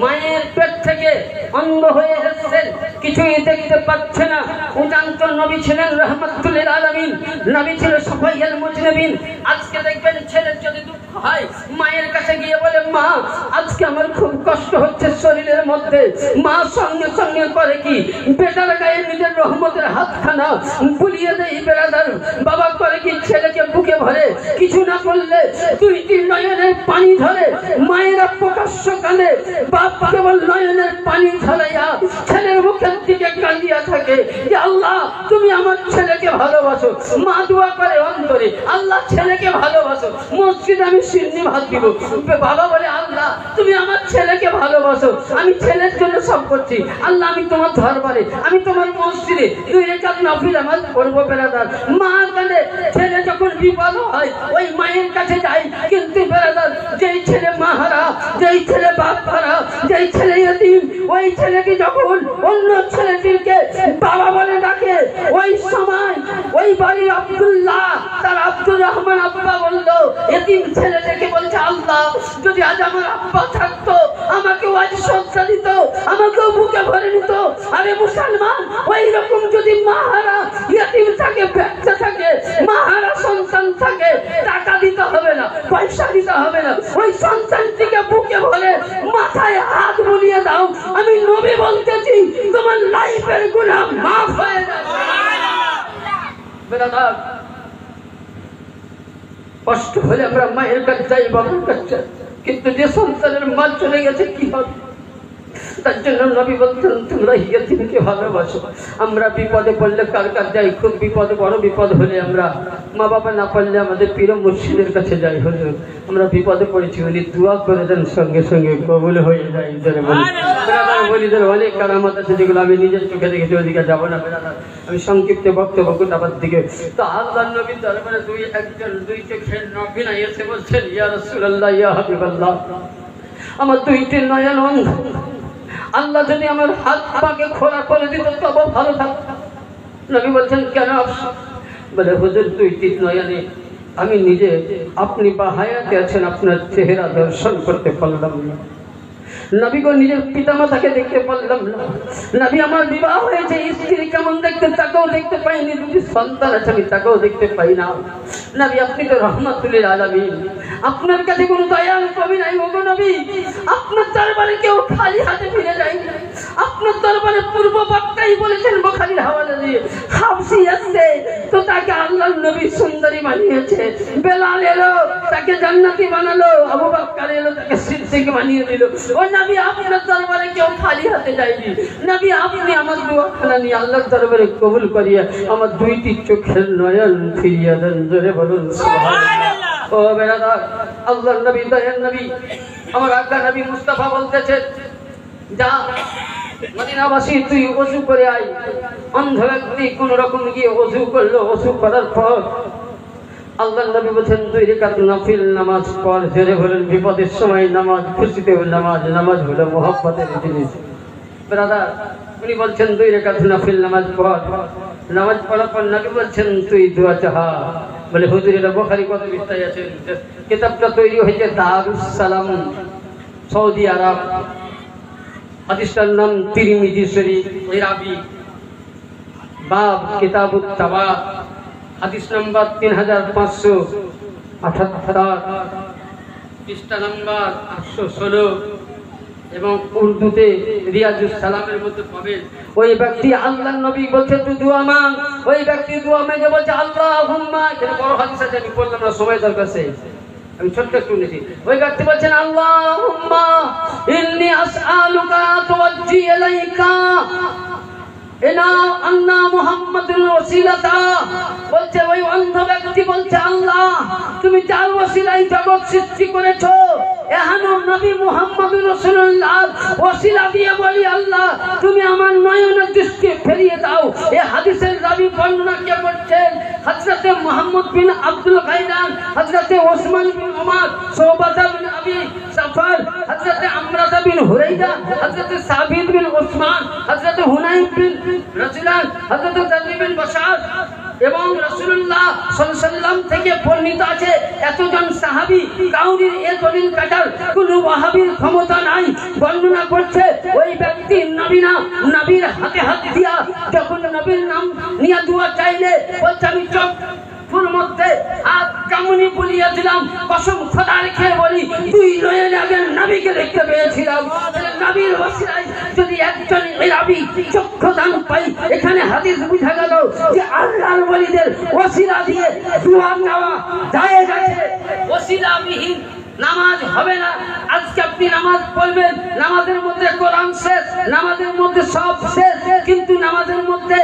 মায়ের পেট থেকে অন্ধ হয়ে এসেছেন, কিছুই দেখতে পাচ্ছে না। উজান্ত নবী ছিলেন রাহমাতুল লিল আলামিন, নবী ছিলেন সাফাইয়াল মুজনিবিন। আজকে দেখবেন ছেলের যদি দুঃখ হয়, মায়ের কাছে গিয়ে বলে মা আজকে আমার খুব কষ্ট হচ্ছে শরীরের মধ্যে। মা সঙ্গে সঙ্গে করে কি, বেটার গায়ে নিজের রহমতের হাতখানা বুলিয়ে দেয় বেড়াদার। বাবা করে কি, ছেলেকে বুকে ভরে, কিছু না করলে 2টি নয়নের পানি ধরে মায়েরা প্রকাশ্য কালে বাপ কেবল নয়নের পানি ঝরাইয়া ছেলের মুখের দিকে কাঁদিয়া থাকে যে আল্লাহ তুমি আমার ছেলেকে ভালোবাসো। মা দোয়া করে অন্তরে, আল্লাহ ছেলেকে ভালোবাসো, মসজিদে আমি সিন্নি ভাত দিব। বাবা বলে আল্লাহ তুমি আমার ছেলেকে ভালোবাসো, আমি ছেলের জন্য সব করছি। আল্লাহ আমি তোমার দরবারে, আমি তোমার মসজিদে 2 রাকাত নফল নামাজ পড়বো বেরাদার। মা কাঁদে, ছেলে যখন বিপদ হয় ওই মায়ের কাছে যায়। কিন্তু বেরাদার যেই ছেলে মাহারা, যেই ছেলে বাপ হারা, যেই ছেলে ইতিম, ওই ছেলেকে যখন অন্য ছেলেটিকে বাবা বলে ডাকে, ওই সময় ওই বাড়ির আব্দুল্লাহ তার আব্দুর রহমান আব্বা বললো, ইতিম ছেলেটাকে বলছে আল্লাহ যদি আজ আমার আব্বা থাকতো আমাকেও আজ সজ্জা দিত, আমাকেও বুকে ভরে নিত। আরে মুসলমান, ওই রকম যদি মাহারা ইতিম থাকে, বাচ্চা থাকে, মাহারা সন্তান থাকে, টাকা দিতে হবে না, পয়সা দিতে হবে না, ওই সন্তানটিকে বুকে ভরে মাথায় হাত বুলিয়ে দাও। আমি নবী বলতেছি তোমার লাইফের গুনাহ মাফ হয়ে যাবে। বেরাদার, কষ্ট হলে আমরা মায়ের কাছে যাই, বাবার কাছে, কিন্তু যে সন্তানের মা চলে গেছে কি হবে? তার জন্য নবী বলছেন তোমরা ইয়েতিমকে ভালোবাসো। আমরা বিপদে পড়লে কার কাছে যাই? খুব বিপদে, বড় বিপদ হলে আমরা মা বাবা না পারলে আমাদের পীর মুর্শিদের কাছে যাই। হলে আমরা বিপদে পড়েছি, উনি দোয়া করে দেন, সঙ্গে সঙ্গে কবুল হয়ে যায়। বলিদের অনেক কারামত আছে যেগুলো আমি নিজের চোখে দেখেছি, ওদিকে যাবো না বেড়াদার, আমি সংক্ষিপ্ত বক্তব্য গোটাবার দিকে। তো আল্লাহ নবীর দরবারে 2 চোখের নবীনা এসে বলছেন ইয়া রাসূলুল্লাহ, ইয়া হাবিবাল্লাহ, আমার 2টি নয়ন অন্ধ, আল্লাহ যদি আমার হাত পাকে খোলা করে দিত তবে ভালো থাকত। নবী বলছেন কেন? বলে হুজুর 2টি নয়নে আমি নিজে, আপনি বা হায়াতে আছেন, আপনার চেহারা দর্শন করতে পারলাম না। নবী গো নিজের পিতামাতাকে দেখতে পারলাম না। নবী আমার বিবাহ হয়েছে, স্ত্রী কেমন দেখতে তাকেও দেখতে পাইনি, 2টি সন্তান আছে আমি তাকেও দেখতে পাই না। নবী আপনি তো রহমাতুল লিল আলামিন, আপনার কাছে কোনো দয়ার কমি নাই। ওগো নবী, আপনার দরবারে কেউ খালি হাতে ফিরে যায় না। আপনার দরবারে পূর্ব বক্তাই বলেছেন বুখারীর হাওয়ালা দিয়ে, হাবশী আসছে তো তাকে আল্লাহর নবী সুন্দরী বানিয়েছে, বেলাল এলো তাকে জান্নাতি বানালো, আবু বকর এলো তাকে সিদ্দিক বানিয়ে দিল। ও নবী আপনার দরবারে কেউ খালি হাতে যায়নি। নবী আপনি আমার দোয়াখানা নিয়ে আল্লাহর দরবারে কবুল করিয়ে আমার দুইটি চোখের নয়ন ফিরিয়ে দেন, জোরে বলুন সুবহানাল্লাহ। ও বেরাদার, আল্লাহর নবী দয়ার নবী আমার আজ্ঞা নবী মুস্তাফা বলতেছেন, যা মদিনাবাসী তুই ওযু করে আয়। অন্ধ ব্যক্তি কোন রকম গিয়ে ওযু করলো, ওযু করার পর আল্লাহর নবী বলেন 2 রাকাত নফল নামাজ পড়, জোরে বলেন বিপদের সময় নামাজ, খুশিতে নামাজ, নামাজ হলো মহব্বতের জিনিস। ব্রাদার উনি বলছেন 2 রাকাত নফল নামাজ পড়, নামাজ পড়ার পর নবী বলছেন তুই দোয়া চাহা। বলে হুজুর এটা বুখারী কত পৃষ্ঠায় আছে? কিতাবটা তৈরি হয়েছে দারুস সালাম, সৌদি আরব। হাদিসটার নাম তিরমিজি শরীফ, ইরাবি, বাব কিতাবুত তাওয়াব, হাদিস নাম্বার 3578, পৃষ্ঠা নাম্বার 816 এবং উর্দুতে রিয়াজুস সালামের মধ্যে পাবেন। ওই ব্যক্তি আল্লাহর নবী বলছে তুই দোয়া মাং, ওই ব্যক্তি দোয়া মেগে বলছে আল্লাহুম্মা, এটা বড় হাদিস আছে আমি বললাম না, সময় দরকার আছে, আমি ছোট্ট একটু নিয়েছি। ওই ব্যক্তি বলছেন আল্লাহুম্মা ইন্নী আসআলুকা তুওয়াজ্জি ইলাইকা ইনা আন্না মুহাম্মাদুল ওসিলাতা। বলছে ওই অন্ধ ব্যক্তি বলছে আল্লাহ তুমি যার ওসিলায় জগৎ সৃষ্টি করেছো, এহানো নবী মুহাম্মদুর রাসূলুল্লাহ ওসিলা দিয়ে বলি আল্লাহ তুমি আমার নয়নের দৃষ্টি ফিরিয়ে দাও। এই হাদিসের রাবী বর্ণনা কে করছেন? হযরতে মুহাম্মদ বিন আব্দুল গায়লান, হযরতে ওসমান বিন উমর, শুবাতা বিন আবি সাফর, হযরতে আমরাতা বিন হুরাইদা, হযরতে সাবিত বিন উসমান, হযরতে হুনাইন বিন রাসূলান, হযরতে জাবির বিন বাশার এবং রাসূলুল্লাহ সাল্লাল্লাহু আলাইহি ওয়াসাল্লাম থেকে বর্ণিত আছে এতজন সাহাবী, কাউরির এ দলিল কাটার কোনো ওয়াহাবীর ক্ষমতা নাই। বর্ণনা করছে ওই ব্যক্তি নবী না, নবীর হাতে হাত দিয়া যখন নবীর নাম নিয়ে দোয়া চাইলে বলছে আমি চোখ ফুল মধ্যে হাত কামনি বুলিয়ে দিলাম, কসম খোদা রেখে বলি 2 নয়ন আগে নবীকে দেখতে পেয়েছিলাম। নবীর ওসিলায় যদি একজন ইরাবি চক্ষু দান পাই, এখানে হাদিস বুঝা গেল যে আল্লাহর ওলিদের ওসিলা দিয়ে দোয়া নেওয়া জায়েজ আছে। ওসিলাবিহীন নামাজ হবে না। আজকে আপনি নামাজ পড়বেন, নামাজের মধ্যে কোরআন শেষ, নামাজের মধ্যে সব শেষ, কিন্তু নামাজের মধ্যে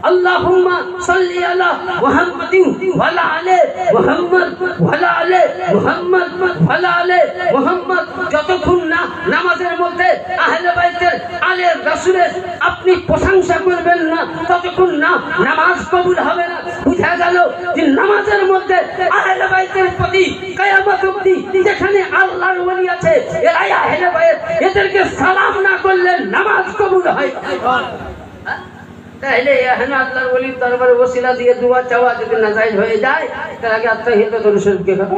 আল্লাহুম্মা সাল্লি আলা মুহাম্মাদিন ওয়া আলা আলি মুহাম্মদ ওয়া আলা আলি মুহাম্মদ ওয়া আলা আলি মুহাম্মদ যতক্ষণ না নামাজের মধ্যে আহলে বাইতের আলে রাসূলের আপনি প্রশংসা করবেন না, ততক্ষণ না নামাজ কবুল হবে না। বুঝা গেল যে নামাজের মধ্যে আহলে বাইতের প্রতি কিয়ামত অবধি যেখানে আল্লাহর ওলি আছে এরাই আহলে বাইত, এদেরকে সালাম না করলে নামাজ কবুল হয় না। তাহলে এখানে আল্লাহর ওলির দরবারে ওসিলা দিয়ে দোয়া চাওয়া যদি নাজায়েজ হয়ে যায়, তার আগে আত্মাহিয়াত দরুদ শরীফকে খাবো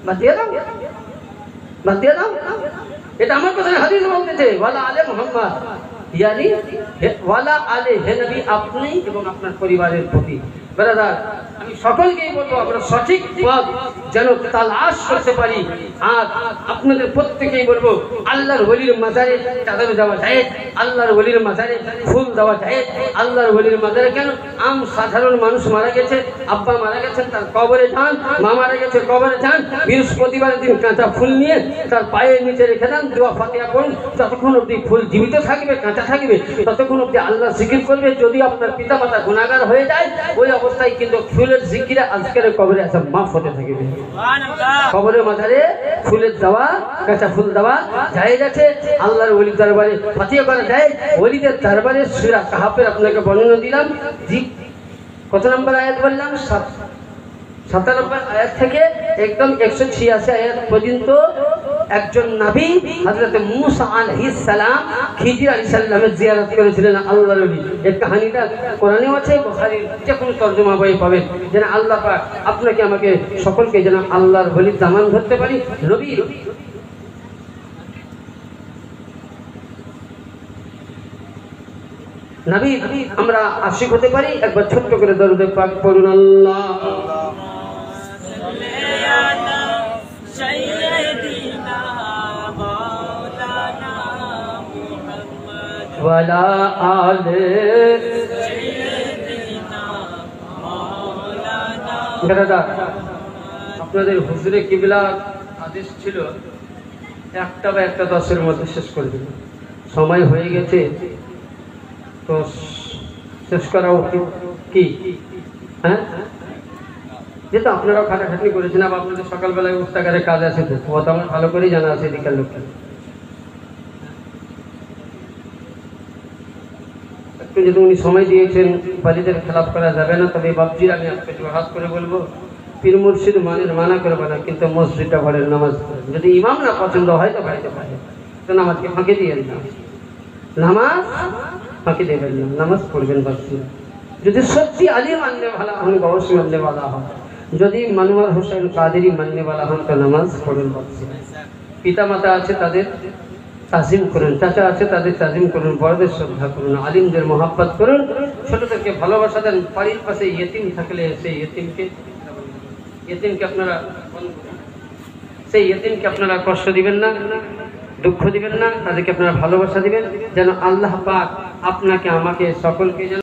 বাদ দিয়ে দাও, বাদ দিয়ে দাও। এটা আমার কথা, হাদিস বলতেছে ওয়ালা আলে মুহাম্মদ, ইয়ানি ওয়ালা আলে হে নবী আপনি এবং আপনার পরিবারের প্রতি। ব্রাদার আমি সকলকেই বলবো আমরা সঠিক পথ যেন তালাশ করতে পারি। আর আপনাদের প্রত্যেকেই বলবো আল্লাহর ওলির মাজারে চাদর দেওয়া যায়, আল্লাহর ওলির মাজারে ফুল দেওয়া যায়। আল্লাহর ওলির মাজারে কেন? আম সাধারণ মানুষ মারা গেছে, আব্বা মারা গেছেন তার কবরে যান, মা মারা গেছে কবরে যান, বৃহস্পতিবার দিন কাঁচা ফুল নিয়ে তার পায়ের নিচে রেখে দেন, দোয়া ফাতিহা করুন। যতক্ষণ অব্দি ফুল জীবিত থাকবে, কাঁচা থাকবে, ততক্ষণ অব্দি আল্লাহ জিকির করবে। যদি আপনার পিতা মাতা গুনাহগার হয়ে যায়, ওই অবস্থায় কিন্তু ফুলের জিকিরে আজকের কবরে আসা মাফ হতে থাকবে। কবরে মাজারে ফুলের দেওয়া, কাঁচা ফুল দেওয়া জায়েজ আছে। আল্লাহর ওলির দরবারে ফাতিহা করা যায়। ওলিদের দরবারে সূরা কাহাফের আপনাকে বর্ণনা দিলাম। কত নম্বর আয়াত বললাম? 97 আয়াত থেকে একদম 186 আয়াত পর্যন্ত একজন নবী হযরত মূসা আলাইহিস সালাম খিজির আলাইহিস সালামের জিয়ারত করেছিলেন আল্লাহর ওলি। এই কাহিনীটা কোরআনেও আছে, বুখারীর যে কোনো তরজমা বইয়ে পাবেন। যেন আল্লাহ পাক আপনাকে আমাকে সকলকে যেন আল্লাহর ওলির দামান ধরতে পারি। নবী আমরা আশিক হতে পারি। একবার ছোট্ট করে দরুদ পাক পড়ুন। আল্লাহ ওয়ালা আলে দাদা, আপনাদের হুজুরে কিবলা আদেশ ছিল একটা বা 1:10 মধ্যে শেষ করে দিন। সময় হয়ে গেছে তো শেষ করা উচিত কি? হ্যাঁ, যেহেতু আপনারাও খাটাখাটনি করেছেন, আবার আপনাদের সকালবেলায় উস্তাকারে কাজ আছে, তো ও তো আমার ভালো করেই জানা আছে এদিকের লোককে। একটু যদি উনি সময় দিয়েছেন, বালিদের খেলাপ করা যাবে না, তবে বাবজির আমি আপনাকে হাত করে বলবো, পীর মুর্শিদ মানা করবে না, কিন্তু মসজিদটা ঘরের নামাজ পড়েন। যদি ইমাম না পছন্দ হয় তো ভাইতে পারে, তো নামাজকে ফাঁকি দিয়ে না, নামাজ ফাঁকি দেবেন না, নামাজ পড়বেন বাবজিরা। যদি সত্যি আলী মাননে वाला হন, গৌস মাননে वाला হন, যদি মনোয়ার হোসেন কাদেরি মাননে वाला হন, তো নামাজ পড়বেন বাবজিরা। পিতা মাতা আছে তাদের তাজিম করুন, চাচা আছে তাদের তাজিম করুন, বড়দের শ্রদ্ধা করুন, আলিমদের মহাব্বত করুন, ছোটদেরকে ভালোবাসা দেন। বাড়ির পাশে ইয়েতিম থাকলে সেই ইয়েতিমকে আপনারা কষ্ট দিবেন না, দুঃখ দিবেন না, তাদেরকে আপনারা ভালোবাসা দিবেন, যেন আল্লাহ পাক আপনাকে আমাকে সকলকে যেন